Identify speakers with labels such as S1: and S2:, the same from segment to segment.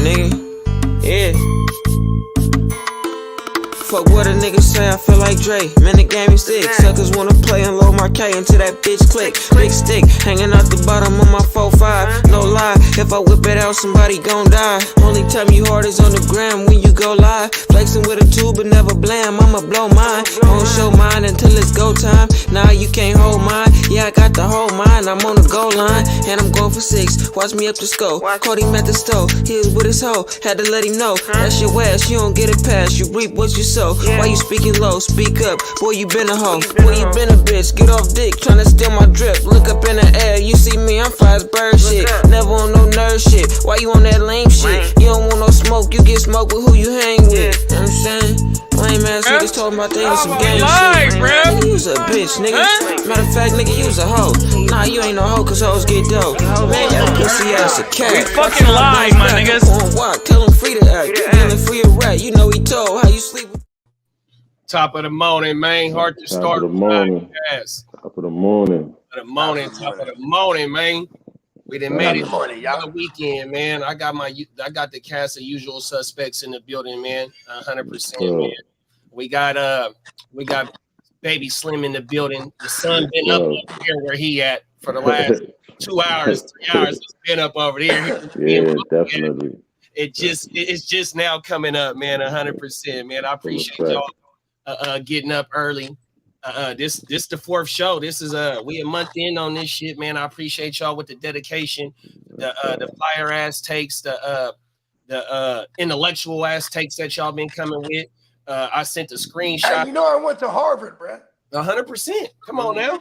S1: Dre, nigga. Yeah. Fuck what a nigga say, I feel like Dre. Man, the game is thick. Suckers wanna play and load my K until that bitch click. Big stick, hanging out the bottom of my 4-5. No lie, if I whip it out, somebody gon' die. Only time you hard is on the gram when you go live. Flexing with a tube but never blam, I'ma blow mine. Won't show mine until it's go time. Nah, you can't hold mine. Yeah, I got the whole mine, I'm on the goal line. And I'm going for 6, watch me up the scope. Caught him at the stove, he was with his hoe. Had to let him know, that's your ass, you don't get it past. You reap what you sow. Why you speaking low? Speak up, boy, you been a hoe. Boy, you been a bitch, get off dick, tryna steal my drip. Look up in the air, you see me, I'm fly as bird shit. Never on no nerd shit, why you on that lame shit? You don't want no smoke, you get smoke with who you hang with. You know what I'm saying? Lame ass niggas talking about they in some gang shit. Nigga, you was a bitch, nigga. Matter of fact, nigga, you was a hoe. Nah, you ain't no hoe, cause hoes get dope. Man, your pussy ass a cat.
S2: We fucking lied, my niggas.
S1: Tell him free to act. Dealing for your rat, you know he told how you sleep.
S2: Top of the morning, man. Hard to start.
S3: Top of the morning. Top of the morning.
S2: Top of the morning, man. We done made it for the weekend, man. I got the cast of usual suspects in the building, man. 100%, man. We got BabySlim in the building. The sun been up here where he at for the last 2 hours, 3 hours. It's been up over there.
S3: Yeah, definitely.
S2: It's just now coming up, man. 100%, man. I appreciate y'all getting up early. This the 4th show. This is we a month in on this shit, man. I appreciate y'all with the dedication, the fire ass takes, the intellectual ass takes that y'all been coming with. I sent a screenshot.
S4: Hey, you know I went to Harvard, bro.
S2: 100%. Come on now,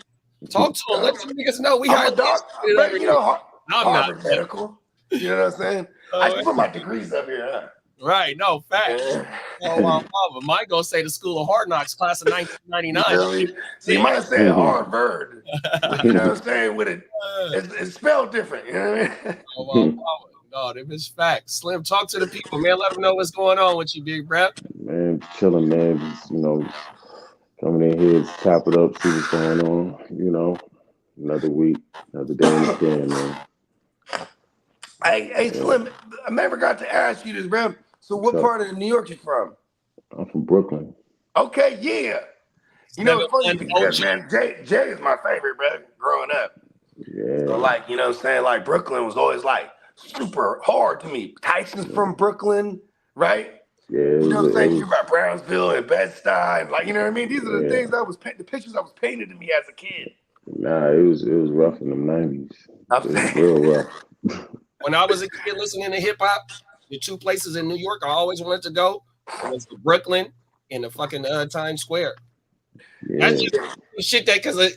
S2: talk to them. Let you niggas know we
S4: I'm a doctor. You know, Harvard
S2: not
S4: medical. You know what I'm saying? I can put my degrees up here, huh?
S2: Right, no, facts. Mike gonna say the School of Hard Knocks, class of 1999.
S4: So you might say Harvard. You know what I'm saying? With it, it's spelled different. You know what I mean?
S2: No, them is facts. Slim, talk to the people, man. Let them know what's going on with you, big rap.
S3: Man, chilling, man. Just, coming in here, top it up, see what's going on. Another week, another day in the den, man.
S4: Hey, Slim, I never got to ask you this, bro. So what part of New York you from?
S3: I'm from Brooklyn.
S4: Okay, yeah. You know, it's funny because, man, Jay is my favorite, bro, growing up.
S3: Yeah.
S4: So, like, you know what I'm saying? Like, Brooklyn was always, like, super hard to me. Tyson's from Brooklyn, right?
S3: Yeah.
S4: You know what I'm saying? You got Brownsville and Bed-Stuy. Like, you know what I mean? These are the things the pictures that was painted to me as a kid.
S3: Nah, it was rough in the 90s. It was real rough.
S2: When I was a kid listening to hip hop, the 2 places in New York I always wanted to go was to Brooklyn and the fucking Times Square.
S3: Yeah.
S2: That's just shit that because I'm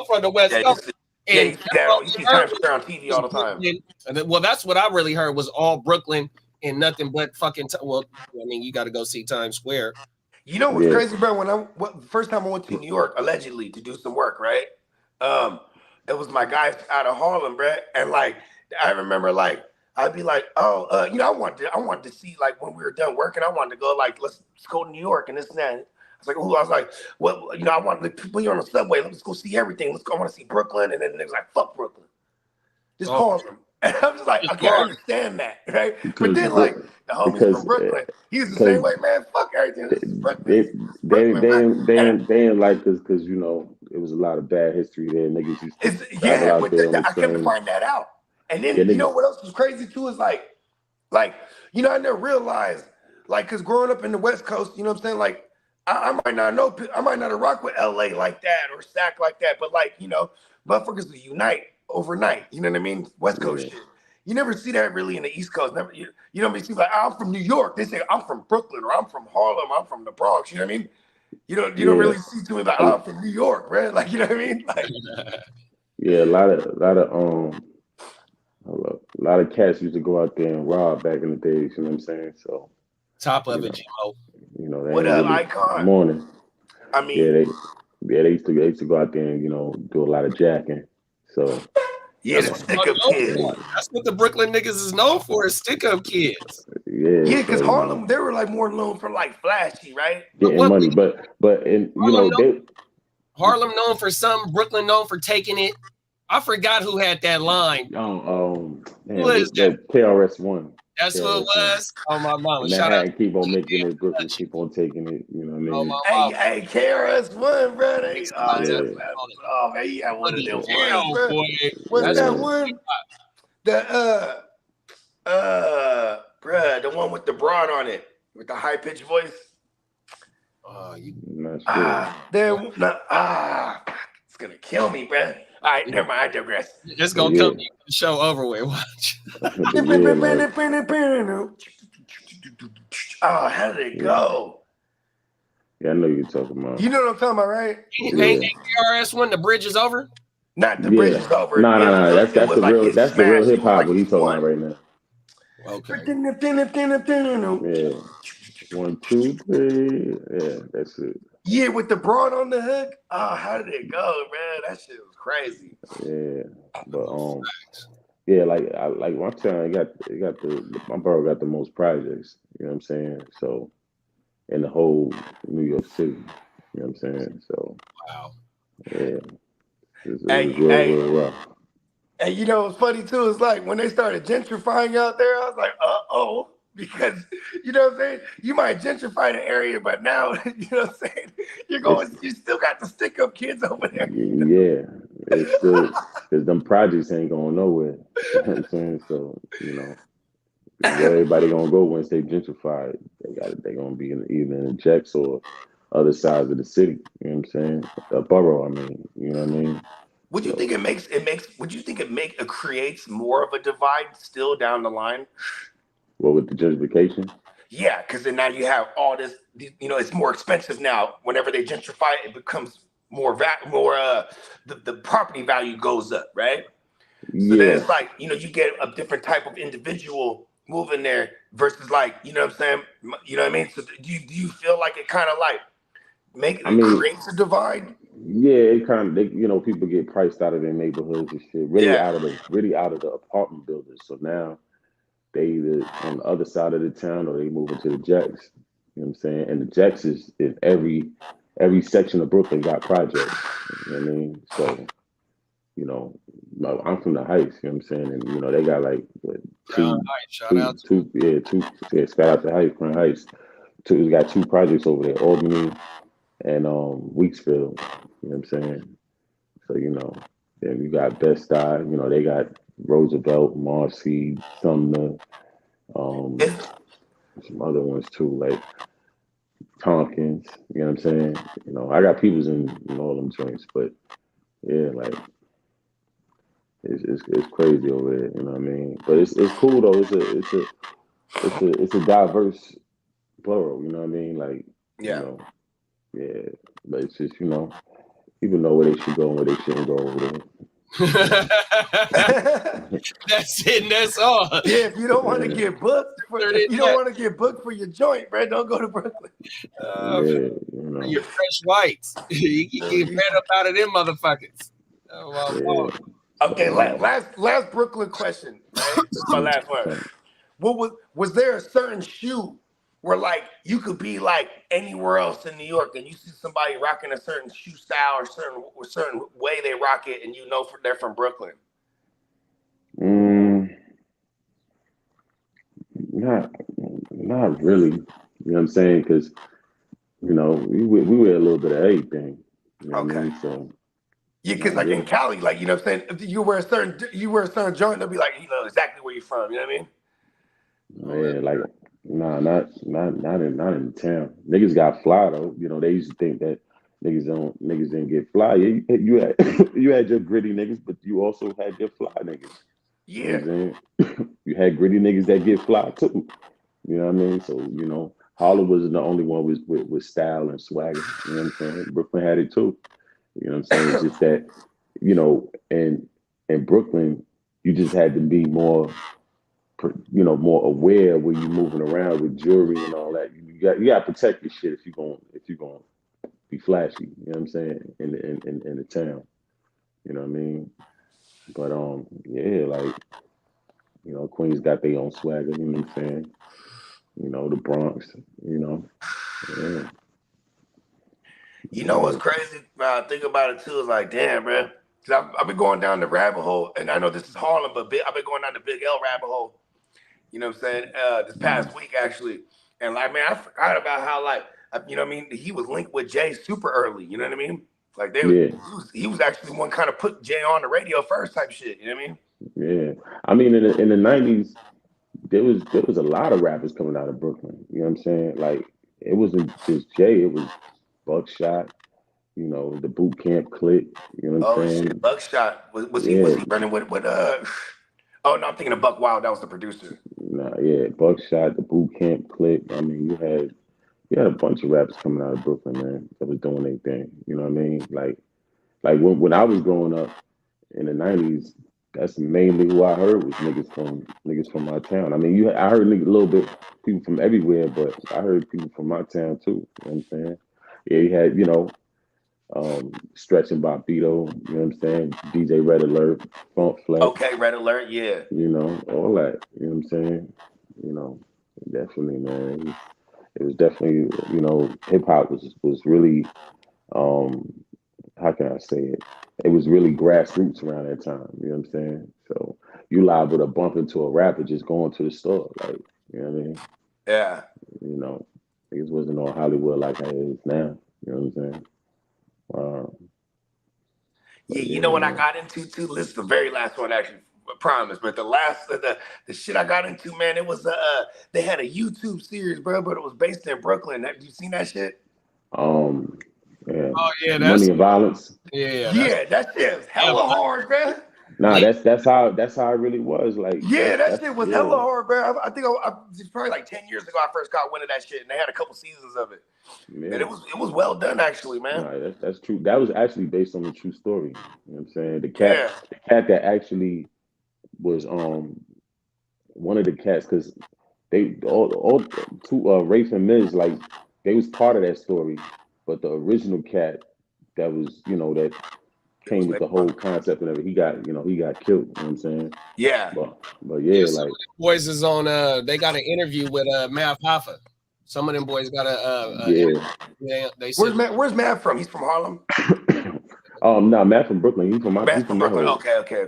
S2: from the West Coast.
S4: And you see Times Square on TV all the time.
S2: Well, that's what I really heard was all Brooklyn and nothing but fucking. You got to go see Times Square.
S4: You know what's crazy, bro? The first time I went to New York allegedly to do some work, right? It was my guys out of Harlem, bro, and like. I remember, like, I'd be like, I wanted to see, like, when we were done working, I wanted to go, like, let's go to New York and this and that. I was like, well, I wanted to put you on the subway. Let's go see everything. I want to see Brooklyn. And then they was like, fuck Brooklyn. Just Harlem. And I'm just like, I can't understand that, right? But then, like, the homies from Brooklyn, he's the same way, man. Fuck everything.
S3: They didn't like us because, it was a lot of bad history there. Niggas used to
S4: I couldn't find that out. And then, you know what else was crazy, too, is I never realized, like, because growing up in the West Coast, you know what I'm saying? Like, I might not have rocked with LA like that or Sac like that, but, like, motherfuckers would unite overnight. You know what I mean? West Coast shit. You never see that really in the East Coast. Never, you don't see, like, I'm from New York. They say, I'm from Brooklyn, or I'm from Harlem, I'm from the Bronx. You know what I mean? You don't really see too many, like, I'm from New York, bro. Like, you know what I mean? Like,
S3: yeah, a lot of cats used to go out there and rob back in the days, you know what I'm saying? So
S2: top of it, Joe.
S4: What up, Icon?
S3: Morning.
S4: I mean,
S3: they used to go out there and do a lot of jacking. So
S4: the stick-up kids.
S2: That's what the Brooklyn niggas is known for, is stick-up kids.
S3: Yeah,
S4: because Harlem, they were like more known for like flashy, right?
S3: Getting money, but
S2: Harlem known for something, Brooklyn known for taking it. I forgot who had that line.
S3: Man, was that KRS-One.
S2: That's who it was. Oh my mama!
S3: And
S2: Shout out
S3: Manhattan keep on making it, Brooklyn keep on taking it. You know what I
S2: oh
S3: mean?
S2: my mama!
S4: Hey, KRS-One, bro.
S3: Yeah.
S4: Oh man, he had one of them ones,
S2: Damn,
S4: bro.
S2: boy.
S4: What's
S2: That's
S4: that
S3: Yeah.
S4: one? The bruh, the one with the broad on it, with the high pitched voice.
S2: you
S3: I'm not sure.
S4: It's gonna kill me, bruh. All right, never mind. I digress.
S2: It's gonna come to you when the show over with. Watch.
S3: But yeah, like,
S4: Oh, how did it go?
S3: yeah, I know you're talking about.
S4: You know what I'm talking about, right?
S2: Ain't KRS when the bridge is over?
S4: Not the bridge is over.
S3: No. That's
S4: It was
S3: the
S4: like
S3: real
S4: his
S3: that's the real
S4: smash.
S3: hip hop
S4: It
S3: what
S4: was
S3: he's talking about right now.
S2: Okay.
S3: Yeah. 1, 2, 3. Yeah, that's it.
S4: Yeah, with the broad on the hook. Oh, how did it go, man? That shit was crazy.
S3: Yeah. But yeah, like my town my borough got the most projects, you know what I'm saying? So in the whole New York City, you know what I'm saying? So
S2: Wow.
S3: yeah. It was real rough.
S4: And you know what's funny too is like when they started gentrifying out there, I was like, uh-oh, because you know what I'm saying? You might gentrify the area, but now you know what I'm saying? You still got the stick up kids over there.
S3: Yeah. It's still because them projects ain't going nowhere. You know what I'm saying? So, you know, where everybody gonna go once they gentrify, they gonna be either in the Jacks or other sides of the city. You know what I'm saying? The borough, I mean, you know what I mean?
S4: Would you think would you think it creates more of a divide still down the line?
S3: What with the gentrification?
S4: Yeah, because then now you have all this, you know, it's more expensive now. Whenever they gentrify it, it becomes the property value goes up, right? So then it's like, you know, you get a different type of individual moving there versus like, you know what I'm saying? You know what I mean? So do you feel like it kind of like creates a divide?
S3: Yeah, it kind of, you know, people get priced out of their neighborhoods and shit, really out of the apartment buildings. So now they either on the other side of the town or they move into the Jacks. You know what I'm saying? And the Jacks is every section of Brooklyn got projects. You know what I mean? So, you know, I'm from the Heights, you know what I'm saying? And you know, they got like shout out to Heights, Front Heights. We got 2 projects over there, Albany and Weeksville. You know what I'm saying? So, you know, then you got Bed-Stuy, you know, they got Roosevelt, Marcy, Sumner, some other ones too, like Tompkins, you know what I'm saying? You know, I got peoples in all them joints, but yeah, like it's crazy over there, you know what I mean? But it's cool though. It's a diverse borough, you know what I mean? Like, you know, yeah. But it's just, you know, people know where they should go and where they shouldn't go over there.
S2: That's it. And that's all.
S4: Yeah, if you don't want to get booked, for your joint, bro, don't go to Brooklyn.
S3: You know.
S2: Your fresh whites, you can get fed up out of them motherfuckers. Oh,
S4: okay, last Brooklyn question. Right? This is my last one. Was there a certain shoe where like you could be like anywhere else in New York and you see somebody rocking a certain shoe style or certain way they rock it and you know they're from Brooklyn?
S3: Not really. You know what I'm saying? Because you know we wear a little bit of everything. You know what I mean? So
S4: yeah, because like in Cali, like you know what I'm saying, if you wear a certain joint, they'll be like, you know exactly where you're from. You know what I mean?
S3: Yeah, like not in the town. Niggas got fly though. You know, they used to think that niggas didn't get fly. Yeah, you had your gritty niggas, but you also had your fly niggas.
S4: Yeah.
S3: You know what I'm saying? You had gritty niggas that get fly too. You know what I mean? So, you know, Harlem wasn't the only one with style and swagger. You know what I'm saying? Brooklyn had it too. You know what I'm saying? It's just that, you know, in Brooklyn, you just had to be more, you know, more aware when you're moving around with jewelry and all that. You got to protect your shit if you're going to be flashy. You know what I'm saying? In the town. You know what I mean? But yeah, like, you know, Queens got their own swagger. You know what I'm saying? You know, the Bronx. You know, yeah.
S4: You know what's crazy? Think about it too. Is like, damn, bro. Cause I've been going down the rabbit hole, and I know this is Harlem, but I've been going down the Big L rabbit hole. You know what I'm saying? This past week actually, and like man, I forgot about how like you know what I mean. He was linked with Jay super early. You know what I mean? Like he was actually one kind of put Jay on the radio first type shit. You know what I mean?
S3: Yeah, I mean in the '90s, there was a lot of rappers coming out of Brooklyn. You know what I'm saying? Like it wasn't just Jay, it was Buckshot. You know, the Boot Camp Clique. You know what I'm
S4: Oh
S3: saying?
S4: shit, Buckshot was
S3: Yeah.
S4: he running with Oh no, I'm thinking of Buck Wild. That was the producer.
S3: Nah, yeah, Buckshot, the Boot Camp Clique. I mean, you had a bunch of rappers coming out of Brooklyn, man, that was doing their thing. You know what I mean? Like when I was growing up in the '90s, that's mainly who I heard was niggas from my town. I mean, I heard a little bit people from everywhere, but I heard people from my town too. You know what I'm saying? Yeah, you had Stretch and Bobbito, you know what I'm saying? DJ Red Alert, Funk Flex.
S4: Okay, Red Alert, yeah.
S3: You know, all that. You know what I'm saying? You know, definitely, man. It was definitely, you know, hip hop was really how can I say it? It was really grassroots around that time. You know what I'm saying? So you liable to bump into a rapper just going to the store, like, you know what I mean?
S4: Yeah.
S3: You know, it wasn't on Hollywood like it is now. You know what I'm saying?
S4: Yeah, you know what I got into too? This is the very last one, actually. I promise. But the last the shit I got into, man, it was they had a YouTube series, bro, but it was based in Brooklyn. Have you seen that shit?
S3: Yeah.
S2: Oh yeah,
S3: Money and Violence.
S4: Yeah, that shit was hella hard, bro.
S3: Nah, that's how it really was. Like,
S4: yeah, that shit was hella hard, bro. I think it's probably like 10 years ago I first got wind of that shit, and they had a couple seasons of it. Yeah. And it was well done, actually, man.
S3: Nah, that's true. That was actually based on a true story. You know what I'm saying? The cat that actually was one of the cats, because they all two Rafe and Miz, like they was part of that story, but the original cat that was, you know, that came with the whole concept and everything, he got killed. You know what I'm saying?
S4: Yeah.
S3: But yeah,
S2: like boys is on. They got an interview with Mav Hoffa. Some of them boys got they said,
S4: where's Mav from? He's from Harlem.
S3: No, Matt from Brooklyn. He's from
S4: Brooklyn. Okay.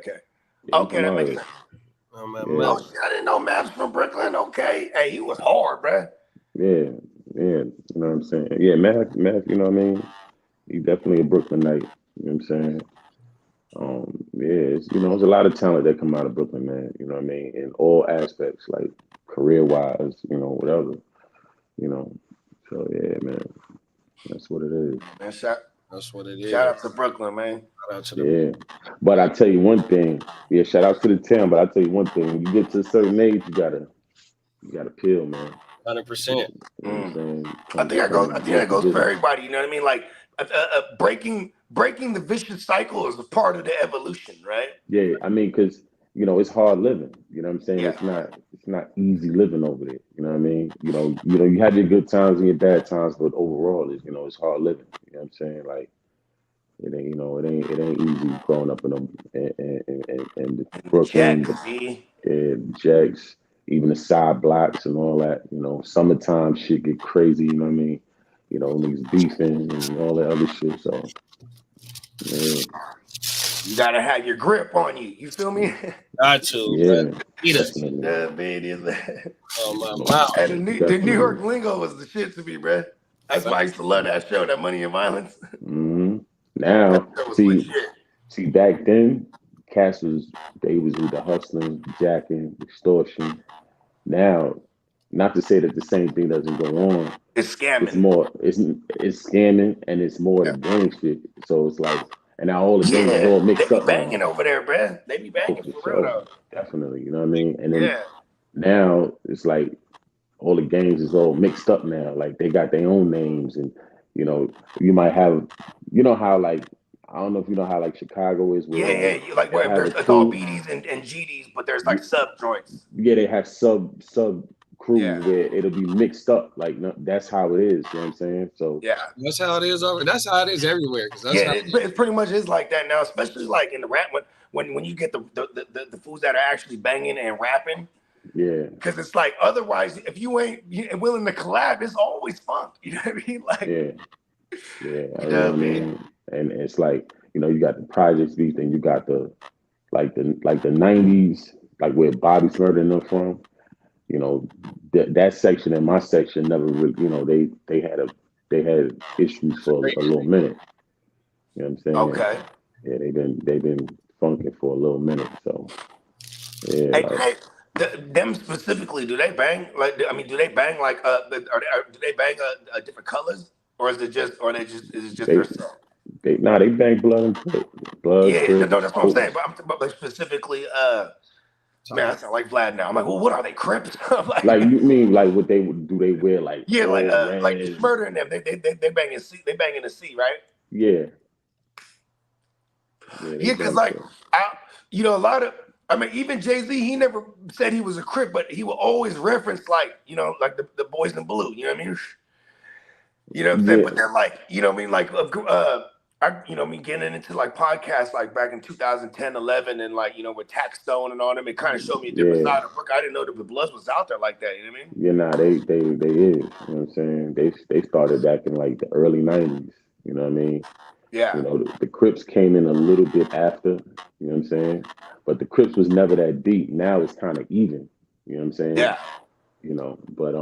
S3: Yeah,
S4: okay, that makes sense. Oh shit, I didn't know Mav's from Brooklyn. Okay, hey, he was hard, bro.
S3: Yeah, you know what I'm saying? Yeah, Mav, you know what I mean? He definitely a Brooklynite. You know what I'm saying? It's, you know, there's a lot of talent that come out of Brooklyn, man. You know what I mean? In all aspects, like career-wise, you know, whatever. You know, so yeah, man, that's what it is.
S4: Man,
S2: that's what it is.
S4: Shout out to Brooklyn, man.
S2: Shout out to the
S3: but I tell you one thing. Yeah, shout out to the town. But I tell you one thing: when you get to a certain age, you gotta peel, man.
S2: 100%.
S4: I think that goes for everybody. You know what I mean? Like breaking the vicious cycle is a part of the evolution, right?
S3: Yeah, I mean, because you know it's hard living. You know what I'm saying? Yeah. It's not easy living over there. You know what I mean? You know, you have your good times and your bad times, but overall, it's hard living. You know what I'm saying? Like it ain't it ain't easy growing up in Brooklyn, Jacks, even the side blocks and all that. You know, summertime shit get crazy. You know what I mean? You know, niggas beefing and all that other shit. So yeah.
S4: You gotta have your grip on you. You feel me?
S2: Got to.
S4: Yeah. Oh my! And the New York lingo was the shit to me, bro. That's why I used to love that show, that Money and Violence.
S3: Mm-hmm. Now, see, back then, cats they was with the hustling, jacking, extortion. Now, not to say that the same thing doesn't go on.
S4: It's scamming.
S3: It's more. It's scamming, and it's more the gang shit. So it's like. And now all the gangs is all mixed up.
S4: They be banging over there, bro. They be banging for real, though.
S3: Definitely, you know what I mean? And then now it's like all the gangs is all mixed up now. Like they got their own names, and you know, you might have, you know how like I don't know if you know how like Chicago is. Where,
S4: you like where there's all BDs and GDs, but there's like sub joints.
S3: Yeah, they have sub crews where it'll be mixed up. Like that's how it is. You know what I'm saying? So
S2: that's how it is over. That's how it is everywhere.
S4: It pretty much is like that now, especially like in the rap when you get the fools that are actually banging and rapping.
S3: Yeah.
S4: Because it's like otherwise, if you ain't willing to collab, it's always funk. You know what I mean? Like
S3: you know what I mean? And it's like you got the projects beef, and you got the 90s, like where Bobby Smurder and them from. you know, that section and my section never really, you know, they had issues for a little minute. You know what I'm saying?
S4: Okay.
S3: Yeah, they've been funking for a little minute. So yeah,
S4: Hey,
S3: like,
S4: them specifically, do they bang? Like, I mean, do they bang like do they bang different colors, or is it just their song?
S3: they bang blood and Crip. Blood,
S4: Yeah, no,
S3: Crip,
S4: that's what I'm saying. But I'm talking about like specifically, man, I sound like Vlad now. I'm like, well, what are they, Crips? I'm
S3: like you mean like what they do? They wear like
S4: yeah,
S3: all
S4: like
S3: red?
S4: Schmurder and them. They bang in C. They bang in the C, right?
S3: Yeah.
S4: Yeah, because like you know, a lot of, I mean, even Jay-Z, he never said he was a Crip, but he will always reference like, you know, like the boys in blue. You know what I mean? You know what I'm saying?
S3: Yeah.
S4: But then like, you know what I mean? Like, you know, me getting into like podcasts like back in 2010, 11, and like, you know, with Taxstone and all them, it kind of showed me a different side of Brooklyn. I didn't know that the Bloods was out there like that. You know what I mean?
S3: Yeah, nah, they is. You know what I'm saying? They started back in like the early 90s. You know what I mean?
S4: Yeah.
S3: You know, the Crips came in a little bit after, you know what I'm saying? But the Crips was never that deep. Now it's kind of even. You know what I'm saying?
S4: Yeah.
S3: You know, but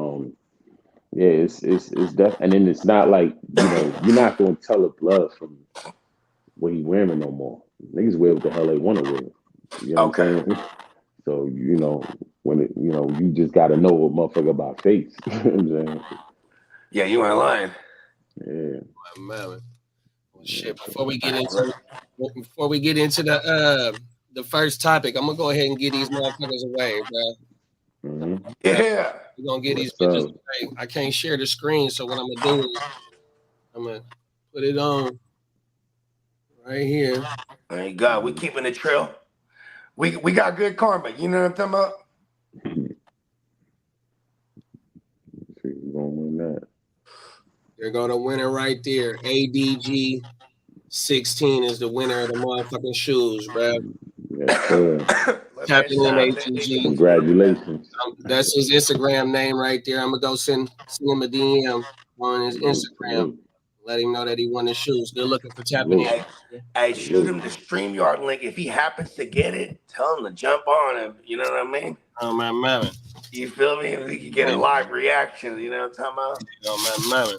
S3: yeah, it's definitely, and then it's not like, you know, you're not gonna tell a Blood from what he wearing no more. Niggas wear what the hell they want to wear. You know what I'm saying? So, you know, when it, you know, you just gotta know what motherfucker about face. You know what I'm saying?
S4: Yeah, you ain't lying.
S3: Yeah.
S2: Well, shit. Before we get into the first topic, I'm gonna go ahead and get these motherfuckers away, bro.
S3: Mm-hmm.
S4: Yeah.
S2: We're gonna get these bitches away. I can't share the screen, so what I'm gonna do is I'm gonna put it on right here.
S4: Thank God, we keeping the trail. We got good karma. You know what I'm talking about?
S3: We're gonna win that.
S2: They're gonna win it right there. ADG 16 is the winner of the motherfucking shoes, bro.
S3: Yes, sir.
S2: Tapping in ATG.
S3: Congratulations.
S2: That's his Instagram name right there. I'm gonna go send him a DM on his Instagram. Let him know that he won the shoes. They're looking for tapping in.
S4: Hey, shoot him the StreamYard link. If he happens to get it, tell him to jump on him. You know what I mean?
S2: Oh, my man.
S4: You feel me? If we can get a live reaction, you know what I'm talking about?
S2: Oh, my man.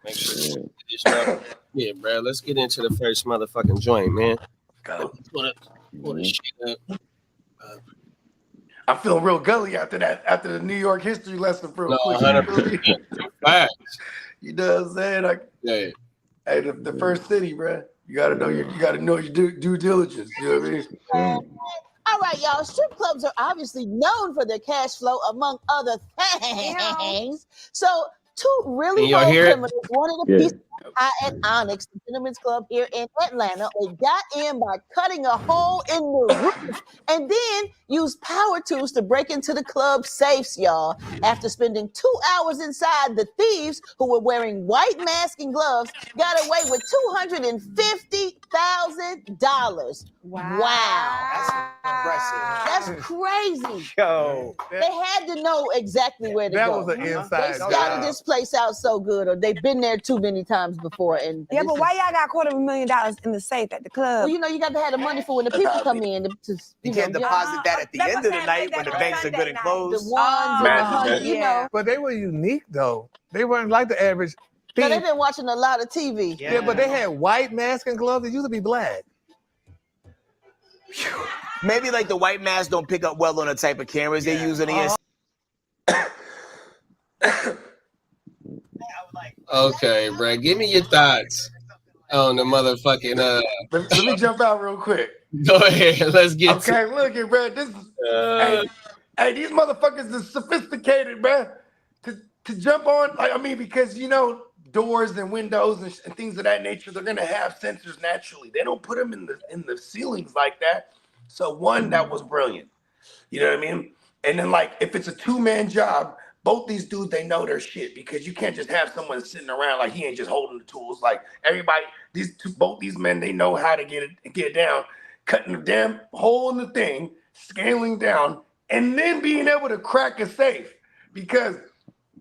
S2: Make sure yeah, bro. Let's get into the first motherfucking joint, man.
S4: Go.
S2: Pull this shit up.
S4: I feel real gully after that, after the New York history lesson for
S2: No, 100%.
S4: You know what I'm saying?
S2: Yeah.
S4: Hey, the first city, bro. You gotta know your due diligence. You know what I mean?
S5: All right, y'all. Strip clubs are obviously known for their cash flow, among other things. So, two really old criminals wanted a piece of at Onyx, the gentleman's club here in Atlanta. They got in by cutting a hole in the roof and then used power tools to break into the club safes, y'all. After spending 2 hours inside, the thieves, who were wearing white masks and gloves, got away with $250,000. Wow. That's impressive. That's crazy.
S6: Yo.
S5: They had to know exactly where to go.
S6: That was an inside
S5: They scouted this place out so good, or they've been there too many times before. And
S7: yeah, but why y'all got $250,000 in the safe at the club?
S5: Well, you know, you got to have the money for when the people come in.
S6: You can't deposit that at the end of the night when the banks are good and closed.
S5: The ones, you know.
S6: But they were unique, though. They weren't like the average thief.
S5: So they've been watching a lot of TV.
S6: Yeah, but they had white masks and gloves. They used to be black.
S8: Maybe like the white masks don't pick up well on the type of cameras they use in the
S2: Okay, bro. Give me your thoughts on the motherfucking
S4: Let me jump out real quick.
S2: Go ahead. Let's get
S4: okay, look at bro. This is hey, these motherfuckers are sophisticated, bro. To jump on, like, I mean, because you know, doors and windows and things of that nature, they're gonna have sensors naturally. They don't put them in the ceilings like that. So one, that was brilliant. You know what I mean? And then like if it's a two-man job, both these dudes, they know their shit, because you can't just have someone sitting around like he ain't just holding the tools. Like everybody, both these men, they know how to get it down, cutting the damn hole in the thing, scaling down, and then being able to crack a safe. Because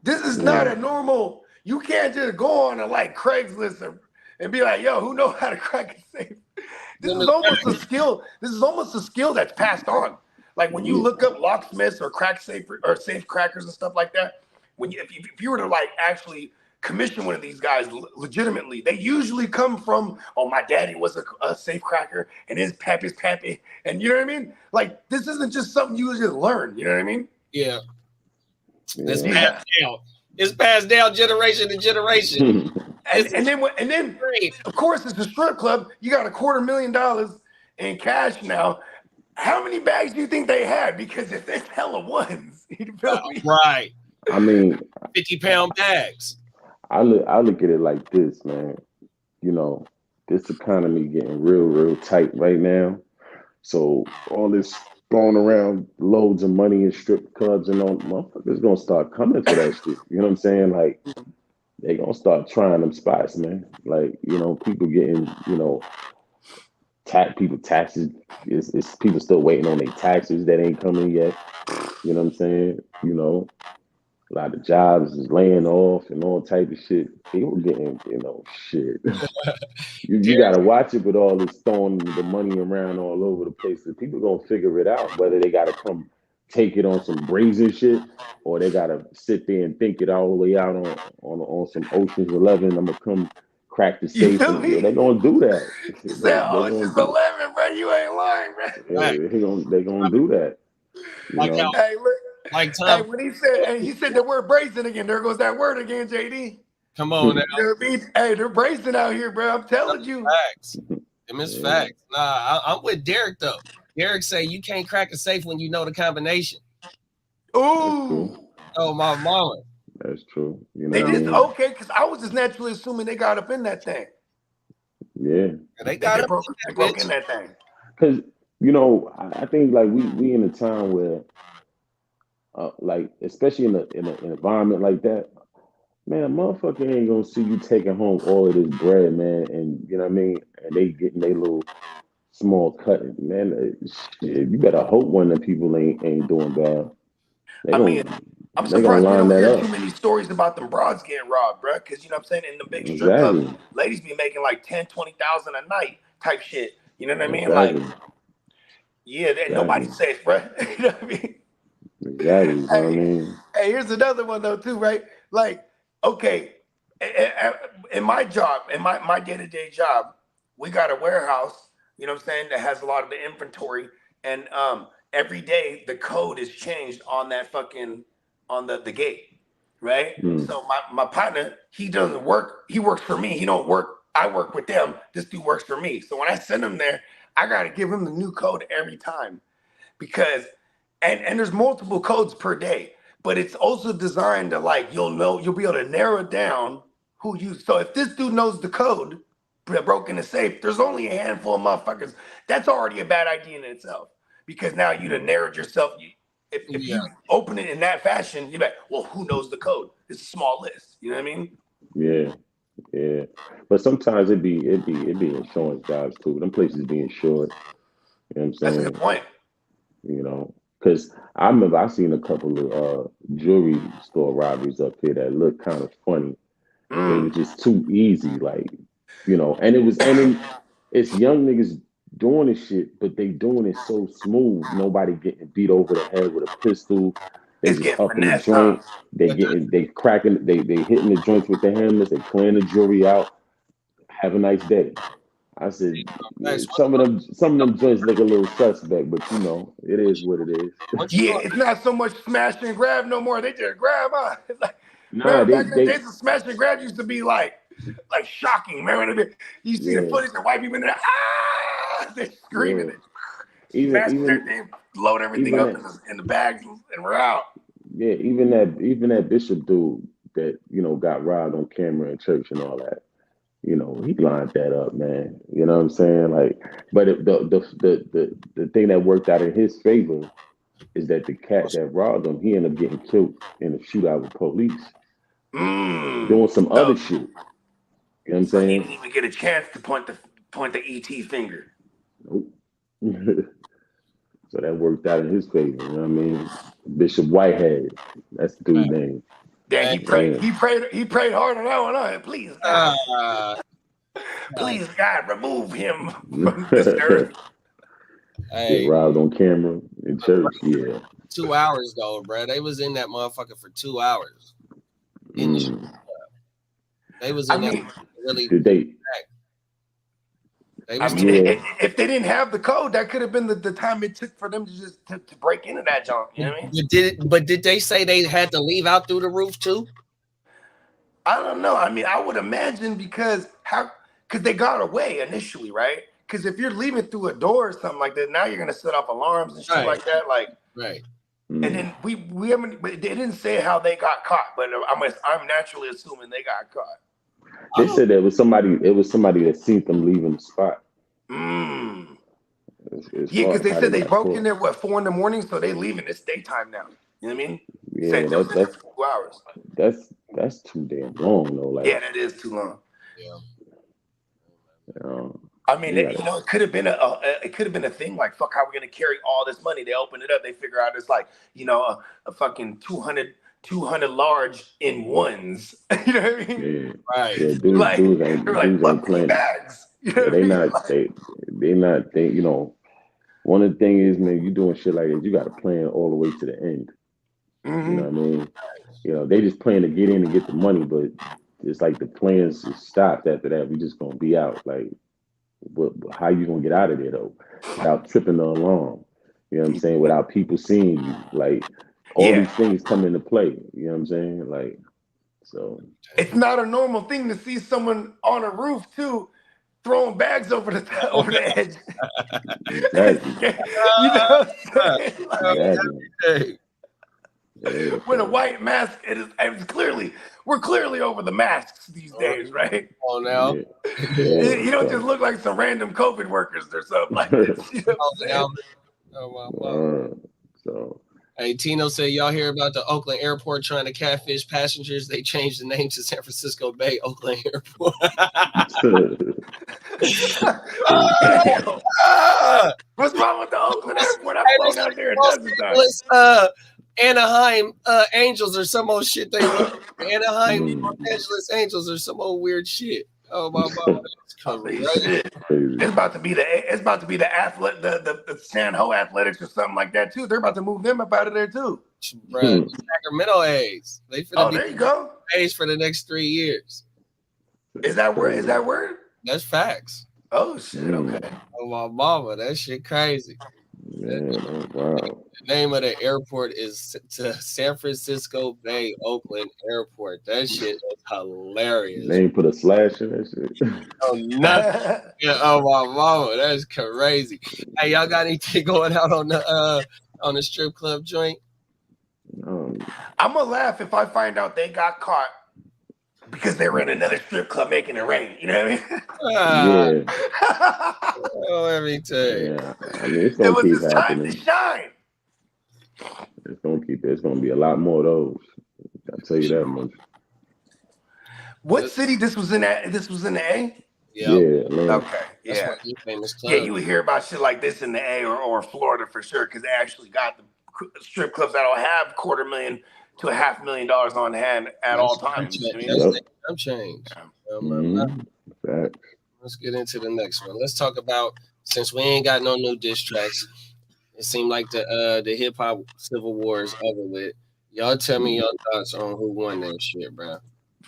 S4: this is not a normal, you can't just go on a like Craigslist and be like, yo, who know how to crack a safe? This is almost a skill. This is almost a skill that's passed on. Like when you look up locksmiths or safe crackers and stuff like that, if you were to like actually commission one of these guys legitimately, they usually come from, oh, my daddy was a safe cracker and his pappy's pappy, and you know what I mean? Like this isn't just something you just learn, you know what I mean?
S2: Yeah. It's passed down. It's passed down generation to generation.
S4: and then of course it's a strip club. You got $250,000 in cash now. How many bags do you think they had? Because if there's hella ones, you feel me?
S2: Right.
S3: I mean,
S2: 50-pound bags.
S3: I look at it like this, man. You know, this economy getting real tight right now. So all this throwing around loads of money in strip clubs and all, motherfuckers gonna start coming for that shit. You know what I'm saying? Like they gonna start trying them spots, man. Like, you know, people getting, you know, taxes. It's people still waiting on their taxes that ain't coming yet. You know what I'm saying? You know, a lot of jobs is laying off and all type of shit. People getting, you know, shit. you gotta watch it with all this throwing the money around all over the place. People gonna figure it out whether they gotta come take it on some brazen shit or they gotta sit there and think it all the way out on some Ocean's 11. I'm gonna come crack the safe. They're gonna do that.
S4: You said Ocean's 11, bro. You ain't lying, bro.
S3: Yeah, they gonna do that. You know?
S4: Hey, look.
S2: Like Tom,
S4: when he said the word brazen again, there goes that word again, JD.
S2: Come on now.
S4: You know what I mean? Hey, they're brazen out here, bro. I'm telling you.
S2: Facts. Them is facts. Nah, I'm with Derek though. Derek say you can't crack a safe when you know the combination.
S4: Ooh.
S2: Oh my mama.
S3: That's true. You know
S4: they just okay, because I was just naturally assuming they got up in that thing.
S3: Yeah.
S2: They got
S4: broke in that thing.
S3: Because you know, I think like we in a time where like especially in an environment like that, man, a motherfucker ain't gonna see you taking home all of this bread, man, and you know what I mean, and they getting their little small cut, man. Shit, you better hope one of the people ain't doing bad.
S4: I'm surprised we don't hear too many stories about them broads getting robbed, bro. Because you know what I'm saying, in the big strip clubs, ladies be making like 10-20,000 a night type shit. You know what I mean? Like, yeah, nobody's safe, bro. You know what I mean?
S3: Exactly. You know what I mean?
S4: Hey, here's another one though, too, right? Like, okay, in my job, in my day-to-day job, we got a warehouse, you know what I'm saying, that has a lot of the inventory, and every day the code is changed on that fucking on the gate, right? So my partner, he doesn't work, he works for me. He don't work, I work with them. This dude works for me. So when I send him there, I gotta give him the new code every time. Because and there's multiple codes per day, but it's also designed to like you'll be able to narrow down who you. So if this dude knows the code, broken the safe, there's only a handful of motherfuckers. That's already a bad idea in itself, because now you'd have narrowed yourself. If you open it in that fashion, you're like, well, who knows the code? It's a small list. You know what I mean?
S3: Yeah. But sometimes it be insurance jobs too. Them places be insured. You know what I'm saying?
S4: That's a good point.
S3: You know, because I remember I seen a couple of jewelry store robberies up here that looked kind of funny. They were just too easy, like, you know, and it's young niggas doing this shit, but they doing it so smooth. Nobody getting beat over the head with a pistol. They just up in the joint. They hitting the joints with the hammers. They clearing the jewelry out. Have a nice day. I said, some of them joints look a little suspect, but you know, it is what it is.
S4: Yeah, it's not so much smash and grab no more. They just grab on. It's like,
S3: nah,
S4: back in the days, the smash and grab used to be like shocking, man. You see the footage of white people in there, they're screaming it. Smashing everything, load everything up in the bags, and we're out.
S3: Yeah, even that Bishop dude that, you know, got robbed on camera in church and all that. You know, he lined that up, man. You know what I'm saying? Like, but the thing that worked out in his favor is that the cat that robbed him, he ended up getting killed in a shootout with police, doing some other shit. You know what I'm saying?
S4: He didn't even get a chance to point the ET finger.
S3: Nope. So that worked out in his favor. You know what I mean? Bishop Whitehead, that's the dude's name.
S4: Yeah, he prayed hard on that one. Huh? Please, God. Please, God, remove him from this earth.
S3: Get robbed on camera. In church, yeah.
S2: 2 hours though, bro. They was in that motherfucker for 2 hours. In the strip club. They was in there really.
S3: Did they?
S4: I mean, if they didn't have the code, that could have been the time it took for them to just to break into that junk. You know what I mean?
S2: But did they say they had to leave out through the roof too?
S4: I don't know. I mean, I would imagine because they got away initially, right? Because if you're leaving through a door or something like that, now you're gonna set off alarms and shit like that. Like,
S2: right.
S4: And then we haven't. They didn't say how they got caught, but I'm naturally assuming they got caught.
S3: They said there was somebody. It was somebody that seen them leaving the spot.
S4: Yeah, because they said they broke in there 4 a.m, so they leaving. It's daytime now. You know what I mean?
S3: Yeah, that's
S4: 2 hours.
S3: That's too damn long though. Like,
S4: yeah, that is too long.
S3: Yeah.
S4: I mean, it could have been a thing like, fuck, how are we gonna carry all this money? They open it up, they figure out it's like, a fucking 200 large in ones. You know what I mean?
S3: Yeah.
S2: Right.
S3: Yeah, dudes ain't playing.
S4: Bags. You know
S3: they not. One of the things is, man, you doing shit like this, you got to plan all the way to the end.
S4: Mm-hmm.
S3: You know what I mean? They just plan to get in and get the money, but it's like the plans just stopped after that. We just gonna be out. Like, how you gonna get out of there though? Without tripping the alarm. You know what I'm saying? Without people seeing you. Like, all these things come into play. You know what I'm saying? Like, so
S4: it's not a normal thing to see someone on a roof too, throwing bags over the edge.
S3: Exactly.
S4: You know what I'm saying? Like, with a white mask, we're clearly over the masks these days, right?
S2: Oh, now
S4: you don't just look like some random COVID workers or something like this. You know what I'm saying?
S3: So.
S2: Hey, Tino said, y'all hear about the Oakland airport trying to catfish passengers? They changed the name to San Francisco Bay Oakland Airport.
S4: What's wrong with the Oakland Airport? I've flown out there a dozen times.
S2: Anaheim Angels or some old shit. Anaheim Los Angeles Angels or some old weird shit. Oh my God.
S4: It's about to be the athlete, the San Ho Athletics or something like that too. They're about to move them up out of there too.
S2: Bruh, Sacramento A's.
S4: There you go.
S2: A's for the next 3 years.
S4: Is that word?
S2: That's facts.
S4: Oh shit. Okay.
S2: Oh my mama, that shit crazy.
S3: Man, wow.
S2: The name of the airport is San Francisco Bay Oakland Airport. That shit is hilarious.
S3: Name put a slash in that shit.
S2: Oh, nothing. Oh my mama, that's crazy. Hey, y'all got anything going out on the strip club joint?
S4: I'm gonna laugh if I find out they got caught because they were in another strip club making it rain. You know what I mean?
S2: Oh, let me tell you.
S3: Yeah. I mean, it's gonna keep happening.
S4: Time to shine.
S3: It's gonna be a lot more of those. I'll tell you that much.
S4: What city this was in? This was in the A?
S3: Yeah.
S4: Okay. Yeah. Yeah, you would hear about shit like this in the A or Florida for sure, because they actually got the strip clubs that'll have $250,000 to $500,000 on hand at all times.
S2: I'm changed.
S3: Facts.
S2: Let's get into the next one. Let's talk about, since we ain't got no new diss tracks, it seemed like the hip hop civil war is over with. Y'all tell me your thoughts on who won that shit, bro.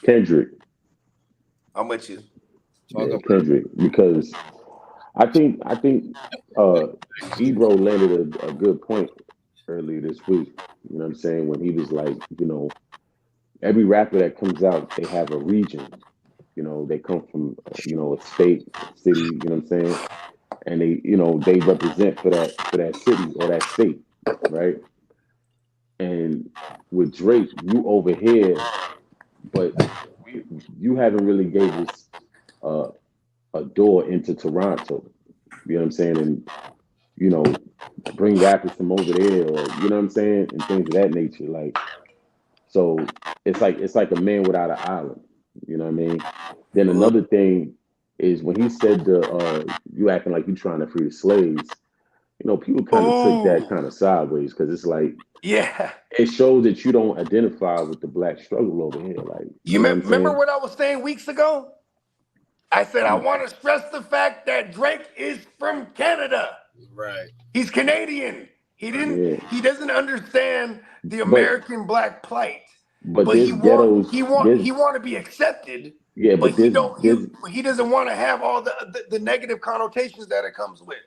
S3: Kendrick.
S4: I'm with you.
S3: Kendrick, because I think Ebro landed a good point earlier this week. You know what I'm saying? When he was like, every rapper that comes out, they have a region. They come from, a state, city, you know what I'm saying? And they represent for that city or that state, right? And with Drake, you over here, but you haven't really gave us a door into Toronto. You know what I'm saying? And, bring rappers from over there, or, you know what I'm saying? And things of that nature. Like, so it's like a man without an island. You know what I mean? Then another thing is when he said you acting like you trying to free the slaves, people kind of took that kind of sideways, because it's like, it shows that you don't identify with the black struggle over here. Like,
S4: you remember what I was saying weeks ago? I said I want to stress the fact that Drake is from Canada.
S2: Right.
S4: He's Canadian. He didn't. He doesn't understand the
S3: But
S4: American black plight. But
S3: there's ghettos.
S4: he want to be accepted.
S3: Yeah,
S4: But
S3: but
S4: he doesn't want to have all the negative connotations that it comes with.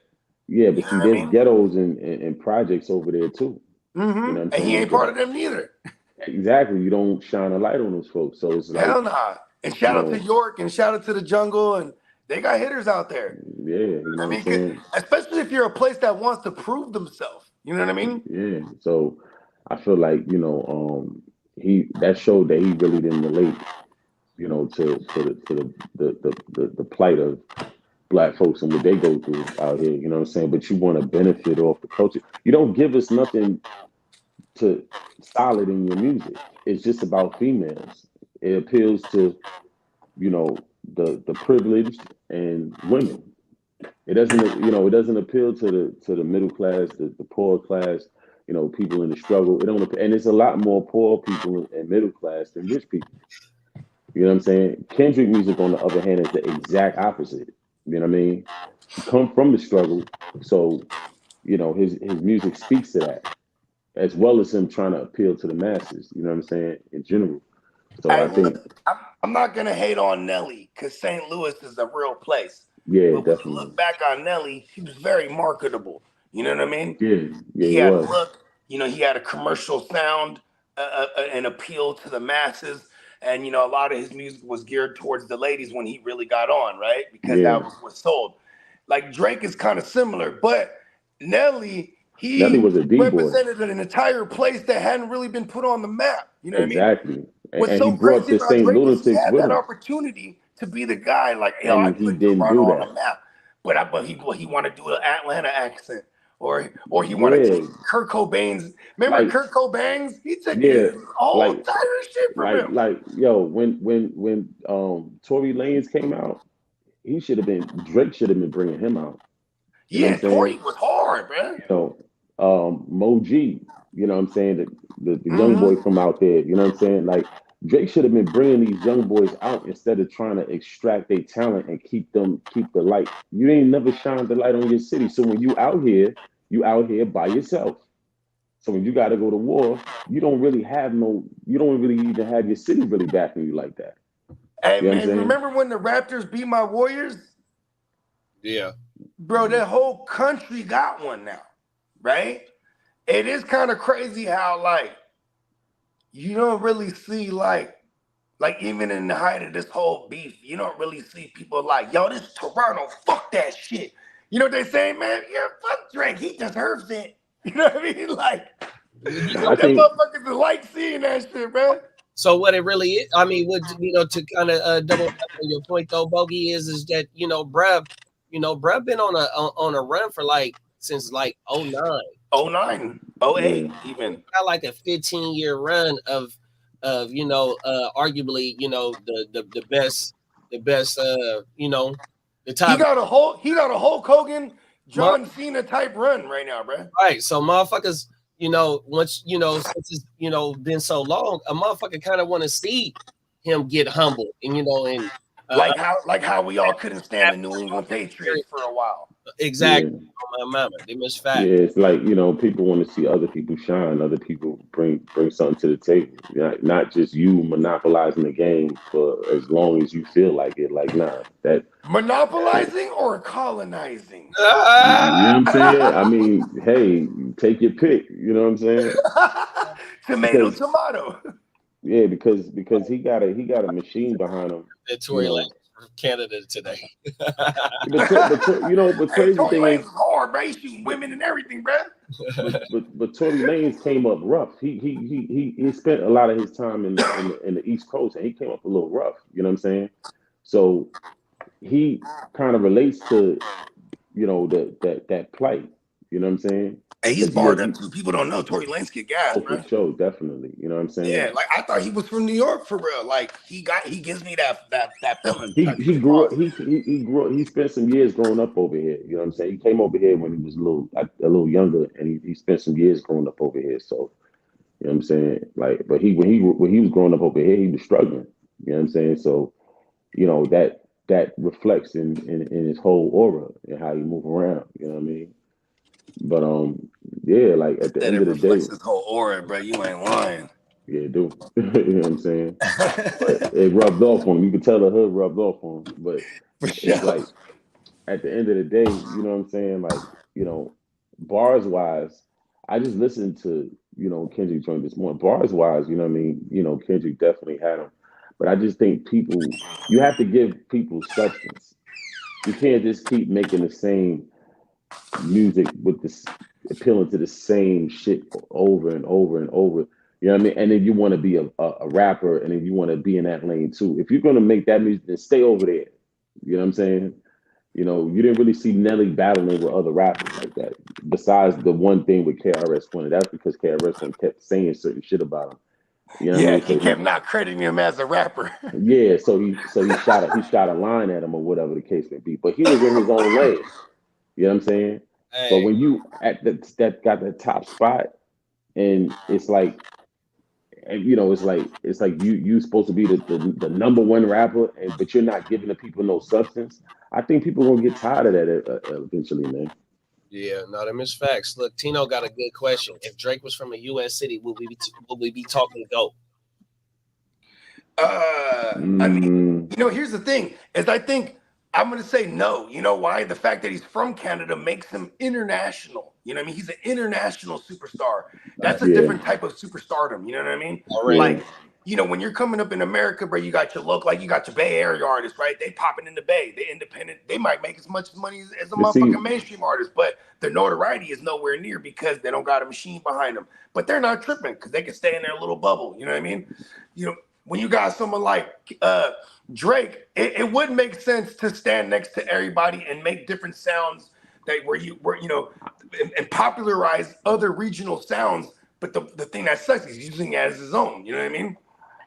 S3: Yeah, but see, there's ghettos and projects over there too.
S4: Mm-hmm.
S3: You know what I'm
S4: and
S3: saying?
S4: he ain't part of them neither.
S3: Exactly. You don't shine a light on those folks. So it's like,
S4: hell nah. And shout out to York and shout out to the Jungle, and they got hitters out there.
S3: Yeah, you know what I'm saying?
S4: Especially if you're a place that wants to prove themselves. You know what I mean?
S3: Yeah. So I feel like, you know, that showed that he really didn't relate, you know, to the plight of black folks and what they go through out here, you know what I'm saying? But you want to benefit off the culture. You don't give us nothing to solid in your music. It's just about females. It appeals to, you know, the privileged and women. It doesn't, you know, it doesn't appeal to the middle class, the poor class, you know, people in the struggle. It don't, and it's a lot more poor people and middle class than rich people. You know what I'm saying? Kendrick music, on the other hand, is the exact opposite. You know what I mean? He come from the struggle, so you know his music speaks to that, as well as him trying to appeal to the masses. You know what I'm saying? In general. So I think
S4: I'm not gonna hate on Nelly because St. Louis is a real place.
S3: Yeah,
S4: but
S3: definitely.
S4: When you look back on Nelly, he was very marketable. You know what I mean?
S3: Yeah,
S4: he had a look. You know, he had a commercial sound, an appeal to the masses. And, you know, a lot of his music was geared towards the ladies when he really got on, right? Because that was what sold. Like Drake is kind of similar, but Nelly
S3: was a D-boy.
S4: Represented an entire place that hadn't really been put on the map. You know what I mean?
S3: Exactly.
S4: What's
S3: and
S4: so
S3: he brought
S4: crazy
S3: the
S4: about
S3: same
S4: Drake is
S3: lunatics
S4: he had
S3: with
S4: that
S3: him.
S4: opportunity to be the guy, like, yo,
S3: And
S4: I
S3: he
S4: put
S3: didn't
S4: Toronto
S3: do
S4: on
S3: that.
S4: the map. But he want to do an Atlanta accent. Or he want to take Kurt Cobain's. Remember
S3: Like,
S4: Kurt Cobain's? He took
S3: yeah,
S4: all entire shit from him.
S3: Like, yo, when Tory Lanez came out, Drake should have been bringing him out. You know what I'm saying?
S4: Tory was hard, man.
S3: You know, Mo G, you know what I'm saying? The young boy from out there, you know what I'm saying? Like, Drake should have been bringing these young boys out instead of trying to extract their talent and keep the light. You ain't never shined the light on your city. So when you out here by yourself. So when you got to go to war, you don't really even have your city really backing you like that.
S4: Hey, you know man, remember when the Raptors beat my Warriors?
S2: Yeah.
S4: Bro, that whole country got one now, right? It is kind of crazy how, like, you don't really see, like even in the height of this whole beef, you don't really see people like, yo, this is Toronto, fuck that shit. You know what they say, man? Yeah, fuck Drake, he deserves it. You know what I mean? Like, that motherfuckers like seeing that shit, bro.
S2: So what it really is, I mean, what, you know, to kind of double back on your point though, Bogey, is that, you know, bruh been on a run for since 09.
S4: 09, 08 even.
S2: Got like a 15-year run of you know, arguably, you know, the best you know, the top.
S4: He got a Hulk Hogan, John Cena type run right now, bro.
S2: Right. So motherfuckers, you know, once, you know, since it's, you know, been so long, a motherfucker kind of want to see him get humbled, and, you know, and
S4: like how we all couldn't stand the New England Patriots for a while.
S2: Exactly. Yeah. My mama, they miss fact.
S3: Yeah, it's like, you know, people want to see other people shine, other people bring something to the table. Not just you monopolizing the game for as long as you feel like it. Like, nah, that
S4: monopolizing or colonizing.
S3: You know what I'm saying? I mean, hey, take your pick. You know what I'm saying?
S4: Tomato.
S3: Yeah, because he got a machine behind him.
S2: Tory Lanez from Canada today.
S3: but you know, the crazy thing is
S4: hard, bro. He's shooting women and everything, bro.
S3: But Tory Lanez came up rough. He spent a lot of his time in the East Coast, and he came up a little rough. You know what I'm saying? So he kind of relates to, you know, that plight. You know what I'm saying?
S4: And he's barred up too. People don't know Tory Lanez get gas, bro.
S3: For sure, definitely. You know what I'm saying?
S4: Yeah, like I thought he was from New York for real. Like he gives me that feeling.
S3: He spent some years growing up over here. You know what I'm saying? He came over here when he was a little younger, and he spent some years growing up over here. So, you know what I'm saying? Like, but when he was growing up over here, he was struggling. You know what I'm saying? So, you know, that reflects in his whole aura and how he move around. You know what I mean? But yeah, like at the
S4: That
S3: end
S4: it
S3: of the day,
S4: reflects his whole aura, bro. You ain't lying.
S3: yeah, it do. You know what I'm saying? But it rubbed off on him. You could tell the hood rubbed off on him. But
S4: For
S3: it's
S4: sure.
S3: like at the end of the day, you know what I'm saying? Like, bars wise, I just listened to, Kendrick joint this morning. Bars wise, you know what I mean? Kendrick definitely had them. But I just think you have to give people substance. You can't just keep making the same music with this appealing to the same shit over and over and over. You know what I mean? And then you want to be a rapper, and then you want to be in that lane too. If you're gonna make that music, then stay over there. You know what I'm saying? You didn't really see Nelly battling with other rappers like that. Besides the one thing with KRS-One, that's because KRS-One kept saying certain shit about him. You know what I mean? So
S4: he kept not crediting him as a rapper.
S3: Yeah, so he shot a line at him or whatever the case may be. But he was in his own lane. You know what I'm saying?
S2: Hey.
S3: But when you that got the top spot, and it's like, it's like you supposed to be the number one rapper, but you're not giving the people no substance. I think people are gonna get tired of that eventually, man.
S2: Yeah, no, them is facts. Look, Tino got a good question. If Drake was from a U.S. city, would we be talking GOAT?
S4: I mean, here's the thing: is I think I'm gonna say no. You know why? The fact that he's from Canada makes him international. You know what I mean? He's an international superstar. That's a different type of superstardom. You know what I mean? Like, when you're coming up in America, bro, you got your look, like you got your Bay Area artists, right? They popping in the Bay. They independent. They might make as much money as a motherfucking mainstream artist, but the notoriety is nowhere near because they don't got a machine behind them. But they're not tripping because they can stay in their little bubble. You know what I mean? When you got someone like Drake, it would make sense to stand next to everybody and make different sounds and popularize other regional sounds. But the thing that sucks is he's using it as his own. You know what I mean?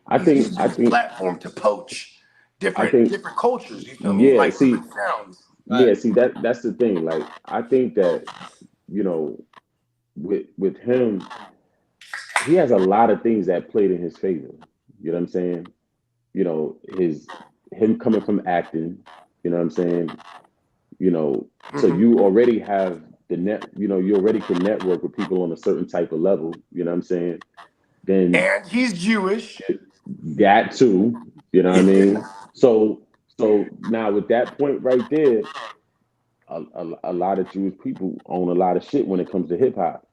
S4: I think platform to poach different cultures. You feel me? Like different sounds.
S3: Yeah, see that's the thing. Like I think that with him, he has a lot of things that played in his favor. You know what I'm saying? Him coming from acting. You know what I'm saying? So you already have you already can network with people on a certain type of level. You know what I'm saying? Then
S4: and he's Jewish.
S3: That too. You know what I mean? So now with that point right there, a lot of Jewish people own a lot of shit when it comes to hip hop.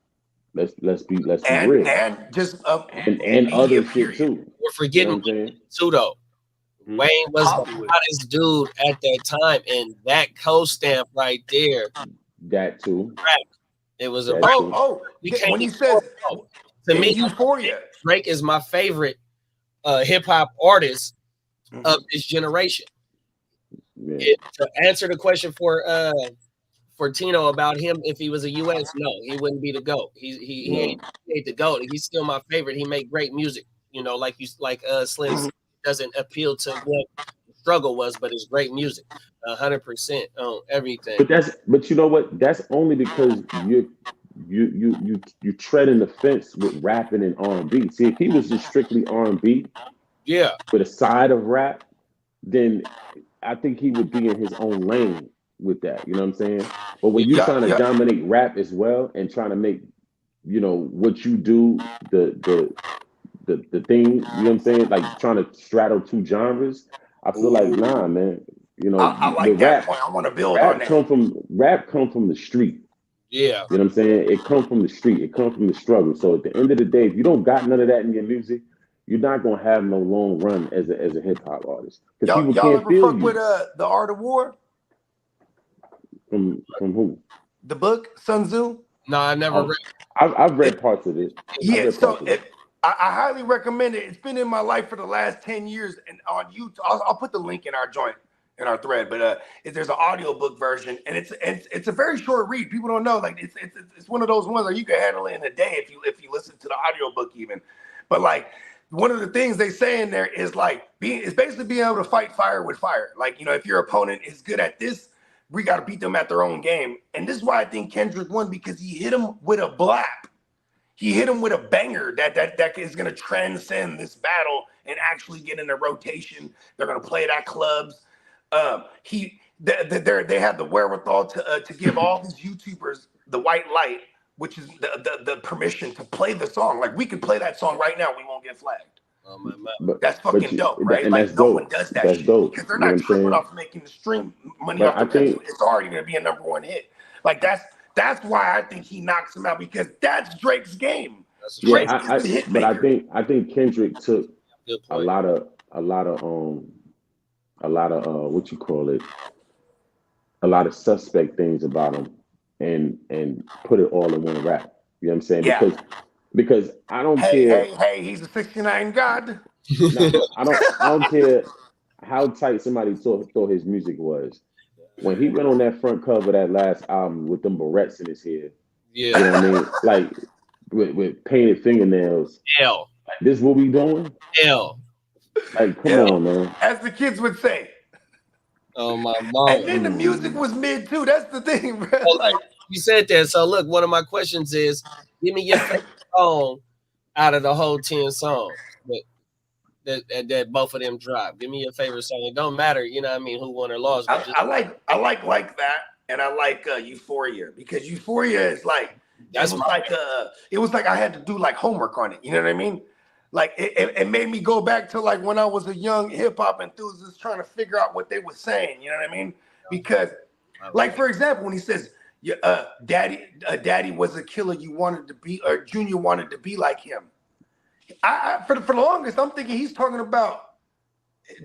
S3: Let's be real.
S4: And just
S3: and other shit too.
S2: We're forgetting too though. Wayne was the hottest dude at that time, and that co-stamp right there.
S3: That too.
S2: It was a
S4: when he says
S2: to me,
S4: Euphoria,
S2: Drake is my favorite hip hop artist of this generation.
S3: Yeah.
S2: To answer the question for Tino about him, if he was a US, no, he wouldn't be the GOAT. He ain't the GOAT. He's still my favorite. He make great music. Like Slim doesn't appeal to what the struggle was, but it's great music. 100% on everything.
S3: But you know what? That's only because you treading the fence with rapping and R&B. See, if he was just strictly R&B, with a side of rap, then I think he would be in his own lane with that. You know what I'm saying? But when you're trying to dominate rap as well and trying to make, what you do the thing, you know what I'm saying? Like trying to straddle two genres. I feel like nah, man.
S4: I like that point. I want to build on that.
S3: Rap come from the street.
S2: Yeah.
S3: You know what I'm saying? It comes from the street. It comes from the struggle. So at the end of the day, if you don't got none of that in your music, you're not gonna have no long run as a hip hop artist. Because people can't feel you.
S4: Y'all ever fuck with The Art of War?
S3: From who?
S4: The book, Sun Tzu?
S2: No, I never read.
S3: I've read parts of it.
S4: Yeah, I highly recommend it. It's been in my life for the last 10 years, and on YouTube, I'll put the link in our thread. But there's an audiobook version, and it's a very short read. People don't know, like it's one of those ones where you can handle it in a day if you listen to the audiobook even. But like one of the things they say in there is like basically being able to fight fire with fire. Like if your opponent is good at this, we got to beat them at their own game. And this is why I think Kendrick won, because he hit him with a blap. He hit him with a banger that is going to transcend this battle and actually get in a rotation. They're going to play it at clubs. They have the wherewithal to give all these YouTubers the white light, which is the permission to play the song. Like we could play that song right now, we won't get flagged. That's fucking dope, right?
S3: And
S4: like
S3: that's
S4: no
S3: dope.
S4: one does that
S3: that's
S4: shit
S3: dope.
S4: because they're
S3: You know
S4: not
S3: what I'm saying?
S4: tripping off making the stream money
S3: But
S4: off the revenue. It's already gonna be a #1 hit. Like that's why I think he knocks him out because that's Drake's game. Drake is the hit
S3: but
S4: maker.
S3: I think Kendrick took a lot of what you call it, a lot of suspect things about him and put it all in one rap. You know what I'm saying?
S4: Yeah.
S3: Because I don't care.
S4: Hey, he's a 69 god.
S3: No, I don't care how tight somebody thought his music was. When he went on that front cover of that last album with them barrettes in his hair, you know what I mean? Like with painted fingernails.
S2: Hell.
S3: Like, this what we doing?
S2: Hell.
S3: Like, come on, man.
S4: As the kids would say.
S2: Oh my mom.
S4: And then the music was mid too. That's the thing, bro. Like,
S2: you said that. So look, one of my questions is, give me your favorite song out of the whole 10 songs that both of them dropped. Give me your favorite song. It don't matter, you know what I mean, who won or lost.
S4: I like that, and I like Euphoria because Euphoria is like it was like I had to do like homework on it. You know what I mean? Like it made me go back to like when I was a young hip hop enthusiast trying to figure out what they were saying. You know what I mean? Because like for example, when he says, "Daddy was a killer you wanted to be," or Junior wanted to be like him. I for the longest, I'm thinking he's talking about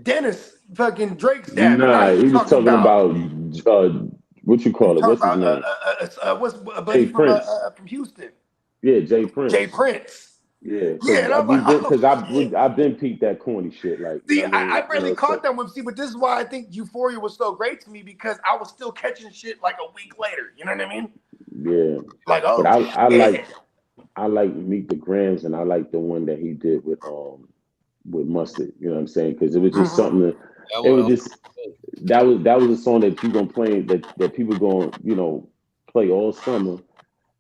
S4: Dennis, fucking Drake's dad.
S3: Nah, he was talking about what you call it? What's his name?
S4: What's a buddy from Houston?
S3: Yeah, Jay Prince.
S4: Jay Prince.
S3: Yeah,
S4: because
S3: I've been peeped that corny shit. Like,
S4: see, I barely caught that one. See, but this is why I think Euphoria was so great to me because I was still catching shit like a week later. You know what I mean?
S3: Yeah.
S4: Like,
S3: but I like Meet the Grams, and I like the one that he did with Mustard. You know what I'm saying? Because it was just something. That was a song that you gonna play that people gonna play all summer.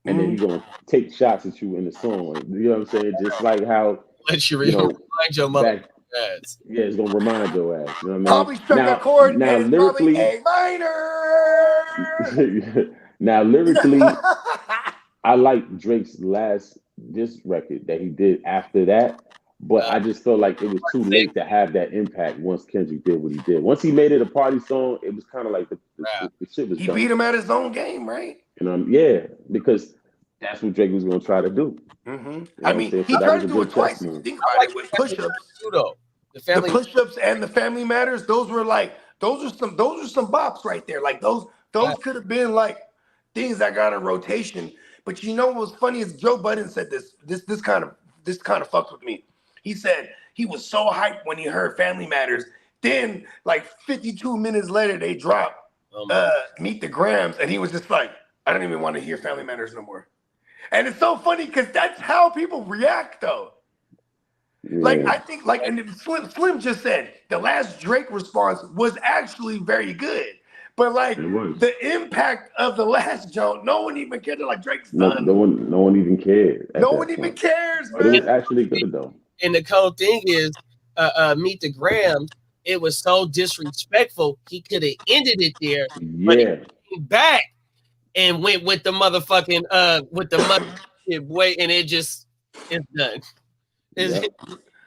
S3: And then he's gonna take shots at you in the song. You know what I'm saying? Just like how
S2: remind your mother.
S3: Yeah, it's gonna remind your ass. You know what I mean?
S4: Probably struck a chord.
S3: Now lyrically,
S4: A minor.
S3: Now lyrically, I like Drake's last diss record that he did after that. But I just felt like it was too late to have that impact once Kendrick did what he did. Once he made it a party song, it was kind of like the shit was done.
S4: He beat him at his own game, right?
S3: You know, yeah, because that's what Drake was going to try to do.
S4: Mm-hmm. I mean, he tried to do it twice. Think about it with push-ups. The push-ups and the Family Matters. Those are some bops right there. Like those could have been like things that got in rotation. But you know what was funny is Joe Budden said this kind of fucked with me. He said he was so hyped when he heard Family Matters. Then, like 52 minutes later, they dropped Meet the Grams, and he was just like, I don't even want to hear Family Matters no more. And it's so funny because that's how people react, though. Yeah. Like, I think, like, and Slim just said, the last Drake response was actually very good. But, like, the impact of the last joke, no one even cared. Like, Drake's done.
S3: No one even cared.
S4: No one even cares, man.
S3: But it was actually good, though.
S2: And the cool thing is, Meet the Grams, it was so disrespectful, he could have ended it there.
S3: Yeah.
S2: But he came back and went with the motherfucking, boy, and it's done.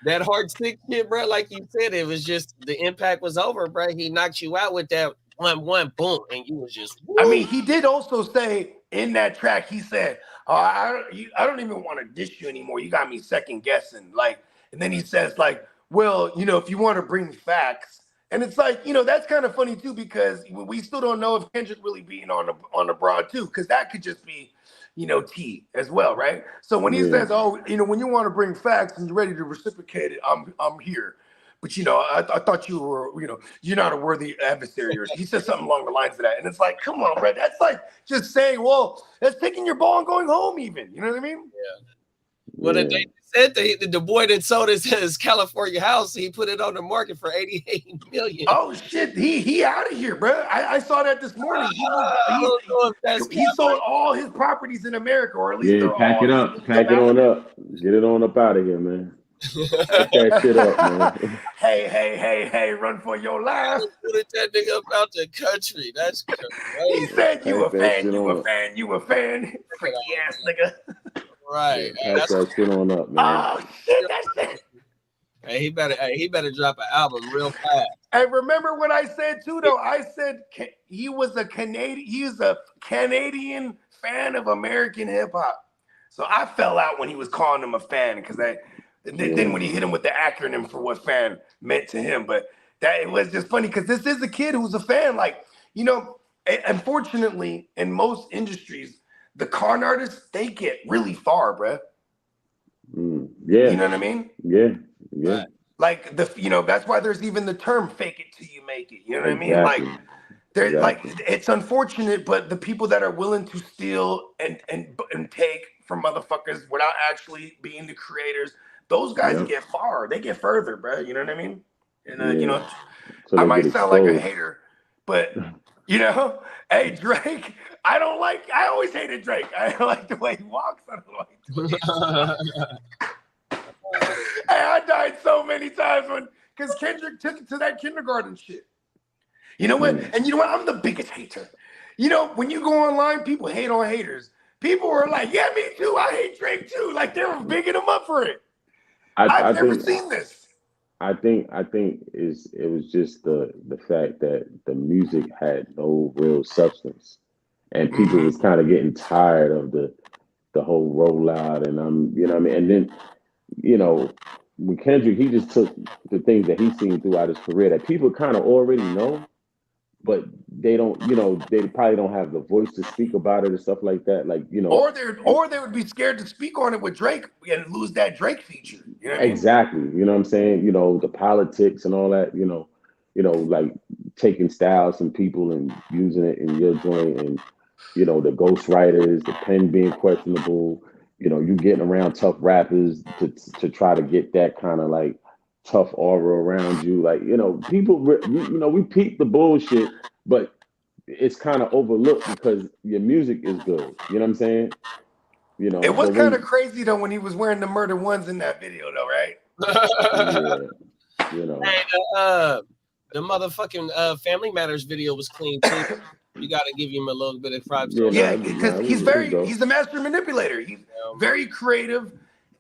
S2: That hard stick shit, bro, like you said, it was just, the impact was over, bro. He knocked you out with that one, boom, and you was just, woo.
S4: I mean, he did also say in that track, he said, I don't even want to dish you anymore. You got me second guessing. Like, and then he says, like, well, if you want to bring facts, and it's like, that's kind of funny too, because we still don't know if Kendrick really being on the broad too, because that could just be, T as well, right? So when he says, oh, when you want to bring facts and you're ready to reciprocate it, I'm here. But I thought you were, you're not a worthy adversary. Or he said something along the lines of that, and it's like, come on, bro. That's like just saying, well, that's taking your ball and going home, even. You know what I mean?
S2: Yeah. Well, they said the boy that sold his California house, he put it on the market for $88 million.
S4: Oh shit, he out of here, bro. I saw that this morning. He sold all his properties in America, or at least
S3: pack it on up, get it on up out of here, man. Fuck that shit up, man.
S4: Hey, run for your life.
S2: Put that nigga about the country. That's crazy.
S4: He said you a fan, you a
S3: up.
S4: fan, you a fan. Freaky ass nigga.
S2: Right.
S3: Yeah, pass that shit on up, man.
S4: Oh shit, that's it.
S2: Hey, he better drop an album real fast.
S4: And remember what I said too, though. I said he was a Canadian fan of American hip hop. So I fell out when he was calling him a fan because then when he hit him with the acronym for what fan meant to him. But that it was just funny because this is a kid who's a fan. Like, you know, unfortunately, in most industries, the con artists, they get really far, bruh.
S3: Yeah.
S4: You know what I mean?
S3: Yeah.
S4: Like that's why there's even the term "fake it till you make it." You know what I mean?
S3: Exactly.
S4: Like, they're like, it's unfortunate, but the people that are willing to steal and take from motherfuckers without actually being the creators, those guys get far. They get further, bro. You know what I mean? And you know,
S3: so
S4: I might sound like a hater, but you know, hey, Drake. I always hated Drake. I don't like the way he walks. I don't like the way he Hey, I died so many times because Kendrick took it to that kindergarten shit. You know what? And you know what? I'm the biggest hater. You know, when you go online, people hate on haters. People were like, yeah, me too. I hate Drake too. Like, they were bigging him up for it. I've never seen this.
S3: I think it was just the fact that the music had no real substance. And people was kind of getting tired of the whole rollout, and you know what I mean? And then, you know, with Kendrick, he just took the things that he's seen throughout his career that people kind of already know, but they don't, you know, they probably don't have the voice to speak about it and stuff like that. Like, you know,
S4: or they would be scared to speak on it with Drake and lose that Drake feature. You know what
S3: exactly. I mean? You know what I'm saying? You know, the politics and all that, you know, like taking styles from people and using it in your joint, and, you know, the ghostwriters, the pen being questionable, you know, you getting around tough rappers to try to get that kind of like tough aura around you. Like, you know, people, you know, we peep the bullshit, but it's kind of overlooked because your music is good. You know what I'm saying? You know,
S4: it was kind of crazy though when he was wearing the Murder Ones in that video though, right?
S3: Yeah, you know.
S2: Hey, the motherfucking Family Matters video was clean too. You got to give him a little bit of props.
S4: Yeah, because he's a master manipulator. He's very creative.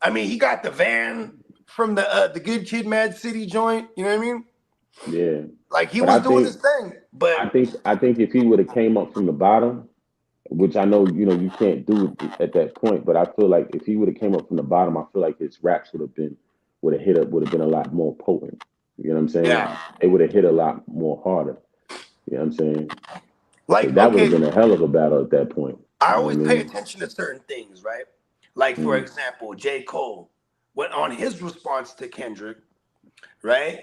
S4: I mean, he got the van from the Good Kid, Mad City joint. You know what I mean?
S3: Yeah.
S4: Like he was doing his thing. But
S3: I think if he would have came up from the bottom, which I know, you know, you can't do at that point, but I feel like if he would have came up from the bottom, I feel like his raps would have been a lot more potent. You know what I'm saying?
S4: Yeah.
S3: It would have hit a lot more harder. You know what I'm saying?
S4: Like,
S3: so that would have been a hell of a battle at that point.
S4: I always pay attention to certain things, right? Like, for example, J. Cole went on his response to Kendrick, right?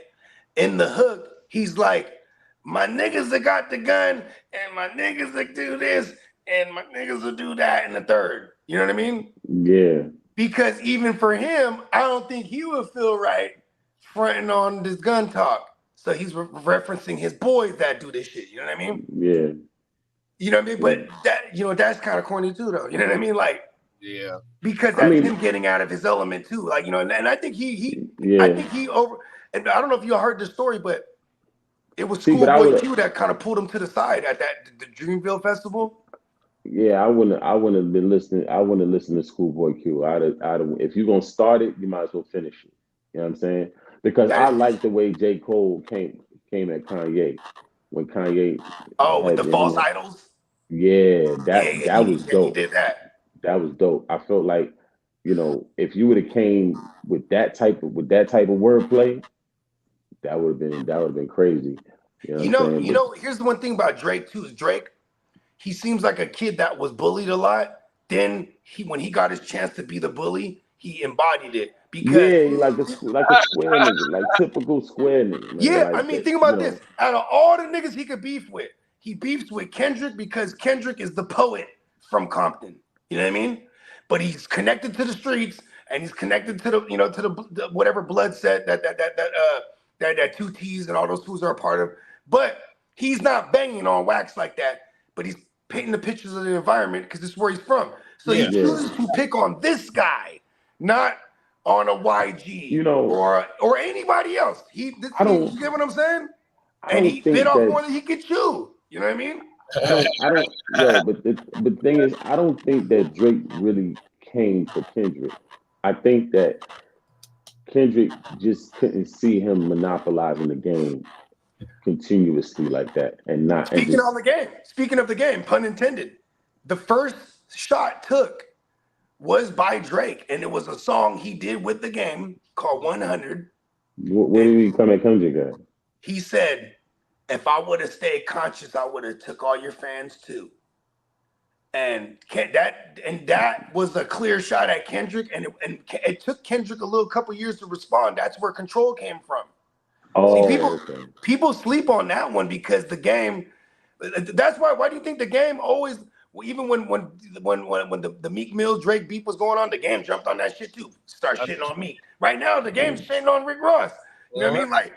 S4: In the hook, he's like, my niggas that got the gun, and my niggas that do this, and my niggas will do that in the third. You know what I mean?
S3: Yeah.
S4: Because even for him, I don't think he would feel right fronting on this gun talk. So he's referencing his boys that do this shit. You know what I mean?
S3: Yeah.
S4: You know what I mean? But that, you know, that's kind of corny too, though. You know what I mean? Like,
S2: yeah.
S4: Because that's him getting out of his element too. Like, you know, and I think I think he over. And I don't know if you heard the story, but it was Schoolboy Q that kind of pulled him to the side at the Dreamville Festival.
S3: Yeah, I wouldn't have been listening. I wouldn't have listened to Schoolboy Q. If you're gonna start it, you might as well finish it. You know what I'm saying? Because I like the way J. Cole came at Kanye when Kanye.
S4: With the false idols.
S3: Yeah, that was dope.
S4: He did that.
S3: That was dope. I felt like, you know, if you would have came with that type of wordplay, that would have been crazy. You know,
S4: here's the one thing about Drake too. Is Drake, he seems like a kid that was bullied a lot. Then when he got his chance to be the bully, he embodied it. Because
S3: like a square nigga, like typical square nigga. Man.
S4: Yeah,
S3: like
S4: I mean, think about this. Out of all the niggas he could beef with, he beefs with Kendrick because Kendrick is the poet from Compton. You know what I mean? But he's connected to the streets and he's connected to the, you know, to the whatever blood set that 2 T's and all those foods are a part of. But he's not banging on wax like that. But he's painting the pictures of the environment because this is where he's from. So he chooses to pick on this guy, not on a YG,
S3: you know,
S4: or anybody else. You get what I'm saying? And he bit off more than he could chew. You know what I mean?
S3: I don't. Yo, but the thing is, I don't think that Drake really came for Kendrick. I think that Kendrick just couldn't see him monopolizing the game continuously like that, and not.
S4: Speaking of the game, pun intended. The first shot took was by Drake, and it was a song he did with the game called 100.
S3: Where did he come at Kendrick at?
S4: He said, "If I would have stayed conscious, I would have took all your fans too." And that was a clear shot at Kendrick, and it took Kendrick a couple years to respond. That's where Control came from.
S3: Oh,
S4: see, people sleep on that one because the game. That's why. Why do you think the game always? Even when the Meek Mill Drake beef was going on, the game jumped on that shit too. Start shitting on Meek. Right now, the game's shitting on Rick Ross. You know what I mean? Like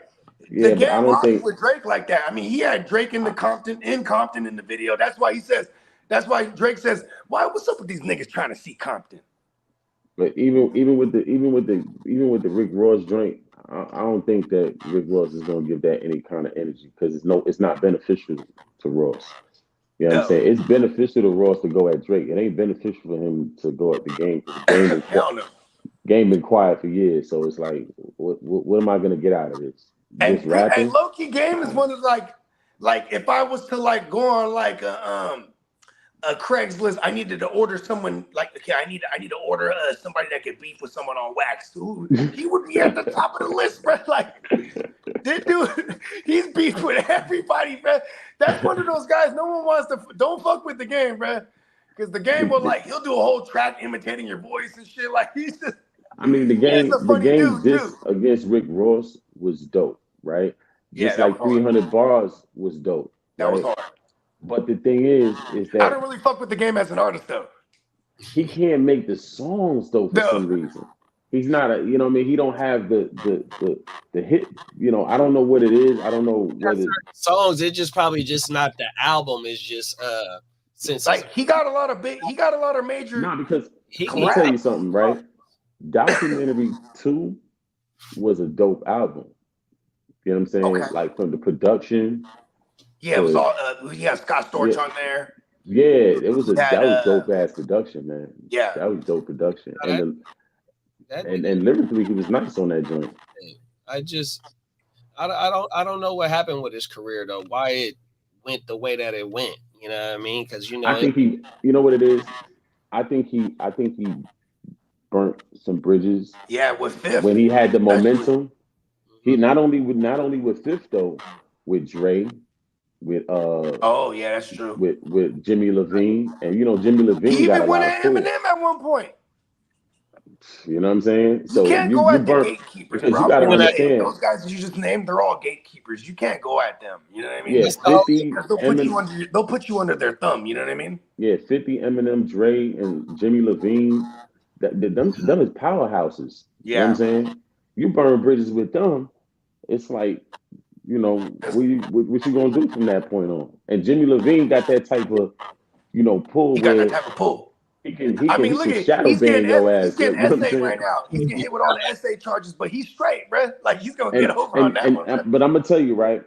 S4: the game rocks with Drake like that. I mean, he had Drake in Compton in the video. That's why he says. That's why Drake says, what's up with these niggas trying to see Compton?
S3: But even with the Rick Ross joint, I don't think that Rick Ross is going to give that any kind of energy because it's not beneficial to Ross. You know what I'm saying? It's beneficial to Ross to go at Drake. It ain't beneficial for him to go at the game. Game been quiet for years, so it's like, what am I going to get out of this? Just rapping?
S4: And low-key game is one of like if I was to like go on like a Craigslist, I needed to order someone I need to order somebody that could beef with someone on wax. He would be at the top of the list, bro. Like this dude, he's beefed with everybody, bro. That's one of those guys. No one wants to. Don't fuck with the game, bro, because the game will he'll do a whole track imitating your voice and shit. Like he's just.
S3: I mean, the game against Rick Ross was dope, right? Just like 300 bars was dope.
S4: That was hard.
S3: But the thing is that
S4: I don't really fuck with the game as an artist though.
S3: He can't make the songs though for some reason. He's not a, you know what I mean? He don't have the hit, you know, I don't know what it is. I don't know whether
S2: songs, it's just probably just not the album, is just since
S4: like he got a lot of major.
S3: No, because let me tell you something, right? Documentary 2 was a dope album. You know what I'm saying?
S4: Okay.
S3: Like from the production.
S4: Yeah, it was all he had Scott Storch on there.
S3: Yeah, that was dope ass production, man.
S4: Yeah,
S3: that was dope production, and lyrically he was nice on that joint.
S2: I don't know what happened with his career though. Why it went the way that it went. You know what I mean? Because you know,
S3: I think you know what it is. I think he burnt some bridges.
S4: Yeah, with Fifth
S3: when he had the momentum. He not only with Fifth though, with Dre. With
S4: oh yeah, that's true.
S3: With Jimmy Levine, and you know Jimmy Levine
S4: he
S3: got
S4: even
S3: a
S4: went
S3: lot
S4: at
S3: of
S4: Eminem at one point.
S3: You know what I'm saying? So
S4: you can't go at the gatekeepers.
S3: You gotta understand
S4: those guys that you just named. They're all gatekeepers. You can't go at them. You know what I mean?
S3: Yeah, 50.
S4: They'll put you under their thumb. You know what I mean?
S3: Yeah, 50, Eminem, Dre, and Jimmy Levine. Them is powerhouses.
S4: Yeah,
S3: you know what I'm saying? You burn bridges with them, it's like. You know, what you gonna do from that point on? And Jimmy Levine got that type of, you know, pull.
S4: He got that type of pull.
S3: He can shadow ban your ass.
S4: He's getting SA right now. He's getting hit with all the SA charges, but he's straight, bro. Like he's gonna get over on that one.
S3: But I'm gonna tell you, right?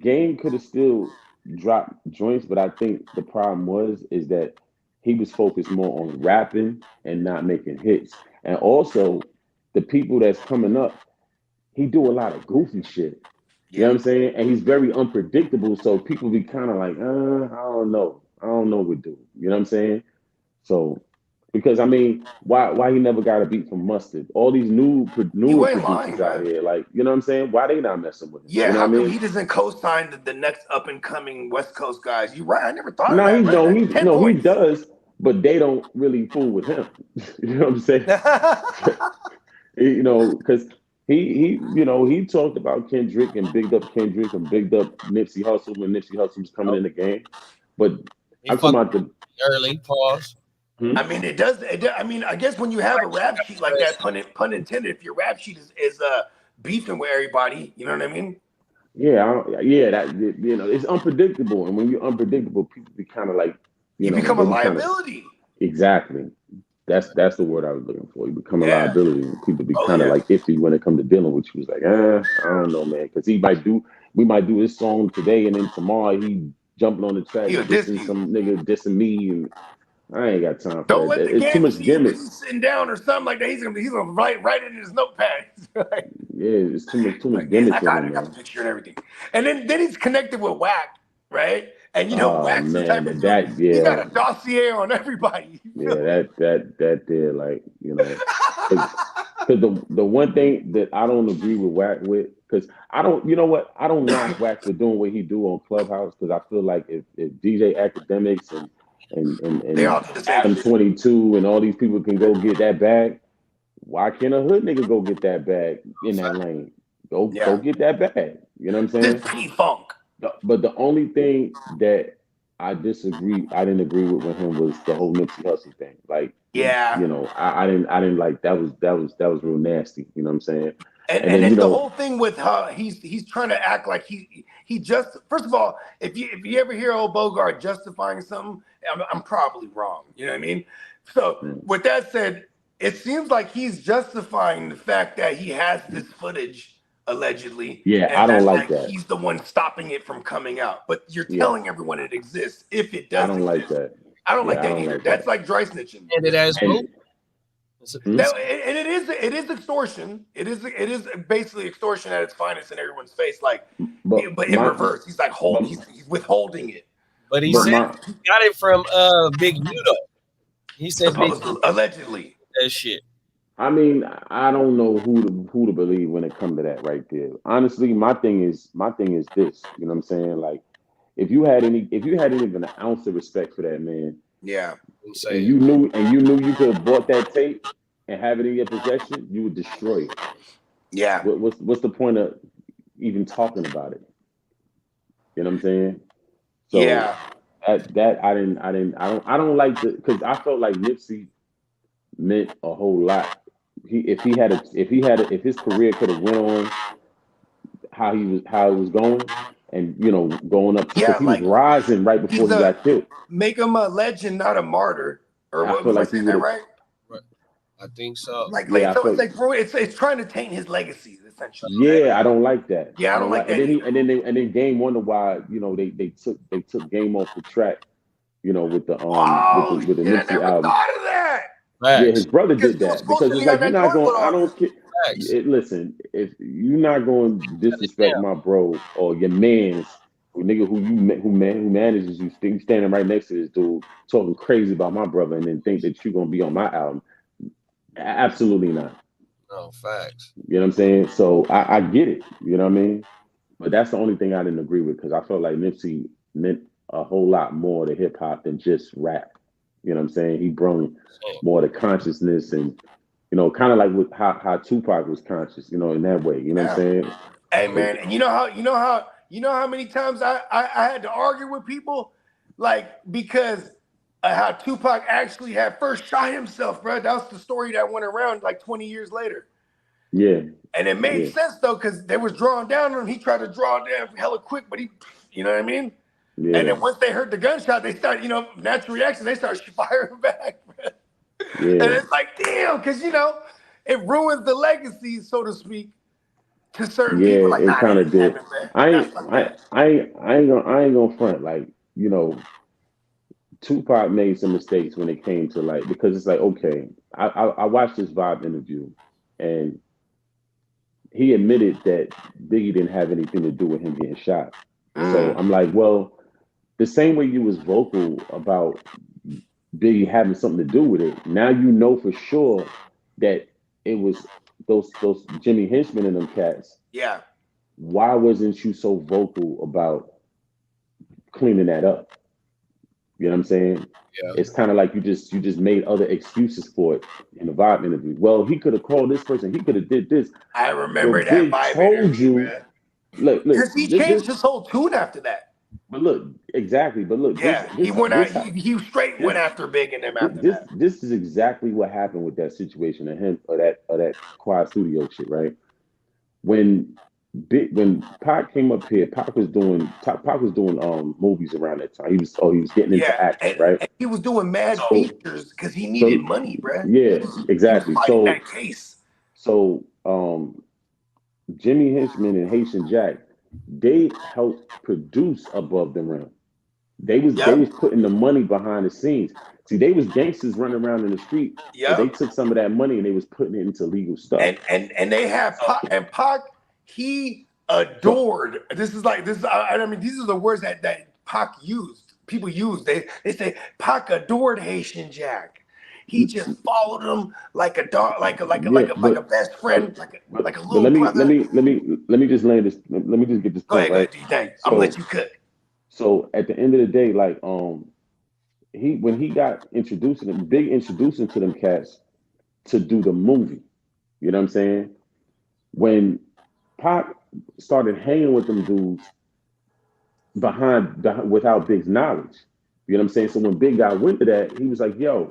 S3: Game could have still dropped joints, but I think the problem is that he was focused more on rapping and not making hits. And also, the people that's coming up, he do a lot of goofy shit. You know what I'm saying? And he's very unpredictable. So people be kind of like, I don't know what do. You know what I'm saying? So, because I mean, why he never got a beat from Mustard? All these new producers out here, like, you know what I'm saying? Why they not messing with him?
S4: Yeah,
S3: you know
S4: how come he doesn't co-sign the next up and coming West Coast guys? You right? I never thought of that.
S3: He does, but they don't really fool with him. You know what I'm saying? You know, because. He talked about Kendrick and bigged up Kendrick and bigged up Nipsey Hussle when Nipsey Hussle was coming in the game. But I'm talking about the
S2: early pause.
S4: I mean, it does. I mean, I guess when you have a rap sheet like that, pun intended, if your rap sheet is beefing with everybody, you know what I mean?
S3: Yeah, that you know, it's unpredictable, and when you're unpredictable, people be kind of like
S4: you become a liability.
S3: Exactly. That's the word I was looking for. You become a liability. People be kind of like iffy when it comes to dealing with you. It's like, I don't know, man, because we might do his song today, and then tomorrow he jumping on the track dissing some nigga dissing me, and I ain't got time for
S4: Don't
S3: that.
S4: let the
S3: It's too much gimmicks.
S4: He's sitting down or something like that. He's gonna write it in his notepad.
S3: Yeah, it's too much gimmicks.
S4: I got the picture and everything. And then he's connected with Wack, right? And you know, Wack's the type of dude, he got a dossier on everybody.
S3: That there, like, you know, because the one thing that I don't agree with Wack with, because I don't knock Wack for doing what he do on Clubhouse, because I feel like if DJ Academics and Adam 22 and all these people can go get that bag, why can't a hood nigga go get that bag in that lane? Go get that bag. You know what I'm saying?
S4: This P-Funk.
S3: But the only thing that I didn't agree with him was the whole Nipsey Hussle thing. Like, you know, I didn't like that was real nasty. You know what I'm saying?
S4: And then, you know, the whole thing with he's trying to act like he just, first of all, if you ever hear old Bogard justifying something, I'm probably wrong. You know what I mean? So with that said, it seems like he's justifying the fact that he has this footage allegedly.
S3: Yeah,
S4: and
S3: I don't like that.
S4: He's the one stopping it from coming out. But you're telling everyone it exists if it does.
S3: I don't like that.
S4: I don't like that either. That's like dry snitching.
S2: And it has
S4: and it is extortion. It is basically extortion at its finest in everyone's face. Like, but in reverse, he's like he's withholding it.
S2: But he said he got it from Big Udo. He said
S4: allegedly
S2: that shit.
S3: I mean, I don't know who to believe when it comes to that right there. Honestly, my thing is this. You know what I'm saying? Like, if you had even an ounce of respect for that man, and you knew you could have bought that tape and have it in your possession, you would destroy it.
S4: Yeah.
S3: What's the point of even talking about it? You know what I'm saying? So I don't like because I felt like Nipsey meant a whole lot. If his career could have went on how it was going, and you know, going up, because he was rising right before he got killed.
S4: Make him a legend, not a martyr. Or what was I saying that right?
S2: I think so.
S4: It's trying to taint his legacy, essentially.
S3: Yeah, right? I don't like that.
S4: Yeah, I don't like that.
S3: And then Game wonder why, you know, they took Game off the track, you know, with the with the Nipsey album.
S4: Thought of that.
S3: Yeah, his brother did that because it's like, you're not going. I don't care. Listen, if you're not going to disrespect my bro or your man's nigga who manages you, standing right next to this dude talking crazy about my brother, and then think that you're gonna be on my album, absolutely not.
S2: No, facts.
S3: You know what I'm saying? So I get it. You know what I mean? But that's the only thing I didn't agree with, because I felt like Nipsey meant a whole lot more to hip hop than just rap. You know what I'm saying? He brought more to consciousness, and you know, kind of like with how Tupac was conscious, you know, in that way. You know what I'm saying?
S4: Hey man, and you know how many times I had to argue with people, like, because how Tupac actually had first shot himself, bro. That was the story that went around like 20 years later.
S3: Yeah.
S4: And it made sense though, because they was drawing down on him. He tried to draw down hella quick, but you know what I mean? Yeah. And then once they heard the gunshot, they started, you know, natural reaction, they started firing back. Yeah. And it's like, damn, because, you know, it ruins the legacy, so to speak, to certain people. Like,
S3: it kind of did. I ain't gonna front. Like, you know, Tupac made some mistakes when it came to, like, because it's like, okay, I watched this Vibe interview, and he admitted that Biggie didn't have anything to do with him getting shot. So I'm like, well, the same way you was vocal about Biggie having something to do with it, now you know for sure that it was those Jimmy Henchmen and them cats.
S4: Yeah.
S3: Why wasn't you so vocal about cleaning that up? You know what I'm saying? Yeah. It's kind of like you just made other excuses for it in the Vibe interview. Well, he could have called this person. He could have did this.
S4: I remember that Vibe interview, man.
S3: Look,
S4: because he changed his whole tune after that.
S3: But look, exactly. But look,
S4: he went out. He straight went after Big and them after that.
S3: This is exactly what happened with that situation of him, or that Quiet Studio shit, right? When when Pac came up here, Pac was doing movies around that time. He was getting into acting, right?
S4: And he was doing mad
S3: So,
S4: features because he needed money, bro.
S3: Yeah,
S4: He
S3: exactly.
S4: was fighting that case.
S3: So Jimmy Hinchman and Haitian Jack, they helped produce Above the Rim. They was putting the money behind the scenes. See, they was gangsters running around in the street, but they took some of that money and they was putting it into legal stuff.
S4: And they have Pac, and Pac, he adored. These are the words that Pac used. People use. They say Pac adored Haitian Jack. He just followed him like a dog, like a best friend, like a little brother.
S3: Let me just land this. Let me just get this point right.
S4: Go ahead, I'm gonna let you cook.
S3: So at the end of the day, like when he got introduced to them, Big introducing to them cats to do the movie. You know what I'm saying? When Pac started hanging with them dudes without Big's knowledge. You know what I'm saying? So when Big got wind of that, he was like, yo,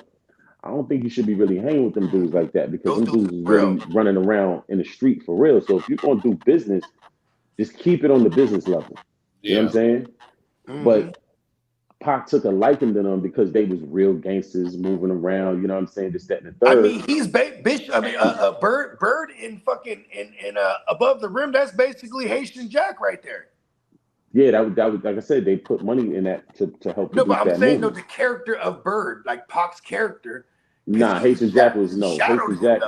S3: I don't think you should be really hanging with them dudes like that because them dudes is really running around in the street for real. So if you're gonna do business, just keep it on the business level. You know what I'm saying? Mm-hmm. But Pac took a liking to them because they was real gangsters moving around. You know what I'm saying? This, that, and the third.
S4: I mean, he's Bird in fucking in Above the Rim. That's basically Haitian Jack right there.
S3: Yeah, that was like I said, they put money in that to help.
S4: No, but I'm saying the character of Bird, like Pac's character.
S3: Nah, Haitian Jack was Haitian Jack.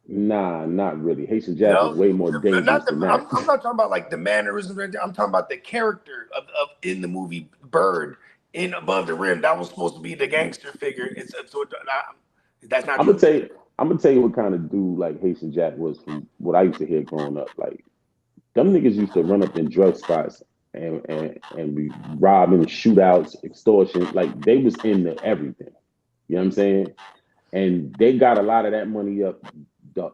S3: Nah, not really. Haitian Jack was way more dangerous than that.
S4: I'm not talking about like the mannerisms. I'm talking about the character of in the movie Bird in Above the Rim. That was supposed to be the gangster figure. That's not.
S3: I'm gonna tell you what kind of dude like Haitian Jack was from what I used to hear growing up. Like them niggas used to run up in drug spots and be robbing, shootouts, extortion. Like they was into everything. You know what I'm saying? And they got a lot of that money up the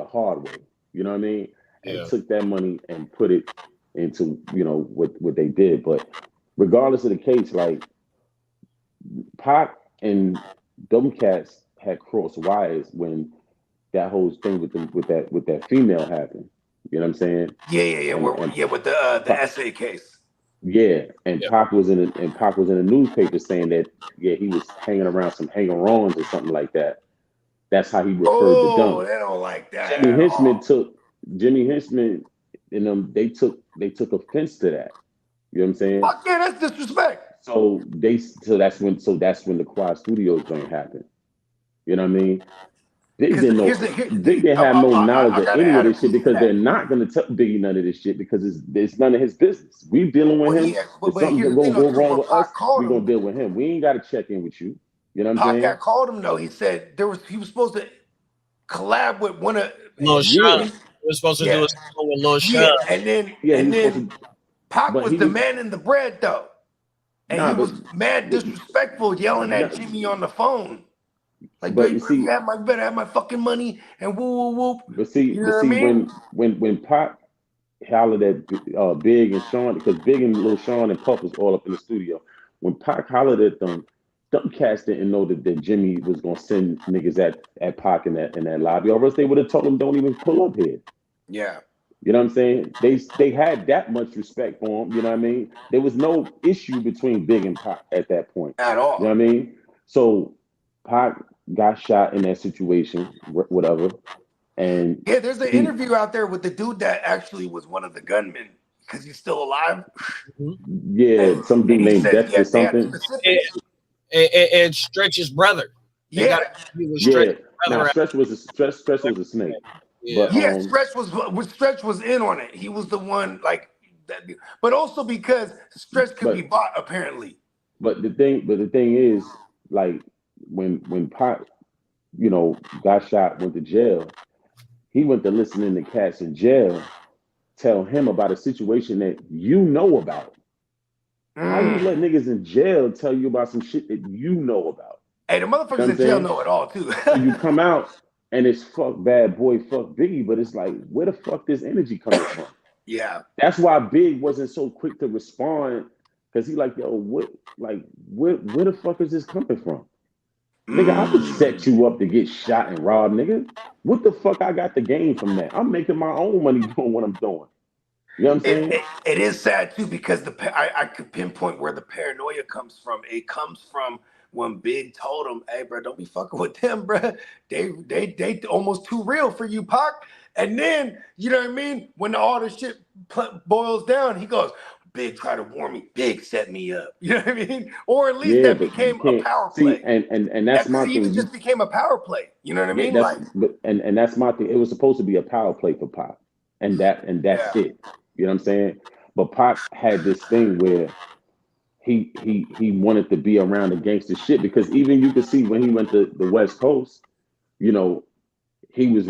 S3: hard way. You know what I mean? And took that money and put it into, what they did. But regardless of the case, like Pac and them cats had crossed wires when that whole thing with that female happened. You know what I'm saying?
S4: Yeah. With the essay case.
S3: Yeah, and Pac was in a newspaper saying that he was hanging around some hanger-ons or something like that. That's how he referred to them.
S4: Oh, they don't like that.
S3: Jimmy Hinchman and them. They took offense to that. You know what I'm saying?
S4: Fuck yeah, that's disrespect.
S3: So that's when the Quad Studios thing happened. You know what I mean? Big didn't have no knowledge of any of this shit because they're not going to tell Biggie none of this shit because it's none of his business. We dealing with him. If something's going to go wrong with us, we're going to deal with him. We ain't got to check in with you. You know what I'm saying?
S4: Pac called him though. He said he was supposed to collab with one of
S2: Lil Sean. We were supposed to do a song with Lil Sean.
S4: And then Pac was demanding the bread though. And he was mad disrespectful, yelling at Jimmy on the phone. Like, but you better have my fucking money and whoop, whoop, whoop.
S3: But see, when Pac hollered at Big and Sean, because Big and Lil Sean and Puff was all up in the studio. When Pac hollered at them cats didn't know that Jimmy was gonna send niggas at Pac in that lobby, or else they would have told him don't even pull up here.
S4: Yeah.
S3: You know what I'm saying? They had that much respect for him. You know what I mean? There was no issue between Big and Pac at that point.
S4: At all.
S3: You know what I mean? So Pac got shot in that situation, whatever. And
S4: there's an interview out there with the dude that actually was one of the gunmen because he's still alive.
S3: Yeah, some dude named Dex or something.
S2: And Stretch's brother.
S3: Now, Stretch was a snake.
S2: Yeah.
S3: But,
S4: Stretch was in on it. He was the one like that, but also because Stretch could be bought apparently.
S3: But the thing is, like when Pac, got shot, went to jail, he went to listening to cats in jail tell him about a situation that you know about. How you let niggas in jail tell you about some shit that you know about?
S4: Hey, the motherfuckers in jail know it all too.
S3: You come out and it's fuck Bad Boy, fuck Biggie, but it's like, where the fuck this energy coming from?
S4: Yeah.
S3: That's why Big wasn't so quick to respond, because he like, yo, where the fuck is this coming from? Nigga, I would set you up to get shot and robbed, nigga. What the fuck I got to gain from that? I'm making my own money doing what I'm doing. You know what I'm saying?
S4: It is sad too because I could pinpoint where the paranoia comes from. It comes from when Big told him, "Hey, bro, don't be fucking with them, bro. They almost too real for you, Pac." And then you know what I mean? When all this shit boils down, he goes, "Big tried to warn me. Big set me up." You know what I mean? Or at least that became a power play.
S3: And that's my thing.
S4: It just became a power play. You know what I mean?
S3: That's my thing. It was supposed to be a power play for Pac, and that's it. You know what I'm saying? But Pac had this thing where he wanted to be around the gangster shit, because even you could see when he went to the West Coast, you know, he was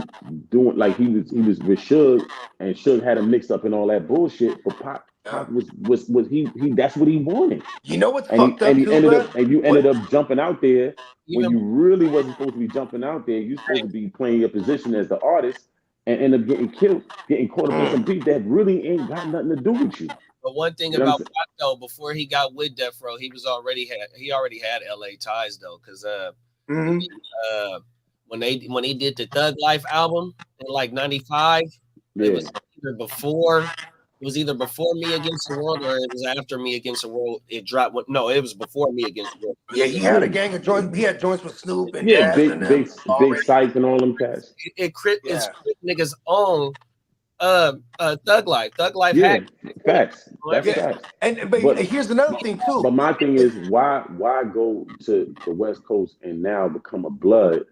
S3: doing like he was with Suge, and Suge had him mixed up in all that bullshit. But Pac was he that's what he wanted.
S4: You know what's fucked up?
S3: You ended up jumping out there when you really wasn't supposed to be jumping out there. You're supposed to be playing your position as the artist, and end up getting killed, getting caught up in some beat that really ain't got nothing to do with you.
S2: But one thing about Pac though, before he got with Death Row, he already had LA ties though, because when he did the Thug Life album in like '95, it was either before Me Against the World or it was after Me Against the World. It dropped. No, it was before Me Against the World.
S4: Yeah, he had a gang of joints. He had joints with Snoop and
S3: Big Sight and all them cats.
S2: It's niggas own Thug Life. Thug Life had
S3: facts. That's facts.
S4: But here's another thing too.
S3: But my thing is, why go to the West Coast and now become a blood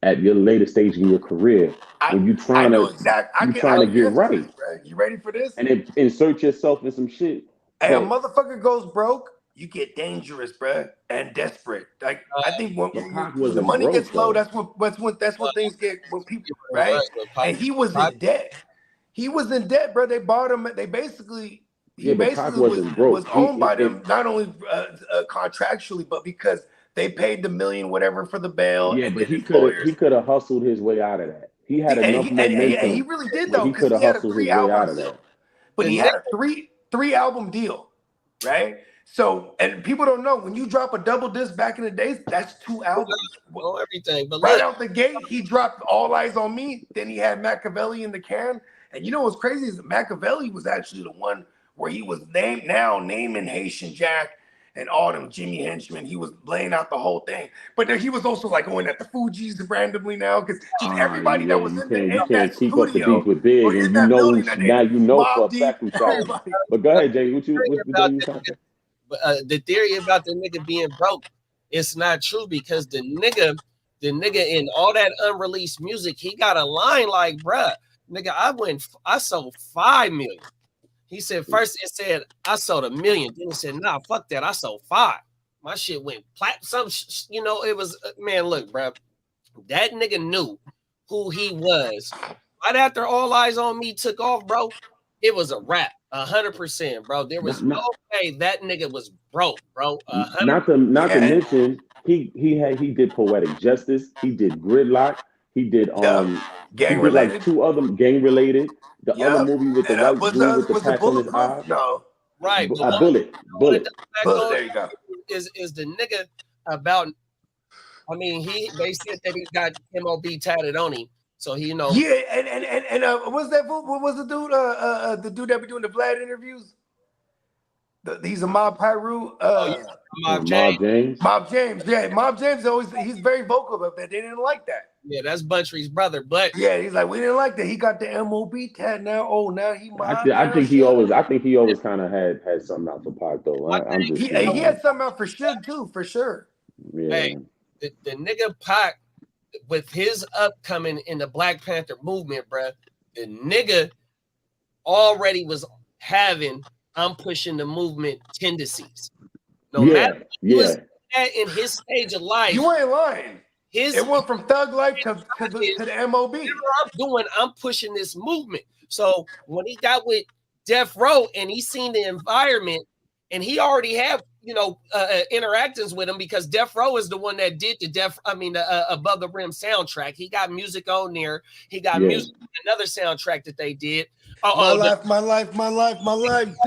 S3: at your later stage in your career when you're trying to get right?
S4: You ready for this?
S3: And then insert yourself in some shit.
S4: Hey, a motherfucker goes broke, you get dangerous, bro, and desperate. Like I think when the money gets low, that's when things get when people right. And he was in debt. He was in debt, bro. They bought him. They basically was owned by them, not only contractually, but because they paid the $1 million whatever for the bail.
S3: Yeah, but he could have hustled his way out of that. He had enough momentum.
S4: And he really did though,
S3: he could have hustled his way out of that.
S4: But he had a three album deal, right? So, and people don't know, when you drop a double disc back in the days, that's 2 albums.
S2: Well, everything. But
S4: right out the gate, he dropped All Eyes on Me. Then he had Machiavelli in the can. And you know what's crazy is that Machiavelli was actually the one where he was naming Haitian Jack and all them Jimmy henchmen. He was laying out the whole thing. But then he was also like going at the Fugees randomly now, because everybody that was in there.
S3: You can't keep up the beat with Big, and you know for a fact who's talking. But go ahead, Jay. What you talking?
S2: But the theory about the nigga being broke, it's not true, because the nigga in all that unreleased music, he got a line like, bruh, nigga, I sold 5 million. He said first it said I sold 1 million. Then he said, nah, fuck that. I sold 5. My shit went platinum. It was, man, look, bro. That nigga knew who he was. Right after All Eyes on Me took off, bro, it was a wrap. 100%, bro. There was no way that nigga was broke, bro.
S3: Not to mention, he did Poetic Justice. He did Gridlock. He did
S4: gang related.
S3: Like 2 other gang related. The other movie with the white dude with the patch on his eye.
S4: No.
S2: Right.
S3: Bullet.
S4: There you go.
S2: Is the nigga about, I mean, they said that he got MOB tatted on him. So he, Yeah,
S4: and what's that? What was the dude? The dude that be doing the Vlad interviews. He's a Mob Pyru.
S2: Mob James.
S4: Mob James. Yeah, Mob James he's very vocal about that. They didn't like that.
S2: Yeah, that's Buntry's brother. But
S4: yeah, he's like, we didn't like that. He got the MOB tat now. Oh, now he Mob.
S3: I think he always kind of had something out for Pac though.
S4: He had something out for Suge too, for sure.
S3: Yeah.
S2: Hey, the nigga Pac, with his upcoming in the Black Panther movement, bruh, the nigga already was having I'm pushing the movement tendencies. No matter in his stage of life.
S4: You ain't lying. It went from Thug Life to the MOB.
S2: I'm pushing this movement. So when he got with Death Row and he seen the environment, and he already had interactions with him, because Death Row is the one that did the Above the Rim soundtrack. He got music on there. He got music on another soundtrack that they did.
S4: My life.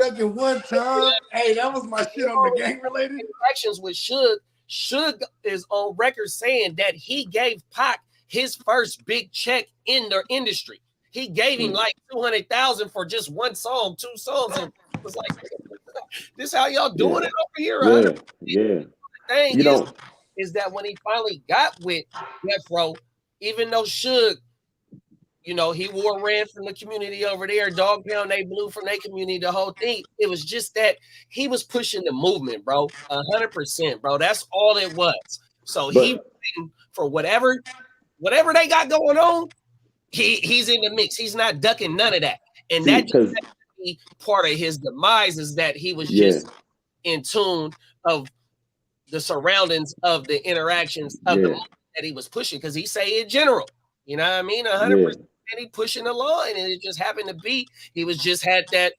S4: Second one time. Hey, that was my shit on the gang related.
S2: Interactions with Suge. Suge is on record saying that he gave Pac his first big check in the industry. He gave him like 200,000 for just one song, 2 songs, and it was like, this how y'all doing it over here?
S3: Yeah.
S2: The thing is that when he finally got with Jeffro, even though Suge, you know, he wore red from the community over there, Dog Pound, they blue from their community, the whole thing. It was just that he was pushing the movement, bro. 100%, bro. That's all it was. So he for whatever they got going on, he's in the mix. He's not ducking none of that. And that just be part of his demise is that he was just in tune of the surroundings of the interactions of the movement that he was pushing, because he say in general, you know what I mean? 100%. And he pushing the line, and it just happened to be he was just had that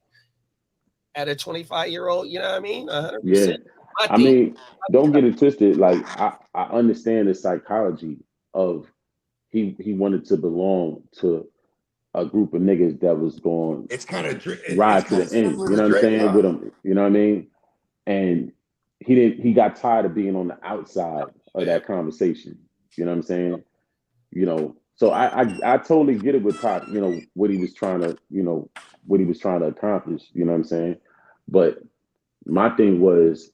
S2: at a 25-year-old, you know what I mean? 100%.
S3: Yeah. I mean, don't get it twisted. Like I understand the psychology of he wanted to belong to a group of niggas that was going ride to the end. You know what I'm saying? With him, you know what I mean? And he got tired of being on the outside of that conversation. You know what I'm saying? You know. So I totally get it with Pop, you know, what he was trying to accomplish, you know what I'm saying? But my thing was,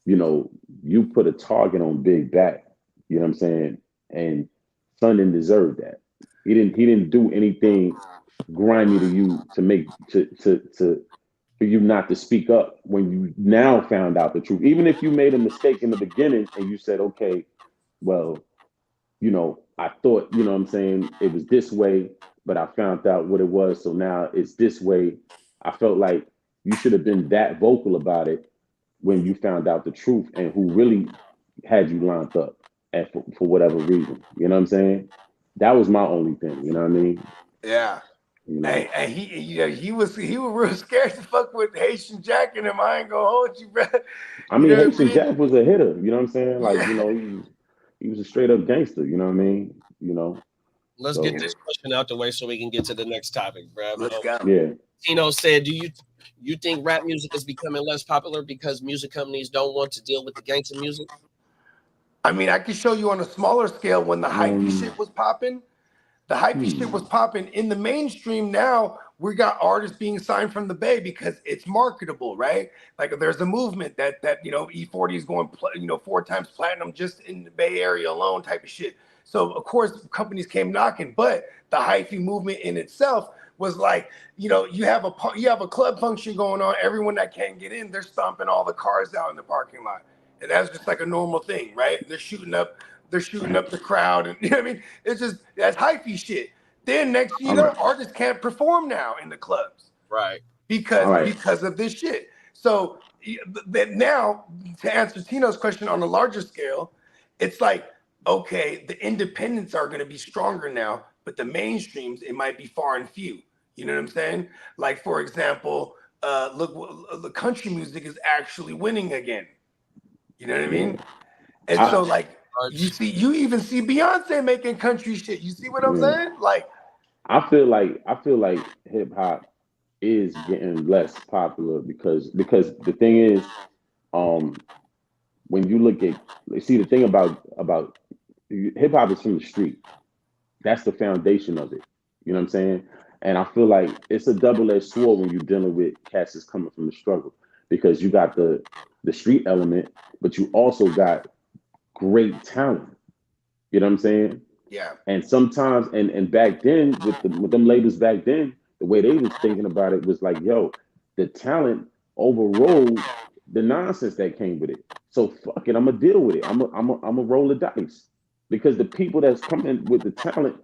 S3: you know, you put a target on Big back, you know what I'm saying? And Son didn't deserve that. He didn't do anything grimy to you to make for you not to speak up when you now found out the truth. Even if you made a mistake in the beginning and you said, okay, well, you know, I thought, you know what I'm saying, it was this way, but I found out what it was. So now it's this way. I felt like you should have been that vocal about it when you found out the truth and who really had you lined up and for whatever reason. You know what I'm saying? That was my only thing. You know what I mean?
S4: Yeah. You know? And he was real scared to fuck with Haitian Jack and him. I ain't gonna hold you, bro.
S3: I mean, Haitian Jack was a hitter. You know what I'm saying? Like, you know, he was a straight up gangster, you know what I mean? You know.
S2: Let's get this question out the way so we can get to the next topic, bro.
S4: Let's go.
S3: Yeah.
S2: Tino said, do you think rap music is becoming less popular because music companies don't want to deal with the gangster music?
S4: I mean, I can show you on a smaller scale when the hypey shit was popping. The hypey shit was popping in the mainstream. Now we got artists being signed from the Bay because it's marketable, right? Like there's a movement that you know E40 is going 4 times platinum just in the Bay Area alone, type of shit. So of course companies came knocking, but the hyphy movement in itself was like, you know, you have a club function going on. Everyone that can't get in, they're stomping all the cars out in the parking lot, and that's just like a normal thing, right? They're shooting up the crowd, and you know what I mean? It's just that's hypey shit. Then next, you know, artists can't perform now in the clubs,
S2: right?
S4: Because of this shit. So now, to answer Tino's question on a larger scale, it's like, okay, the independents are going to be stronger now, but the mainstreams, it might be far and few. You know what I'm saying? Like for example, look, the country music is actually winning again. You know what I mean? And so like. You even see Beyonce making country shit. You see what I'm saying? Like,
S3: I feel like hip hop is getting less popular because the thing is, when you look at the thing about hip hop is from the street. That's the foundation of it. You know what I'm saying? And I feel like it's a double-edged sword when you're dealing with cats that's coming from the struggle, because you got the street element, but you also got great talent. You know what I'm saying?
S4: Yeah.
S3: And sometimes, and back then with them labels back then, the way they was thinking about it was like, yo, the talent overrode the nonsense that came with it. So fuck it, I'm gonna deal with it. I'm gonna roll the dice, because the people that's coming with the talent,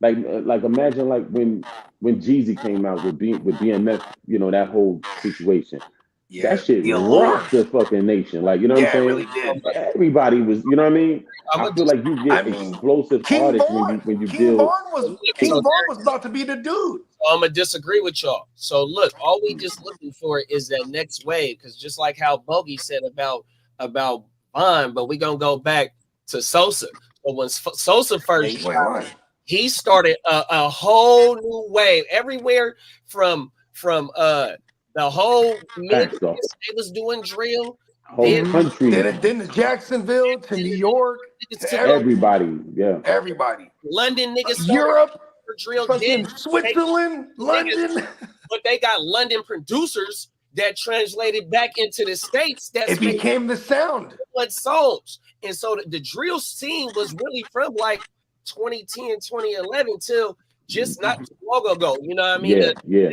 S3: like imagine like when Jeezy came out with BMF, you know, that whole situation.
S4: Yeah,
S3: that shit rocked the fucking nation. Like, you know what I'm saying?
S4: It really did.
S3: Everybody was, you know what I mean? I feel like you get explosive artists when you
S4: King
S3: build.
S4: King Vaughn was about to be the dude.
S2: I'm gonna disagree with y'all. So look, all we just looking for is that next wave, because just like how Bogey said about Vaughn, but we gonna go back to Sosa. But when Sosa first started, he started a whole new wave everywhere from the whole Midwest. They was doing drill.
S3: Whole country.
S4: Then to Jacksonville, to New York, to
S3: everybody. Yeah.
S4: Everybody.
S2: London niggas.
S4: Europe.
S2: drill
S4: fucking
S2: did.
S4: Switzerland, London.
S2: But they got London producers that translated back into the States.
S4: It became the sound.
S2: What songs. And so the drill scene was really from like 2010, 2011 till just not too long ago. You know what I mean?
S3: Yeah.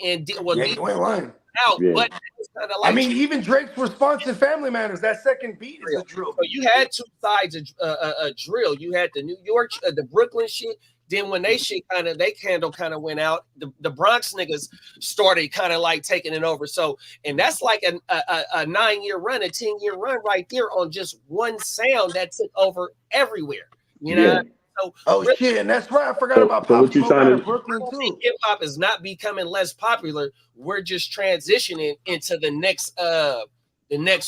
S2: And
S4: You ain't lying.
S2: Out, but it was kind of like,
S4: I mean, even Drake's response to Family Matters, that second beat is a drill.
S2: So you had two sides of a drill. You had the New York, the Brooklyn shit. Then when they candle kind of went out, the Bronx niggas started kind of like taking it over. So, and that's like a 9-year run, a 10-year run right there on just one sound that took over everywhere. You know? So,
S4: shit, and that's right. I forgot about Pop Smoke out of Brooklyn too.
S2: Hip hop is not becoming less popular. We're just transitioning into the next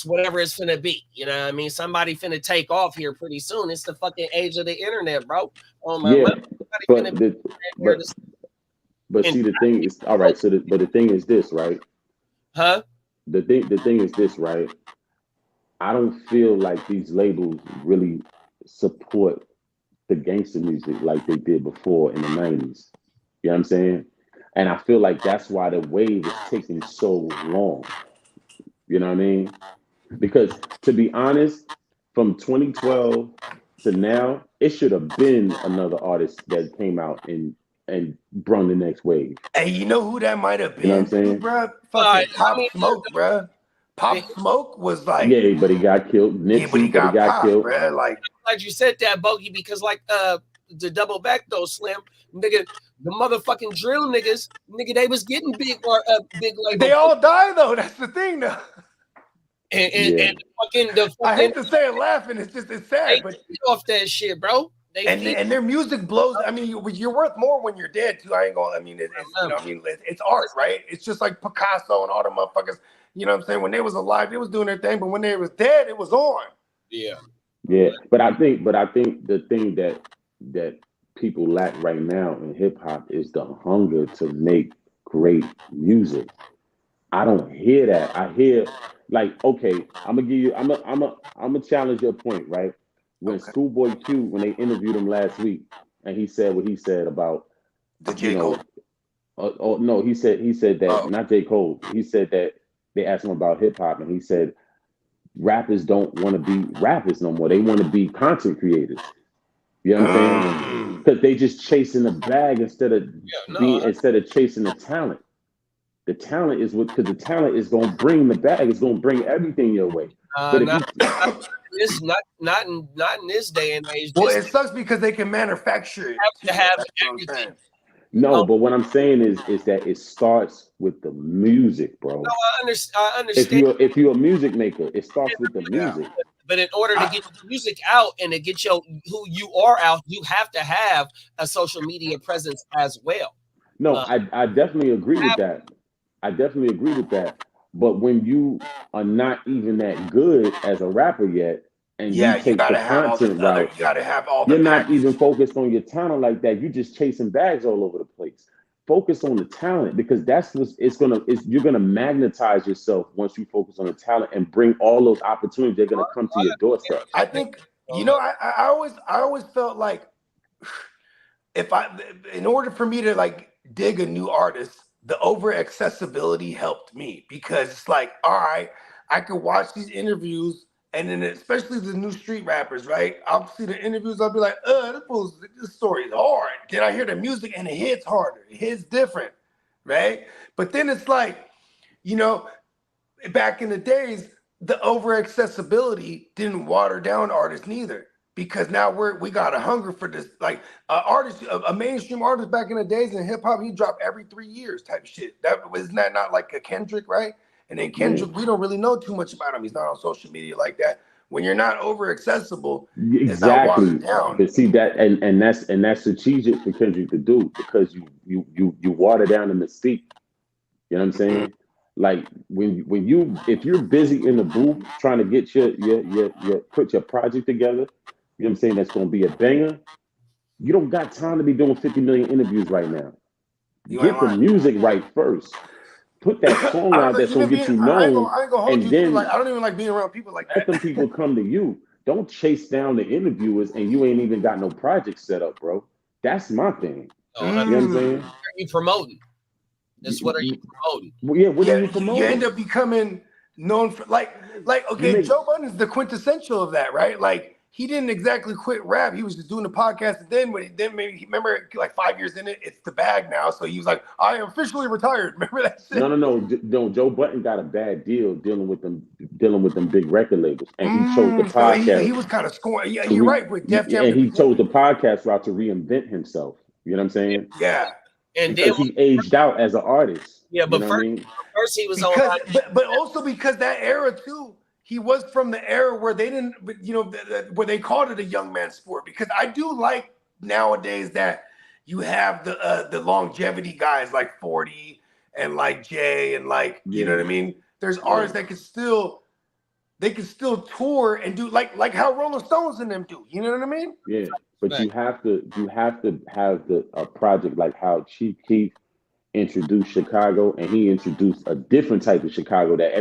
S2: whatever it's finna be. You know what I mean? Somebody finna take off here pretty soon. It's the fucking age of the internet, bro. Oh my God.
S3: But see, the thing is, all right. So, but the thing is this, right?
S2: Huh?
S3: The thing is this, right? I don't feel like these labels really support the gangster music like they did before in the 90s. You know what I'm saying? And I feel like that's why the wave is taking so long. You know what I mean? Because to be honest, from 2012 to now, it should have been another artist that came out and brung the next wave.
S4: And you know who that might have been,
S3: you know what I'm saying?
S4: Bro? Fucking Pop Smoke, bro. Pop Smoke was like,
S3: yeah, but he got killed. Nipsey,
S4: but he got
S3: killed.
S4: Bro. Like,
S2: glad you said that, Bogey, because like the double back though, Slim, nigga, the motherfucking drill niggas, nigga, they was getting big label.
S4: They all die though. That's the thing, though.
S2: And the fucking
S4: I hate to say it laughing, it's sad, but
S2: off that shit, bro.
S4: And their music blows. I mean, you're worth more when you're dead too. I ain't gonna. I mean, it's art, right? It's just like Picasso and all the motherfuckers. You know what I'm saying? When they was alive, they was doing their thing, but when they was dead, it was on.
S2: Yeah.
S3: But I think the thing that people lack right now in hip hop is the hunger to make great music. I don't hear that. I hear like, okay, I'm gonna challenge your point, right? When Schoolboy Q, when they interviewed him last week, and he said what he said about
S4: the J. Cole.
S3: No, he said that not J. Cole. He said that they asked him about hip hop, and he said rappers don't want to be rappers no more. They want to be content creators. You know what I'm saying? Because they just chasing the bag instead of chasing the talent. The talent is because the talent is gonna bring the bag. It's gonna bring everything your way. But
S2: it's not in this day and age.
S4: Well, it sucks because they can manufacture it.
S2: To have everything.
S3: No, but what I'm saying is that it starts with the music, bro.
S2: No, I understand.
S3: If you're a music maker, it starts with the music.
S2: But in order to get the music out and to get who you are out, you have to have a social media presence as well.
S3: No, I definitely agree with that. But when you are not even that good as a rapper yet, and you take the content route,
S4: you gotta have all.
S3: You're not even focused on your talent like that. You're just chasing bags all over the place. Focus on the talent, because that's what you're gonna magnetize yourself once you focus on the talent and bring all those opportunities. They're gonna come to your doorstep.
S4: I think I always felt like in order for me to like dig a new artist, the over accessibility helped me, because it's like, all right, I could watch these interviews, and then especially the new street rappers, right? I'll see the interviews, I'll be like, this story is hard. Then I hear the music and it hits harder, it hits different, right? But then it's like, back in the days, the over accessibility didn't water down artists neither. Because now we got a hunger for this, like a mainstream artist back in the days in hip hop, he dropped every 3 years type shit. Isn't that not like a Kendrick, right? And then Kendrick, we don't really know too much about him. He's not on social media like that. When you're not over accessible, it's not watered down.
S3: But see that, and that's strategic for Kendrick to do, because you water down the mystique. You know what I'm saying? Like if you're busy in the booth trying to get put your project together. You know what I'm saying? That's going to be a banger. You don't got time to be doing 50 million interviews right now. Get the music right first. Put that song out that's going to get you known.
S4: I ain't gonna hold you. Then, I don't even like being around people like that.
S3: Let them people come to you. Don't chase down the interviewers and you ain't even got no project set up, bro. That's my thing.
S2: Oh,
S3: You know what I'm saying?
S2: What are you promoting? That's what are you promoting?
S3: Well, yeah, what are you promoting?
S4: You end up becoming known for like okay, Joe Budden is the quintessential of that, right? Like he didn't exactly quit rap. He was just doing the podcast, and then maybe remember like 5 years in it, it's the bag now. So he was like, I am officially retired. Remember that shit?
S3: No. Joe Budden got a bad deal dealing with them big record labels, and he chose the podcast.
S4: He was kind of scoring. Yeah, you're right. With Def Jam,
S3: and he chose the podcast route to reinvent himself. You know what I'm saying?
S4: Yeah.
S2: And
S3: because he aged out as an artist.
S2: Yeah, but
S4: first he was on. But also because that era too. He was from the era where they didn't, where they called it a young man sport. Because I do like nowadays that you have the longevity guys like 40 and like Jay and like you know what I mean. There's artists that can still tour and do like how Rolling Stones and them do. You know what I mean?
S3: Yeah, but you have to have a project like how Chief Keef introduced Chicago, and he introduced a different type of Chicago that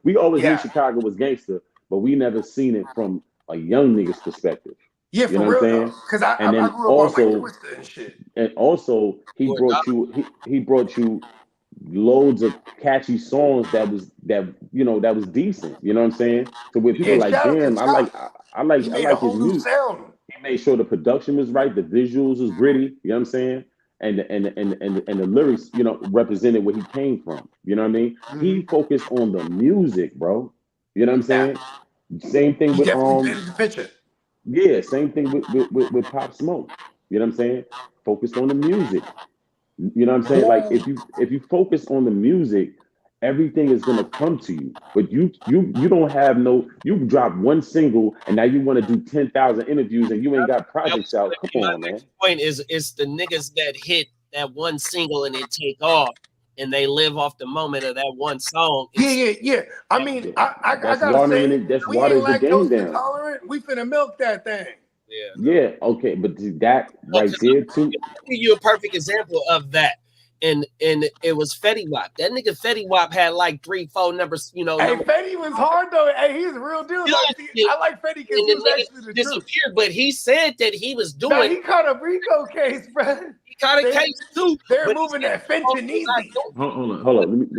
S3: we always knew Chicago was gangster, but we never seen it from a young nigga's perspective.
S4: Yeah,
S3: you know what I'm saying?
S4: Because I grew up on like Twister and shit.
S3: And also he brought you loads of catchy songs that was decent. You know what I'm saying? So where people like, damn, I like his music. Sound. He made sure the production was right, the visuals was gritty. You know what I'm saying? And the lyrics, represented where he came from. You know what I mean? Mm-hmm. He focused on the music, bro. You know what I'm saying? Same thing with yeah, same thing with Pop Smoke. You know what I'm saying? Focused on the music. You know what I'm saying? Like if you focus on the music, everything is gonna come to you. But you don't have you drop one single and now you want to do 10,000 interviews and you ain't got projects out. Come on, man.
S2: Point is it's the niggas that hit that one single and it take off and they live off the moment of that one song.
S4: Yeah. I mean, I gotta say, we ain't lactose intolerant. We finna milk that thing.
S3: Yeah. Okay, but that right there too.
S2: I'll give you a perfect example of that. And it was Fetty Wap. That nigga Fetty Wap had like 3-4 numbers,
S4: Hey, Fetty was hard though. Hey, he's a real dude. I like Fetty because he was actually the
S2: disappeared, but he said that he was doing.
S4: No, he caught a RICO case, bro.
S2: He caught a case too.
S4: They're moving that fentanyl.
S3: Hold on.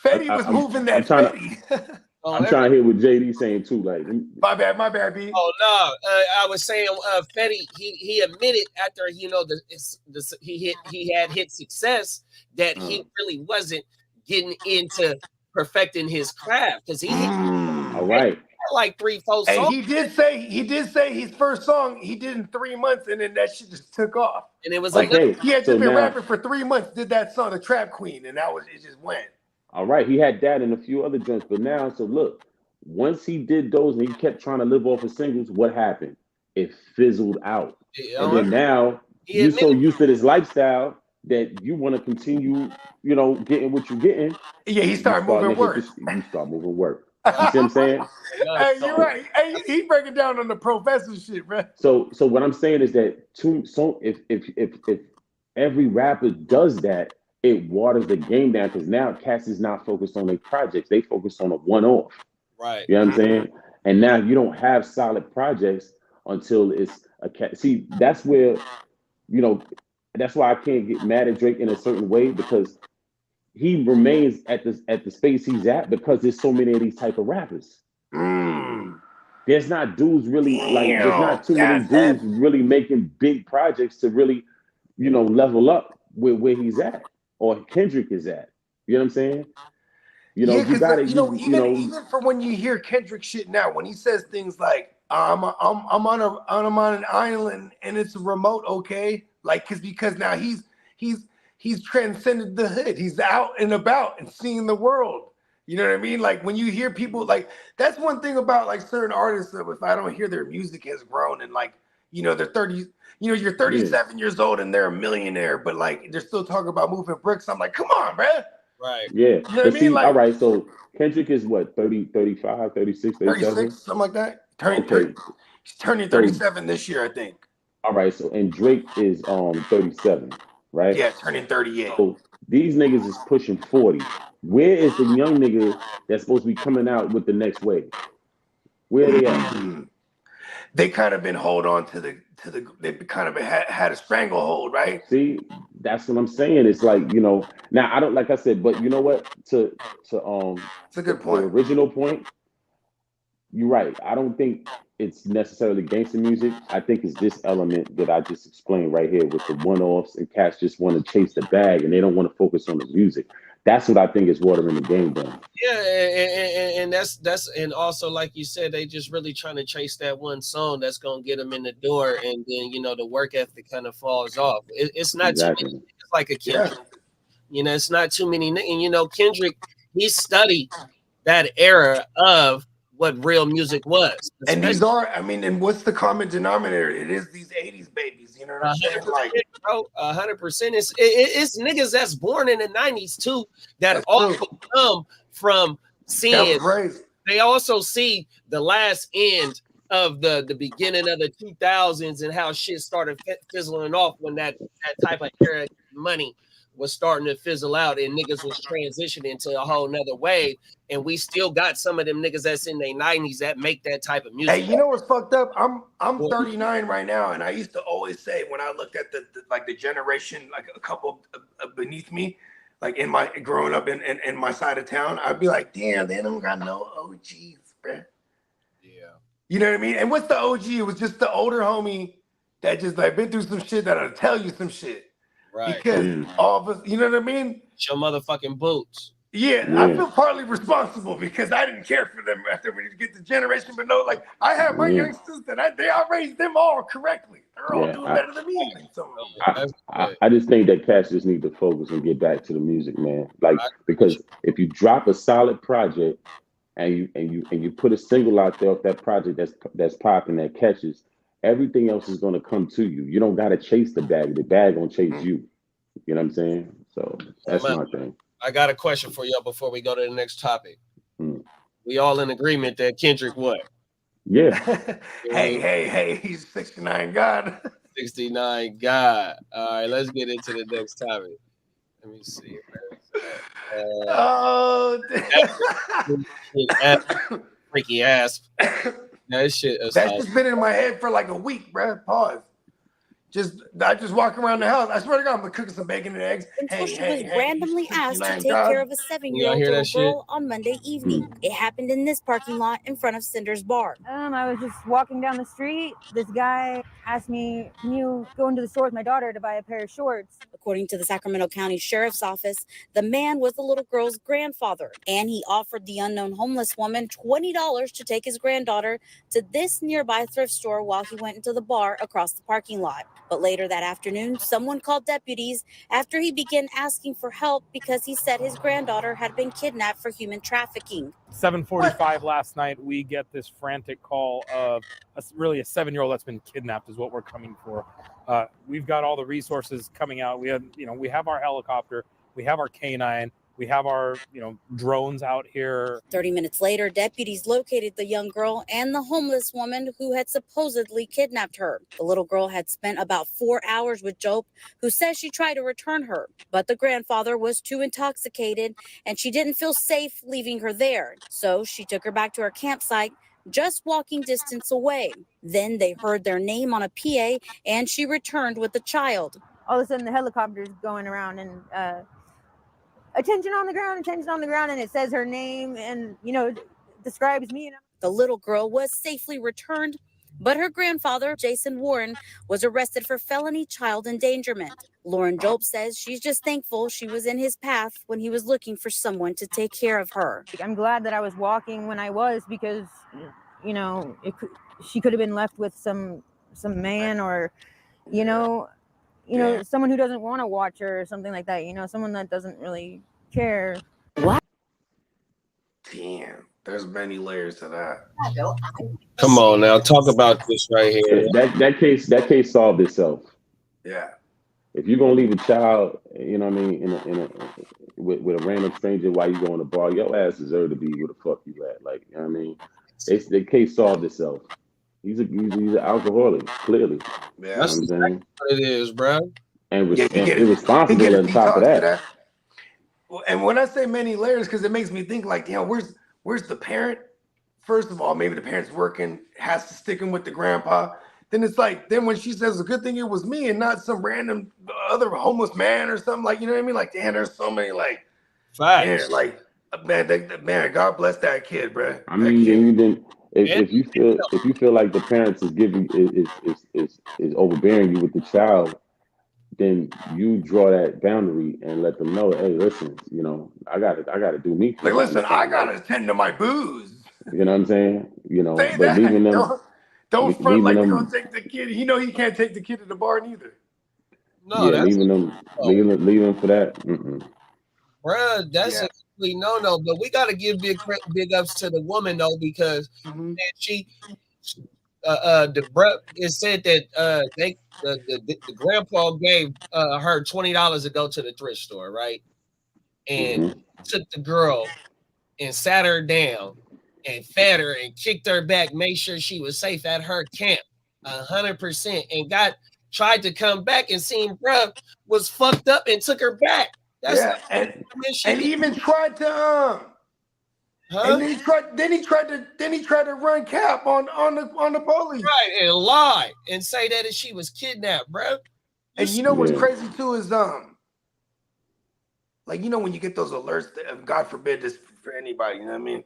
S4: Fetty was moving that Fetty.
S3: I'm trying to hear what JD saying too. Like,
S4: my bad, B.
S2: Oh no, I was saying, Fetty. He admitted after he had hit success that he really wasn't getting into perfecting his craft because he
S3: all right.
S2: Like 3-4 songs.
S4: And he did say his first song he did in 3 months, and then that shit just took off.
S2: And it was
S4: he had just been rapping for 3 months. Did that song, The Trap Queen, and it just went.
S3: All right, he had that and a few other joints, but now, so look, once he did those and he kept trying to live off of singles, what happened? It fizzled out. And then now you're so used to this lifestyle that you want to continue, getting what you're getting.
S4: Yeah, he started moving work.
S3: You start moving work. You see what I'm saying?
S4: Hey, you're right. Hey, he breaking down on the professor shit, bro.
S3: So what I'm saying is that if every rapper does that, it waters the game down because now cats is not focused on their projects. They focus on a one-off.
S2: Right.
S3: You know what I'm saying? And now you don't have solid projects until it's a cat. See, that's where, that's why I can't get mad at Drake in a certain way because he remains at the space he's at because there's so many of these type of rappers. There's not dudes really there's not too many dudes really making big projects to really, level up with where he's at. Or Kendrick is at. You know what I'm saying? You got it.
S4: Even for when you hear Kendrick shit now, when he says things like, I'm on an island and it's remote, okay? Like, because now he's transcended the hood. He's out and about and seeing the world. You know what I mean? Like when you hear people that's one thing about like certain artists that if I don't hear their music has grown and they're 30. You're 37 years old and they're a millionaire, but they're still talking about moving bricks. I'm like, come on, bro.
S2: Right.
S3: Yeah.
S4: You know what I mean?
S3: All right. So Kendrick is what, 30, 35, 36, 37?
S4: 36, something like that. He's turning 37 this year, I think.
S3: All right. So, and Drake is 37, right?
S4: Yeah, turning 38.
S3: So these niggas is pushing 40. Where is the young nigga that's supposed to be coming out with the next wave? Where are they at?
S4: they kind of been hold on to the they kind of had a stranglehold, right?
S3: See, that's what I'm saying. It's like, you know, now I don't, like I said, but you know what? To
S4: it's a good point.
S3: The original point, you're right. I don't think it's necessarily gangster music. I think it's this element that I just explained right here with the one-offs, and cats just want to chase the bag and they don't want to focus on the music. That's what I think is watering the game down.
S2: Yeah, and that's and also, like you said, they just really trying to chase that one song that's gonna get them in the door, and then, you know, the work ethic kind of falls off. It's not too many, it's like a Kendrick. You know, it's not too many, and you know, Kendrick, he studied that era of what real music was.
S4: And these are, I mean, and what's the common denominator? It is these 80s babies, you know what I'm saying? Like,
S2: 100%. It's niggas that's born in the 90s too that also come from seeing. They also see the last end of the beginning of the 2000s and how shit started fizzling off when that type of era money was starting to fizzle out and niggas was transitioning to a whole nother wave, and we still got some of them niggas that's in their 90s that make that type of music.
S4: Hey, you know what's fucked up? I'm 39 right now, and I used to always say when I looked at the generation, like a couple beneath me, like in my growing up in my side of town, I'd be like, damn, they don't got no OGs, bro.
S2: Yeah.
S4: You know what I mean? And what's the OG? It was just the older homie that just like been through some shit that'll tell you some shit.
S2: Right.
S4: Because all of us, you know what I mean?
S2: Your motherfucking boots.
S4: Yeah, I feel partly responsible because I didn't care for them after we get the generation. But no, like I have my youngsters that I raised them all correctly. They're all doing better than me.
S3: I just think that cats just need to focus and get back to the music, man. Like, because if you drop a solid project and you put a single out there of that project that's popping, that catches, everything else is gonna come to you. You don't gotta chase the bag. The bag gonna chase you. You know what I'm saying? So that's my thing.
S2: I got a question for y'all before we go to the next topic. We all in agreement that Kendrick what?
S3: Yeah.
S4: Hey, he's 69 God.
S2: 69 God. All right, let's get into the next topic. Let me see. Freaky ass. That shit.
S4: That's just been in my head for like a week, bro. Pause. I just walk around the house. I swear to God, I'm cooking some bacon and eggs.
S9: Until she was randomly asked to take care of a 7-year-old little girl on Monday evening. It happened in this parking lot in front of Cinder's bar.
S10: I was just walking down the street. This guy asked me, "Can you go into the store with my daughter to buy a pair of shorts?"
S9: According to the Sacramento County Sheriff's Office, the man was the little girl's grandfather, and he offered the unknown homeless woman $20 to take his granddaughter to this nearby thrift store while he went into the bar across the parking lot. But later that afternoon, someone called deputies after he began asking for help because he said his granddaughter had been kidnapped for human trafficking.
S11: 7:45 last night, we get this frantic call of really a 7-year-old that's been kidnapped is what we're coming for. We've got all the resources coming out. We have our helicopter, we have our canine, we have our, drones out here.
S9: 30 minutes later, deputies located the young girl and the homeless woman who had supposedly kidnapped her. The little girl had spent about 4 hours with Jope, who says she tried to return her, but the grandfather was too intoxicated and she didn't feel safe leaving her there. So she took her back to her campsite, just walking distance away. Then they heard their name on a PA and she returned with the child.
S10: All of a sudden the helicopter's going around and attention on the ground, and it says her name and, describes me.
S9: The little girl was safely returned, but her grandfather, Jason Warren, was arrested for felony child endangerment. Lauren Jope says she's just thankful she was in his path when he was looking for someone to take care of her.
S10: I'm glad that I was walking when I was because, she could have been left with some man or, someone who doesn't want to watch her or something like that, someone that doesn't really care.
S9: What?
S4: Damn, there's many layers to that.
S2: Come on now, talk about this right here.
S3: That case solved itself.
S4: Yeah.
S3: If you're gonna leave a child, with a random stranger while you go in a bar, your ass deserve to be where the fuck you at. Like, the case solved itself. He's an alcoholic, clearly.
S4: Yeah,
S2: that's exactly what it is, bro.
S3: And irresponsible on top of that.
S4: Well, and when I say many layers, because it makes me think like, where's the parent first of all, maybe the parents working, has to stick him with the grandpa. Then it's like, then when she says, a good thing it was me and not some random other homeless man or something, like, you know what I mean? Like, damn, there's so many, like,
S2: facts.
S4: man, like, man, God bless that kid, bro.
S3: I mean, then if you feel like the parents is giving is overbearing you with the child, then you draw that boundary and let them know, hey, listen, you know, I gotta do me.
S4: Like, listen, I gotta attend to my booze.
S3: You know what I'm saying? You know,
S4: Say
S3: but
S4: that.
S3: leaving them,
S4: Don't front like
S3: them,
S4: you're gonna take the kid. You know he can't take the kid to the bar neither.
S2: No,
S3: yeah, leaving them for that.
S2: Bruh, that's a complete no. But we gotta give big ups to the woman though, because man, she it said that the grandpa gave her $20 to go to the thrift store, right? And took the girl and sat her down and fed her and kicked her back, made sure she was safe at her camp 100%, and tried to come back and seen bruh was fucked up and took her back. That's
S4: and even tried to and then he tried to run cap on the police.
S2: Right, and lie and say that she was kidnapped, bro.
S4: And you know what's crazy too is like, you know, when you get those alerts, God forbid this for anybody, you know what I mean?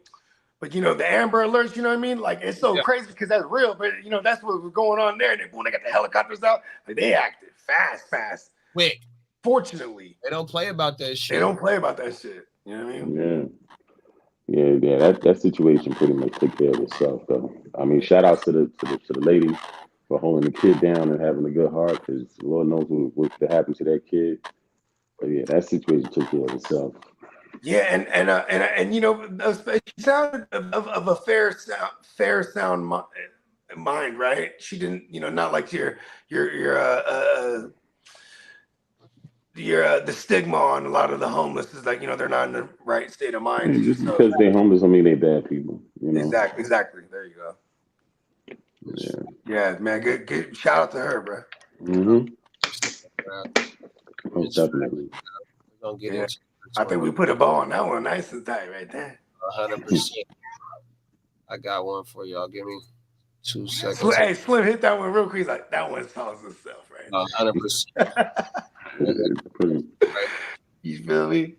S4: But you know, the Amber alerts, you know what I mean? Like, it's so crazy because that's real, but you know, that's what was going on there. When they got the helicopters out, like, they acted fast.
S2: Quick.
S4: Fortunately.
S2: They don't play about that shit.
S4: They don't play about that shit. You know what I mean?
S3: Yeah. That situation pretty much took care of itself, though. I mean, shout out to the lady for holding the kid down and having a good heart, because Lord knows what happened to that kid. But yeah, that situation took care of itself.
S4: Yeah, and you know, she sounded of a fair sound mind, right? She didn't, you know, not like your the stigma on a lot of the homeless is like, you know, they're not in the right state of mind.
S3: Yeah, just because they're homeless don't mean they're bad people. You know?
S4: Exactly. There you go. Yeah, man. Good. Shout out to her, bro.
S3: Most definitely.
S2: We're gonna get into
S4: I think we put a bow on that one, nice and tight, right there.
S2: 100%. I got one for y'all. Give me 2 seconds.
S4: Hey, Slim, hit that one real quick. He's like, that one solves itself, right?
S2: 100%.
S4: You feel me?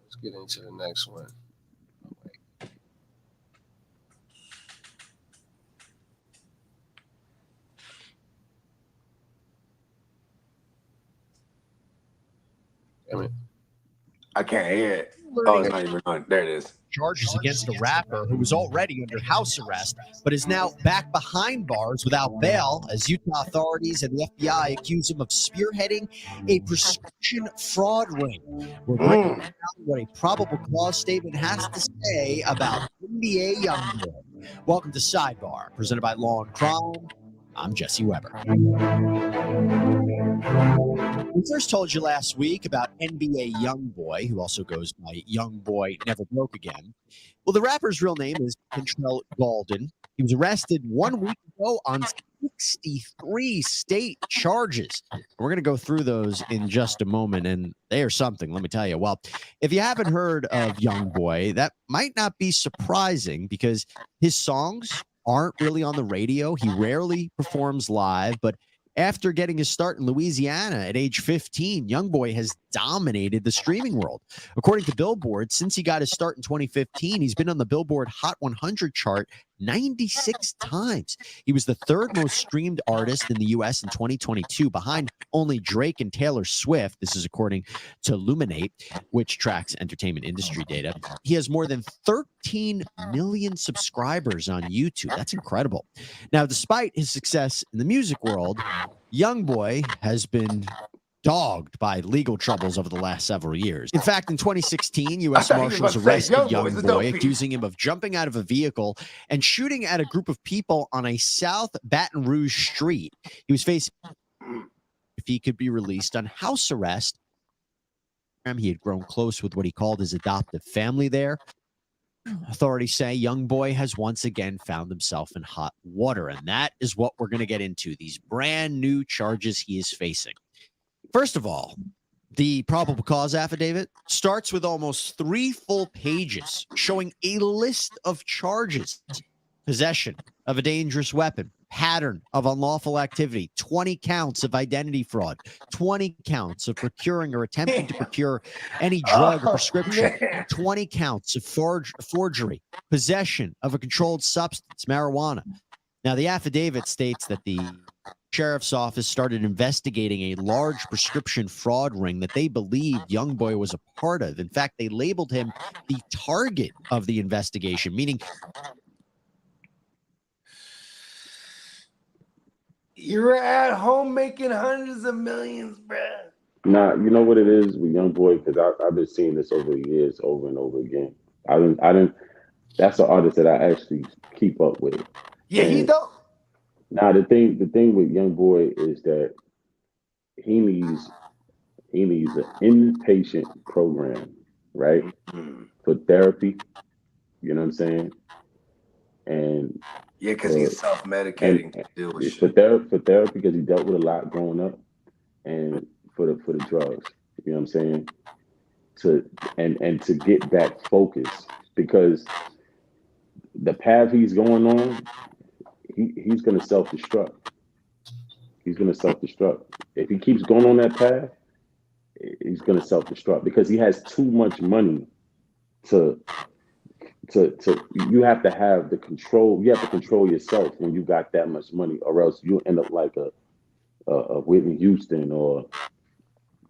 S2: Let's get into the next one. Damn it.
S4: I can't hear it. Oh, it's not even on. There it is.
S12: Charges against a rapper who was already under house arrest, but is now back behind bars without bail as Utah authorities and the FBI accuse him of spearheading a prescription fraud ring. We're breaking down what a probable cause statement has to say about NBA YoungBoy. Welcome to Sidebar, presented by Law and Crime. I'm Jesse Weber. We first told you last week about NBA YoungBoy, who also goes by YoungBoy Never Broke Again. Well, the rapper's real name is Kentrell Gaulden. He was arrested 1 week ago on 63 state charges. We're going to go through those in just a moment, and they are something, let me tell you. Well, if you haven't heard of YoungBoy, that might not be surprising because his songs aren't really on the radio. He rarely performs live, but after getting his start in Louisiana at age 15, YoungBoy has dominated the streaming world. According to Billboard, since he got his start in 2015, he's been on the Billboard Hot 100 chart 96 times. He was the third most streamed artist in the U.S. in 2022, behind only Drake and Taylor Swift. This is according to Luminate, which tracks entertainment industry data. He has more than 13 million subscribers on YouTube. That's incredible. Now, despite his success in the music world, YoungBoy has been dogged by legal troubles over the last several years. In fact, in 2016, U.S. Marshals arrested YoungBoy, accusing him of jumping out of a vehicle and shooting at a group of people on a South Baton Rouge street. He was facing if he could be released on house arrest. He had grown close with what he called his adoptive family there. Authorities say YoungBoy has once again found himself in hot water, and that is what we're going to get into, these brand new charges he is facing. First of all, the probable cause affidavit starts with almost 3 full pages showing a list of charges. possession of a dangerous weapon, pattern of unlawful activity, 20 counts of identity fraud, 20 counts of procuring or attempting to procure any drug or prescription, 20 counts of forgery, possession of a controlled substance, marijuana. Now, the affidavit states that the sheriff's office started investigating a large prescription fraud ring that they believed Youngboy was a part of. In fact, they labeled him the target of the investigation, meaning
S4: you're at home making hundreds of millions, bruh.
S3: Nah, you know what it is with Youngboy, because I've been seeing this over the years, over and over again. I didn't. That's an artist that I actually keep up with.
S4: Yeah, he dope.
S3: Now the thing with Youngboy is that he needs an inpatient program, right, for therapy. You know what I'm saying? And
S4: yeah, because he's self-medicating to deal with shit.
S3: For therapy, because he dealt with a lot growing up, and for the drugs. You know what I'm saying? To get back focused, because the path he's going on, he's gonna self-destruct. He's gonna self-destruct. If he keeps going on that path, he's gonna self-destruct because he has too much money to you have to have the control. You have to control yourself when you got that much money, or else you end up like a Whitney Houston or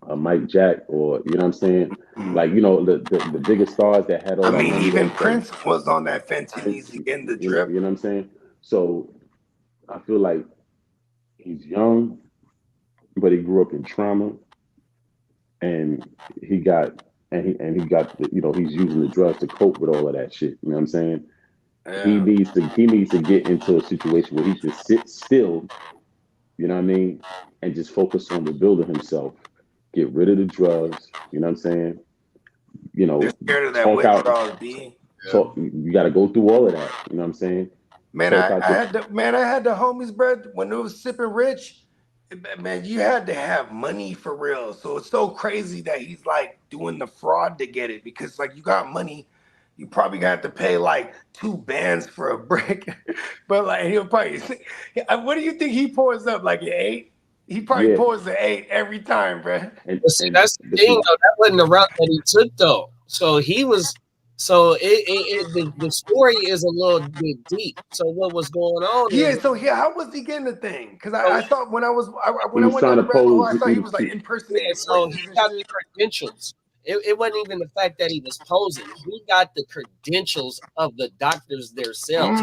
S3: a Mike Jack, or you know what I'm saying? Like, you know, the biggest stars that had all that money.
S4: Even Prince was on that fentanyl in the drip.
S3: You know what I'm saying? So I feel like he's young, but he grew up in trauma, and he got you know, he's using the drugs to cope with all of that shit. You know what I'm saying? Yeah. He needs to get into a situation where he can sit still, you know what I mean, and just focus on rebuilding himself. Get rid of the drugs, you know what I'm saying? You know,
S4: scared of that withdrawal, B.
S3: So you got to go through all of that. You know what I'm saying?
S4: Man, I had the homies, bro. When it was sipping rich, man, you had to have money for real. So it's so crazy that he's like doing the fraud to get it, because like you got money, you probably got to pay like 2 bands for a brick. But like he'll probably, what do you think he pours up, like an 8? He probably pours an 8 every time, bro.
S2: See, that's the thing, though. That wasn't the route that he took, though. So he was. So the story is a little bit deep. So what was going on?
S4: How was he getting the thing? Because I thought when I went down the rabbit hole, I thought he was like impersonating.
S2: So he got the credentials. It wasn't even the fact that he was posing. He got the credentials of the doctors themselves.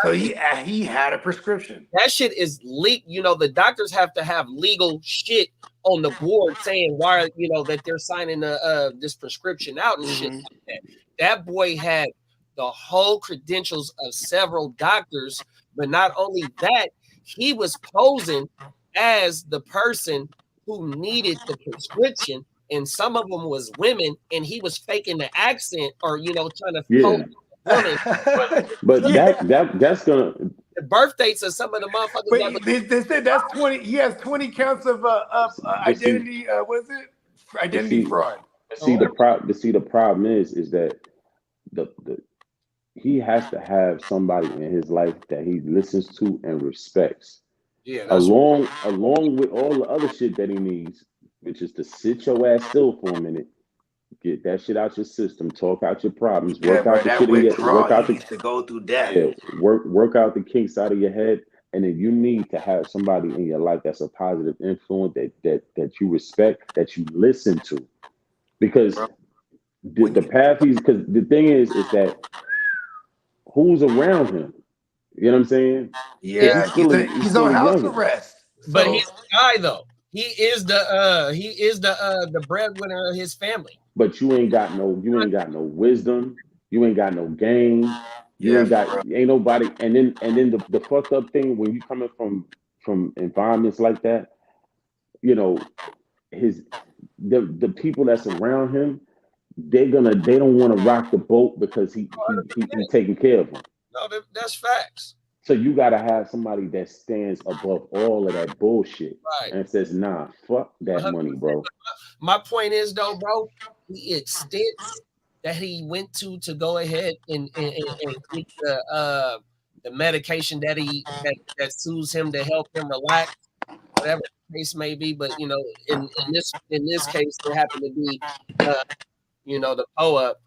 S4: So he had a prescription.
S2: That shit is leaked. You know, the doctors have to have legal shit on the board saying why, you know, that they're signing this prescription out and shit like that. That boy had the whole credentials of several doctors, but not only that, he was posing as the person who needed the prescription, and some of them was women, and he was faking the accent, or you know, trying to women.
S3: But that's gonna
S2: the birth dates of some of the motherfuckers.
S4: Wait, they said that's 20. He has 20 counts of identity. What is it? Identity fraud.
S3: The problem is that he has to have somebody in his life that he listens to and respects. Yeah. Along with all the other shit that he needs, which is to sit your ass still for a minute, get that shit out your system, talk out your problems, work out the shit in your work out the
S4: to go through that.
S3: Yeah, work out the kinks out of your head. And then you need to have somebody in your life that's a positive influence that you respect, that you listen to. Because the path because the thing is that who's around him? You know what I'm saying?
S4: Yeah, he's on house arrest.
S2: But he's the guy though. He is the breadwinner of his family.
S3: But you ain't got no wisdom. You ain't got no game. Ain't nobody. And then the fucked up thing when you coming from environments like that, you know, the people that's around him, they don't want to rock the boat because he taking care of them.
S2: No, that's facts.
S3: So you got to have somebody that stands above all of that bullshit and says, nah, fuck that money, bro.
S2: My point is, though, bro, the extent that he went to go ahead and get the medication that soothes him to help him relax, whatever the case may be. But you know, in this case, it happened to be, you know, the PO-up.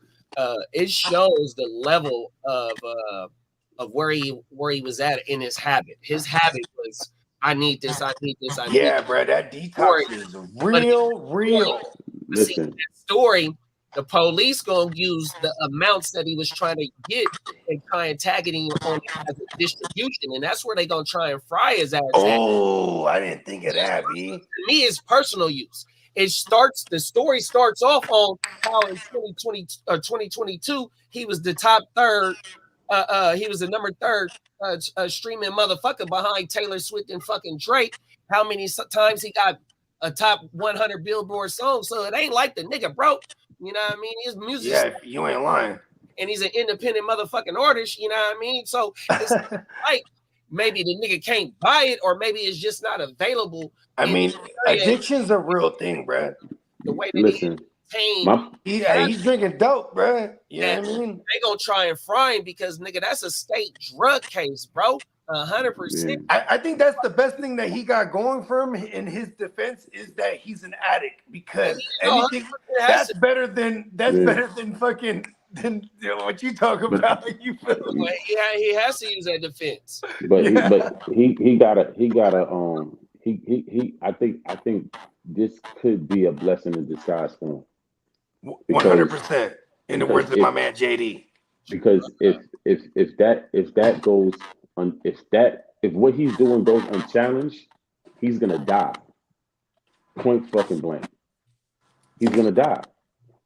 S2: It shows the level of where he was at in his habit. His habit was, I need this, I need this, I need
S4: this. Bro, that detox is real.
S2: See, that story, the police gonna use the amounts that he was trying to get and try and targeting him on as a distribution, and that's where they gonna try and fry his ass.
S4: Oh, I didn't think of that, B.
S2: To me, it's personal use. The story starts off on how in 2022 he was the top third. He was the number third streaming motherfucker behind Taylor Swift and fucking Drake. How many times he got a top 100 Billboard song? So it ain't like the nigga broke. You know what I mean? His music.
S4: Yeah, you ain't lying.
S2: And he's an independent motherfucking artist. You know what I mean? So it's like maybe the nigga can't buy it, or maybe it's just not available.
S4: I mean, addiction's a real thing, bro.
S2: The way that
S4: he's drinking dope, bro. You know what I mean?
S2: They gonna try and fry him because, nigga, that's a state drug case, bro. 100%.
S4: I think that's the best thing that he got going for him in his defense is that he's an addict, because anything that's better than fucking than what you talk about. You feel me?
S2: He has to use that defense.
S3: But he gotta I think this could be a blessing in disguise for him.
S4: 100%. In the words of my man JD.
S3: Because if that goes on, if what he's doing goes unchallenged, he's gonna die. Point fucking blank. He's gonna die.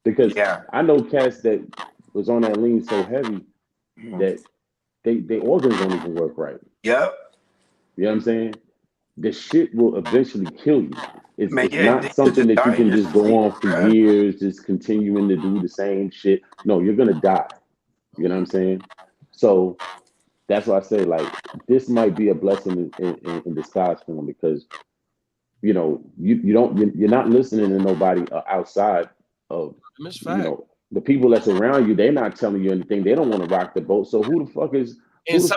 S3: Because I know cats that was on that lean so heavy that they organs don't even work right.
S4: Yep.
S3: You know what I'm saying? The shit will eventually kill you. It's not something that you can just go on for years, just continuing to do the same shit. No, you're gonna die. You know what I'm saying? So that's why I say, like, this might be a blessing in disguise for him, because you know you're not listening to nobody outside of the people that's around you. They're not telling you anything. They don't want to rock the boat. So who the fuck is?
S2: OGs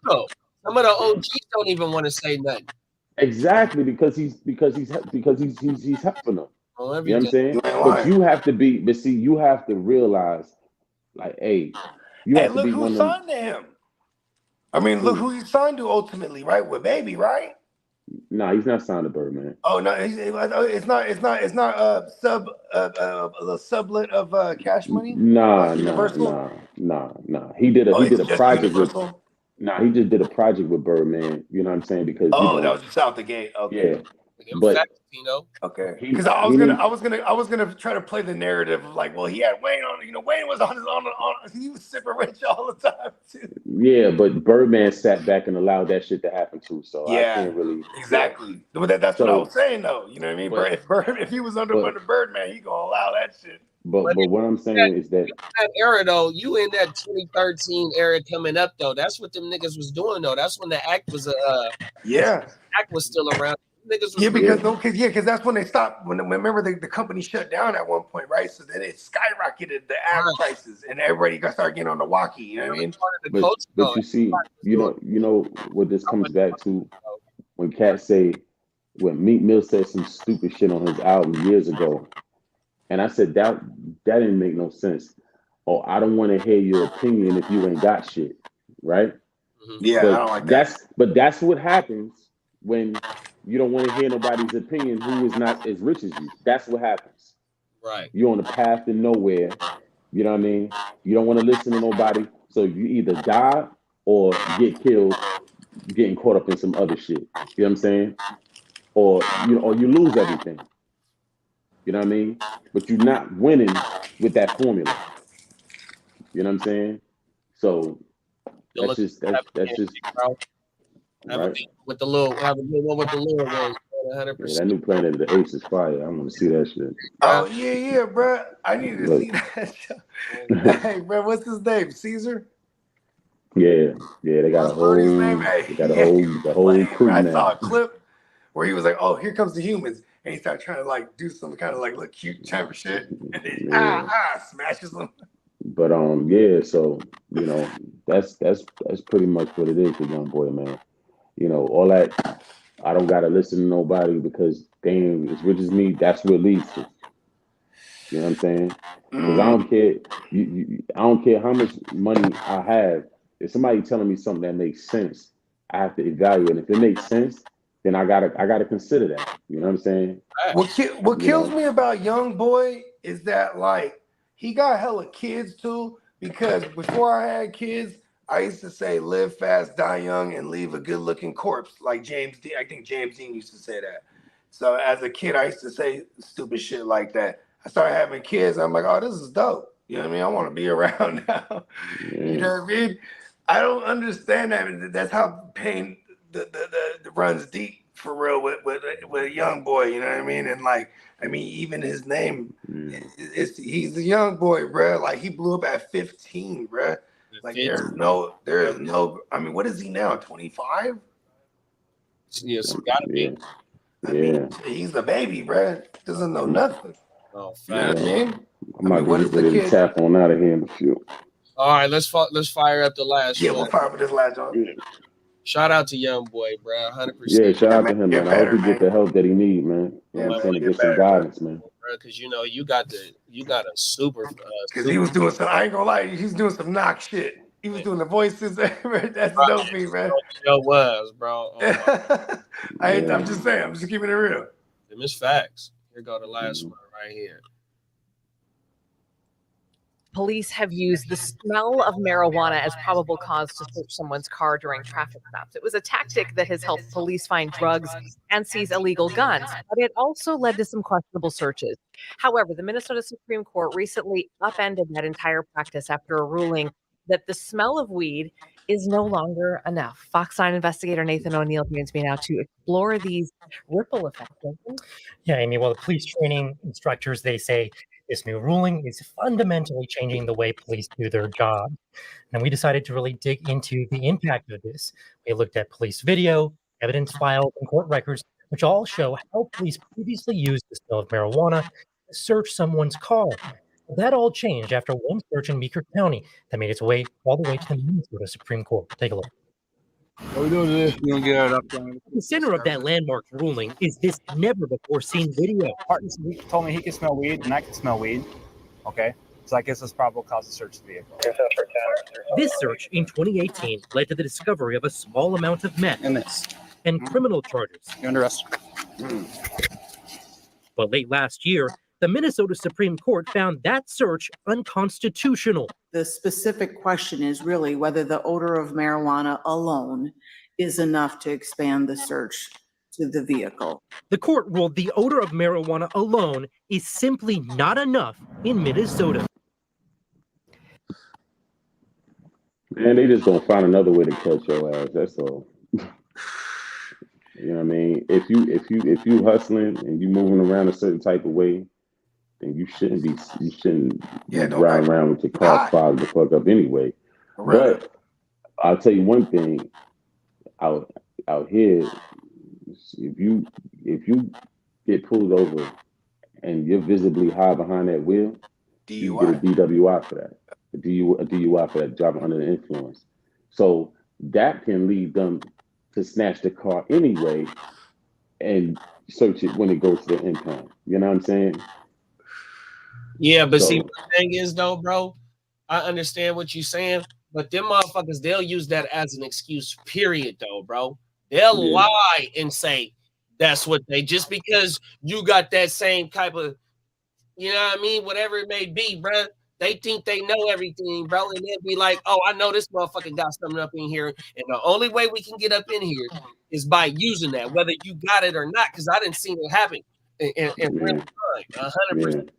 S2: though. Some of the OGs don't even want to say nothing.
S3: Exactly, because he's helping them. You know what I'm saying? But you have to realize, like, hey, you have to be
S4: look who signed to him. I mean, look who he signed to ultimately, right? With Baby, right?
S3: No, he's not signed to Birdman.
S4: Oh no, it's not a sublet of Cash Money.
S3: Nah. He did a project with. Nah, he just did a project with Birdman. You know what I'm saying? Because
S4: that was just out the gate. Okay.
S3: Yeah, but
S4: okay. Because I was gonna try to play the narrative of like, well, he had Wayne on. You know, Wayne was on he was super rich all the time too.
S3: Yeah, but Birdman sat back and allowed that shit to happen too. So I can't really
S4: exactly. But that's what I was saying, though. You know what I mean? If he was under Birdman, he gonna allow that shit.
S3: But what I'm saying is that
S2: era though, you in that 2013 era coming up though. That's what them niggas was doing though. That's when the act was act was still around. Niggas was
S4: because that's when they stopped. Remember the company shut down at one point, right? So then it skyrocketed the ad prices, and everybody got started getting on the walkie. You know what I mean?
S3: But you see, you know what this comes back to when cats say, when Meek Mill said some stupid shit on his album years ago. And I said that didn't make no sense. Oh, I don't want to hear your opinion if you ain't got shit, right?
S4: Yeah,
S3: but
S4: I don't like that.
S3: That's what happens when you don't want to hear nobody's opinion who is not as rich as you. That's what happens.
S2: Right.
S3: You're on the path to nowhere. You know what I mean? You don't want to listen to nobody, so you either die or get killed, getting caught up in some other shit. You know what I'm saying? Or you lose everything. You know what I mean? But you're not winning with that formula. You know what I'm saying? So that's just right.
S2: With the little, have a good one with the little one. 100%.
S3: Yeah, that new Planet of the Apes is fire. I want to see that shit.
S4: Oh yeah, bro. I need to see that show. Hey, bro, what's his name? Caesar?
S3: Yeah. They got a whole crew now.
S4: I saw a clip where he was like, "Oh, here comes the humans." And he started trying to like do some kind of like look cute type of shit, and then smashes them.
S3: But yeah, so you know, that's pretty much what it is with Young Boy, man. You know, all that I don't gotta listen to nobody because they ain't as rich as me. That's what leads to. You know what I'm saying? Because I don't care. I don't care how much money I have. If somebody telling me something that makes sense, I have to evaluate. And if it makes sense, then I gotta consider that. You know what I'm saying?
S4: What kills me about Young Boy is that like he got hella kids too. Because before I had kids, I used to say live fast, die young, and leave a good looking corpse. Like James Dean. I think James Dean used to say that. So as a kid, I used to say stupid shit like that. I started having kids. I'm like, oh, this is dope. You know what I mean? I want to be around now. You know what I mean? I don't understand that. That's how pain the runs deep for real with a Young Boy. You know what I mean? And like, I mean, even his name, he's a young boy, bro. Like he blew up at 15, bro. Like there is no. I mean, what is he now? 25?
S2: Yes, gotta be.
S4: I mean, he's a baby, bro. Doesn't know nothing.
S2: Oh,
S4: you know what I mean?
S3: I'm about to get ready to tap on out of here in a few.
S2: All right, let's fire up the last one.
S4: Yeah, we'll fire up this last one.
S2: Shout out to Young Boy, bro. 100%.
S3: Yeah, shout out to him, man. I hope he get the help that he need, man. You know what I'm saying? To get some guidance, man.
S2: Because you know you got a super.
S4: Because he was doing some. I ain't gonna lie, he was doing some knock shit. He was doing the voices. That's the dope thing, man.
S2: It was, bro.
S4: I'm just saying. I'm just keeping it real.
S2: Them is facts. Here go the last one right here.
S13: Police have used the smell of marijuana as probable cause to search someone's car during traffic stops. It was a tactic that has helped police find drugs and seize illegal guns, but it also led to some questionable searches. However, the Minnesota Supreme Court recently upended that entire practice after a ruling that the smell of weed is no longer enough. Fox 9 investigator Nathan O'Neill joins me now to explore these ripple effects.
S14: Yeah, Amy, well, the police training instructors, they say this new ruling is fundamentally changing the way police do their job. And we decided to really dig into the impact of this. We looked at police video, evidence files, and court records, which all show how police previously used the smell of marijuana to search someone's car. That all changed after one search in Meeker County that made its way all the way to the Minnesota Supreme Court. Take a look.
S15: What are we doing today? You gonna get it up there?
S14: The center of that landmark ruling is this never-before-seen video.
S15: He told me he can smell weed, and I can smell weed. Okay, so I guess it's probable cause to search the vehicle.
S14: This search in 2018 led to the discovery of a small amount of meth and criminal charges.
S15: You're under arrest.
S14: But late last year, the Minnesota Supreme Court found that search unconstitutional.
S16: The specific question is really whether the odor of marijuana alone is enough to expand the search to the vehicle.
S14: The court ruled the odor of marijuana alone is simply not enough in Minnesota.
S3: Man, they just gonna find another way to catch your ass. That's all. You know what I mean? If you hustling and you moving around a certain type of way, then you shouldn't be riding around with your car fogged the fuck up anyway. Right. But I'll tell you one thing, out here, if you get pulled over and you're visibly high behind that wheel, you get a DWI for that. A DUI for that, driving under the influence. So that can lead them to snatch the car anyway and search it when it goes to the impound. You know what I'm saying?
S2: Yeah, but see, the thing is though, bro, I understand what you're saying, but them motherfuckers, they'll use that as an excuse, period, though, bro. They'll lie and say that's what they, just because you got that same type of, you know what I mean, whatever it may be, bro. They think they know everything, bro, and they'll be like, oh, I know this motherfucker got something up in here, and the only way we can get up in here is by using that, whether you got it or not, because I didn't see it happen in real time, 100%.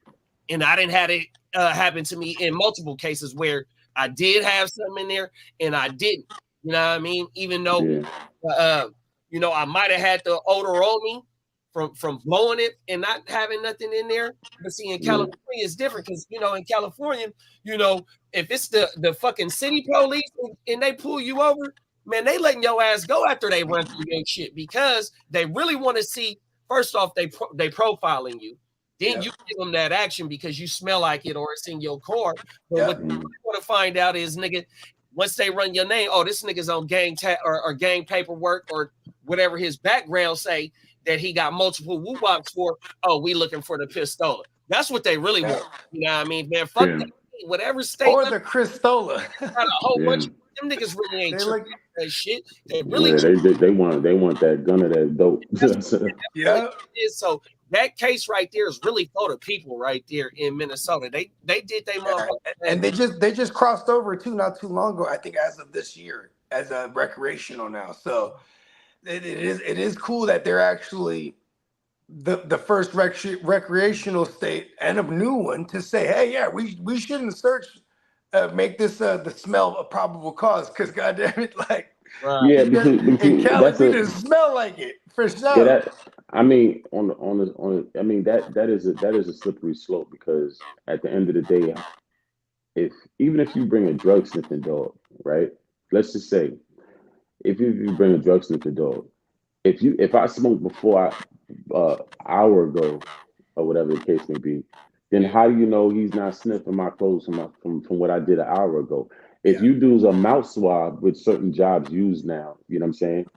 S2: And I didn't have it happen to me in multiple cases where I did have something in there and I didn't. You know what I mean? Even though, you know, I might have had the odor on me from blowing it and not having nothing in there. But see, in California, it's different because, you know, in California, you know, if it's the fucking city police and they pull you over, man, they letting your ass go after they run through your shit because they really want to see, first off, they profiling you. then you give them that action because you smell like it or it's in your car. But what you want to find out is, nigga, once they run your name, oh, this nigga's on gang or gang paperwork or whatever his background say that he got multiple woo-wops for. Oh, we looking for the pistola. That's what they really want. You know what I mean, man? Fuck that. Whatever state.
S4: Or the Cristola.
S2: Got a whole bunch of them niggas really ain't tripping that shit. They really
S3: they want that gun or that dope.
S2: Yeah. So that case right there is really for the people right there in Minnesota. They did they motherfucker.
S4: And they just crossed over too not too long ago, I think as of this year, as a recreational now. So it is cool that they're actually the first recreational state and a new one to say, hey, yeah, we shouldn't make this the smell a probable cause, because goddamn it, like
S3: because
S4: in Cali we just smell like it for sure.
S3: Yeah, I mean, I mean that is a slippery slope, because at the end of the day, even if you bring a drug sniffing dog, right? Let's just say if you bring a drug sniffing dog, if I smoked before hour ago or whatever the case may be, then how do you know he's not sniffing my clothes from what I did an hour ago? If you do a mouth swab, which certain jobs use now, you know what I'm saying?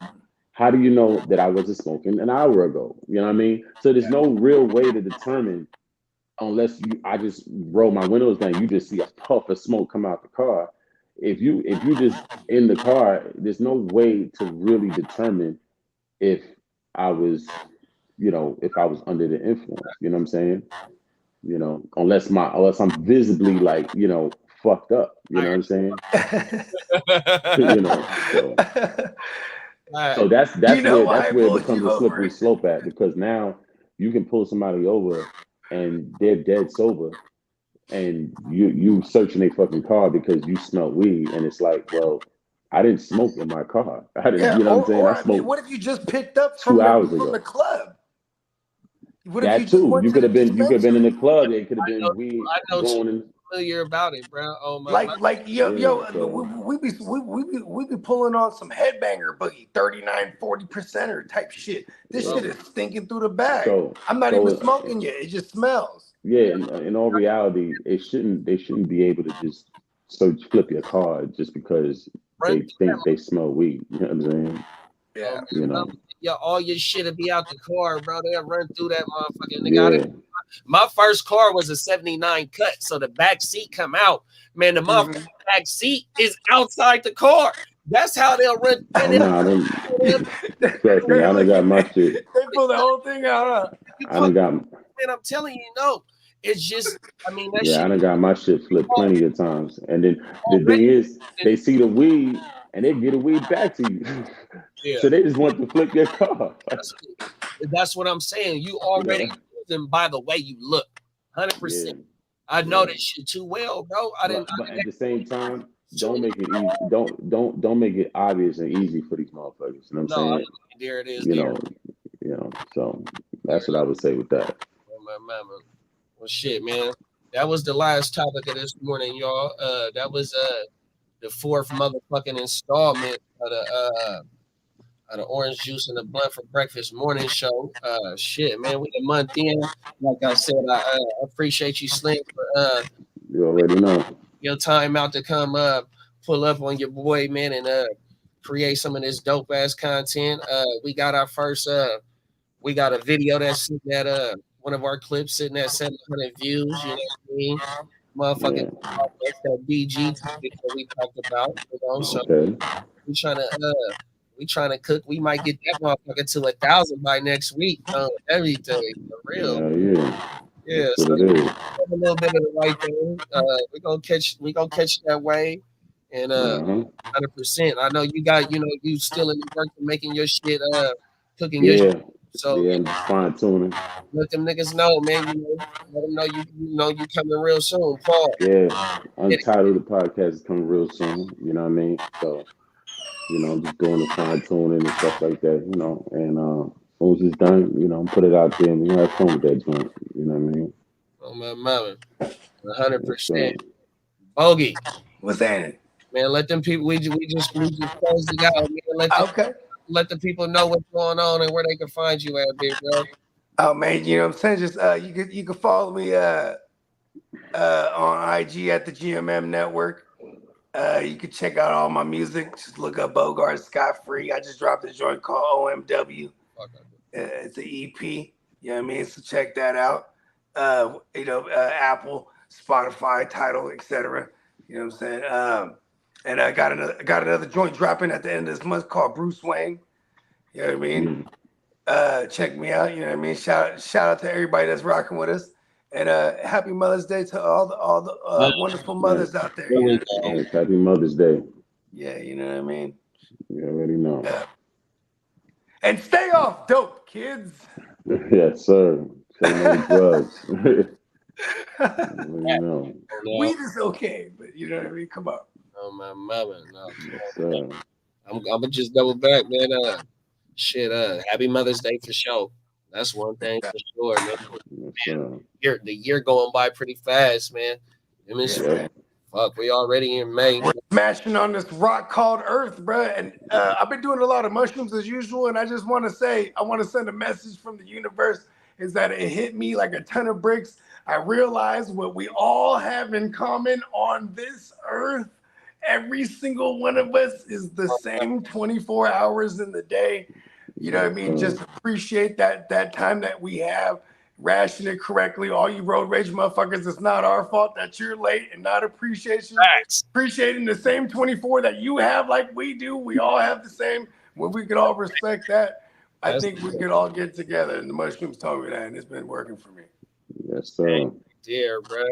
S3: How do you know that I wasn't smoking an hour ago? You know what I mean? So there's no real way to determine, unless I just roll my windows down, you just see a puff of smoke come out the car. If you just in the car, there's no way to really determine if I was under the influence. You know what I'm saying? You know, unless I'm visibly like, fucked up. You know what I'm saying? You know, so that's where it becomes a slippery slope at, because now you can pull somebody over and they're dead sober, and you searching their fucking car because you smell weed, and it's like, well, I didn't smoke in my car. I didn't, you know what I'm saying? I smoked.
S4: What if you just picked up from
S3: 2 hours ago.
S4: from the club? What
S3: that
S4: if you
S3: too. You could have been in the club. It could have been weed going in.
S2: Familiar about it, bro. Oh my.
S4: We be pulling on some headbanger boogie, 39-40% type shit. This shit is stinking through the bag. I'm not even smoking yet. It just smells.
S3: Yeah, in all reality, they shouldn't be able to just flip your car just because they think they smell weed. You know what I'm saying?
S4: Yeah.
S3: You know.
S2: Yeah, all your shit'll be out the car, bro. They'll run through that motherfucking nigga. Yeah. My first car was a 79 cut, so the back seat come out. Man, the motherfucking back seat is outside the car. That's how they'll run.
S3: Trust me, I done got my shit.
S4: They pull the whole thing out.
S3: I done got.
S2: Man, I'm telling you, no. It's just, I mean, that shit.
S3: I done got my shit flipped plenty of times. And then the thing is, they see the weed and they get the weed back to you. Yeah. So they just want to flip your car.
S2: That's what I'm saying. You already know them by the way you look. 100%. Yeah. I know that shit too well, bro.
S3: But at the same time, don't make it easy. Don't make it obvious and easy for these motherfuckers. You know what I'm saying?
S2: There it is.
S3: You know. So that's what I would say with that.
S2: Well, shit, man. That was the last topic of this morning, y'all. That was the fourth motherfucking installment of the Orange Juice and the Blunt for Breakfast morning show. Shit, man, we a month in. Like I said, I appreciate you, Slim, for
S3: you already know
S2: your time out to come pull up on your boy, man, and create some of this dope ass content. We got our first we got a video that's sitting at one of our clips sitting at 700 views. You know what I mean? Motherfucking that's that BG that we talked about. You know, so we trying to cook. We might get that motherfucker to 1,000 by next week. Everything for real. Yeah. So a little bit of the right thing. We gonna catch that way. And 100%. I know you got, you still in the work of making your shit, cooking your shit. So
S3: fine tuning.
S2: Let them niggas know, man. Let them know you coming real soon. Paul.
S3: Yeah, Untitled the podcast is coming real soon. You know what I mean? So, just doing the fine tuning and stuff like that. And as soon as it's done, put it out there and we have fun with that joint. You know what I mean?
S2: Oh my mama, 100%. Bogey,
S4: what's that?
S2: Man, let them people. We just closed it out. Man. Let the people know what's going on and where they can find you at, big bro.
S4: Oh man, you know what I'm saying? Just you can follow me on IG at the GMM Network. You can check out all my music. Just look up Bogard Scott Free. I just dropped a joint called OMW. It's an EP. You know what I mean? So check that out. Apple, Spotify, Tidal, etc. You know what I'm saying? And I got another joint dropping at the end of this month called Bruce Wayne. You know what I mean? Check me out. You know what I mean? Shout out to everybody that's rocking with us. And happy Mother's Day to all the wonderful mothers out there. You know what I mean?
S3: Happy Mother's Day.
S4: Yeah, you know what I mean?
S3: You already know.
S4: And stay off dope, kids.
S3: Yes, sir. Say no to drugs. You know.
S4: Weed is okay, but you know what I mean? Come on.
S2: Oh, my mother. No.
S3: Yes, sir.
S2: I'm gonna just double back, man. Happy Mother's Day for sure. That's one thing for sure, man. Man, the year going by pretty fast, man. Fuck, we already in May.
S4: We're smashing on this rock called Earth, bro. And I've been doing a lot of mushrooms as usual. And I just want to say, I want to send a message from the universe is that it hit me like a ton of bricks. I realized what we all have in common on this earth. Every single one of us is the same 24 hours in the day. You know what I mean? Just appreciate that time that we have. Ration it correctly. All you road rage motherfuckers, it's not our fault that you're late and not appreciating the same 24 that you have like we do. We all have the same. When we could all respect that, I think we could all get together. And the mushrooms told me that, and it's been working for me.
S3: Yes, sir.
S2: Dear, bro.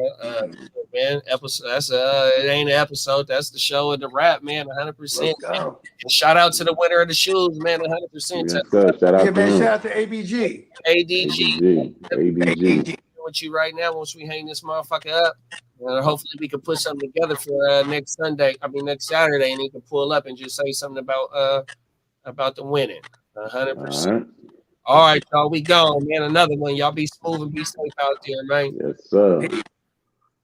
S2: Man, episode. That's it ain't an episode. That's the show of the rap, man. 100%.
S4: Let's go.
S2: And shout out to the winner of the shoes, man. 100%.
S3: Yes, sir. Shout out to him.
S4: Shout out to ABG.
S2: ADG. With you right now, once we hang this motherfucker up, hopefully we can put something together for next Saturday, and he can pull up and just say something about the winning. 100%. All right, y'all, we gone, man. Another one. Y'all be smooth and be safe out there, man.
S3: Yes, sir.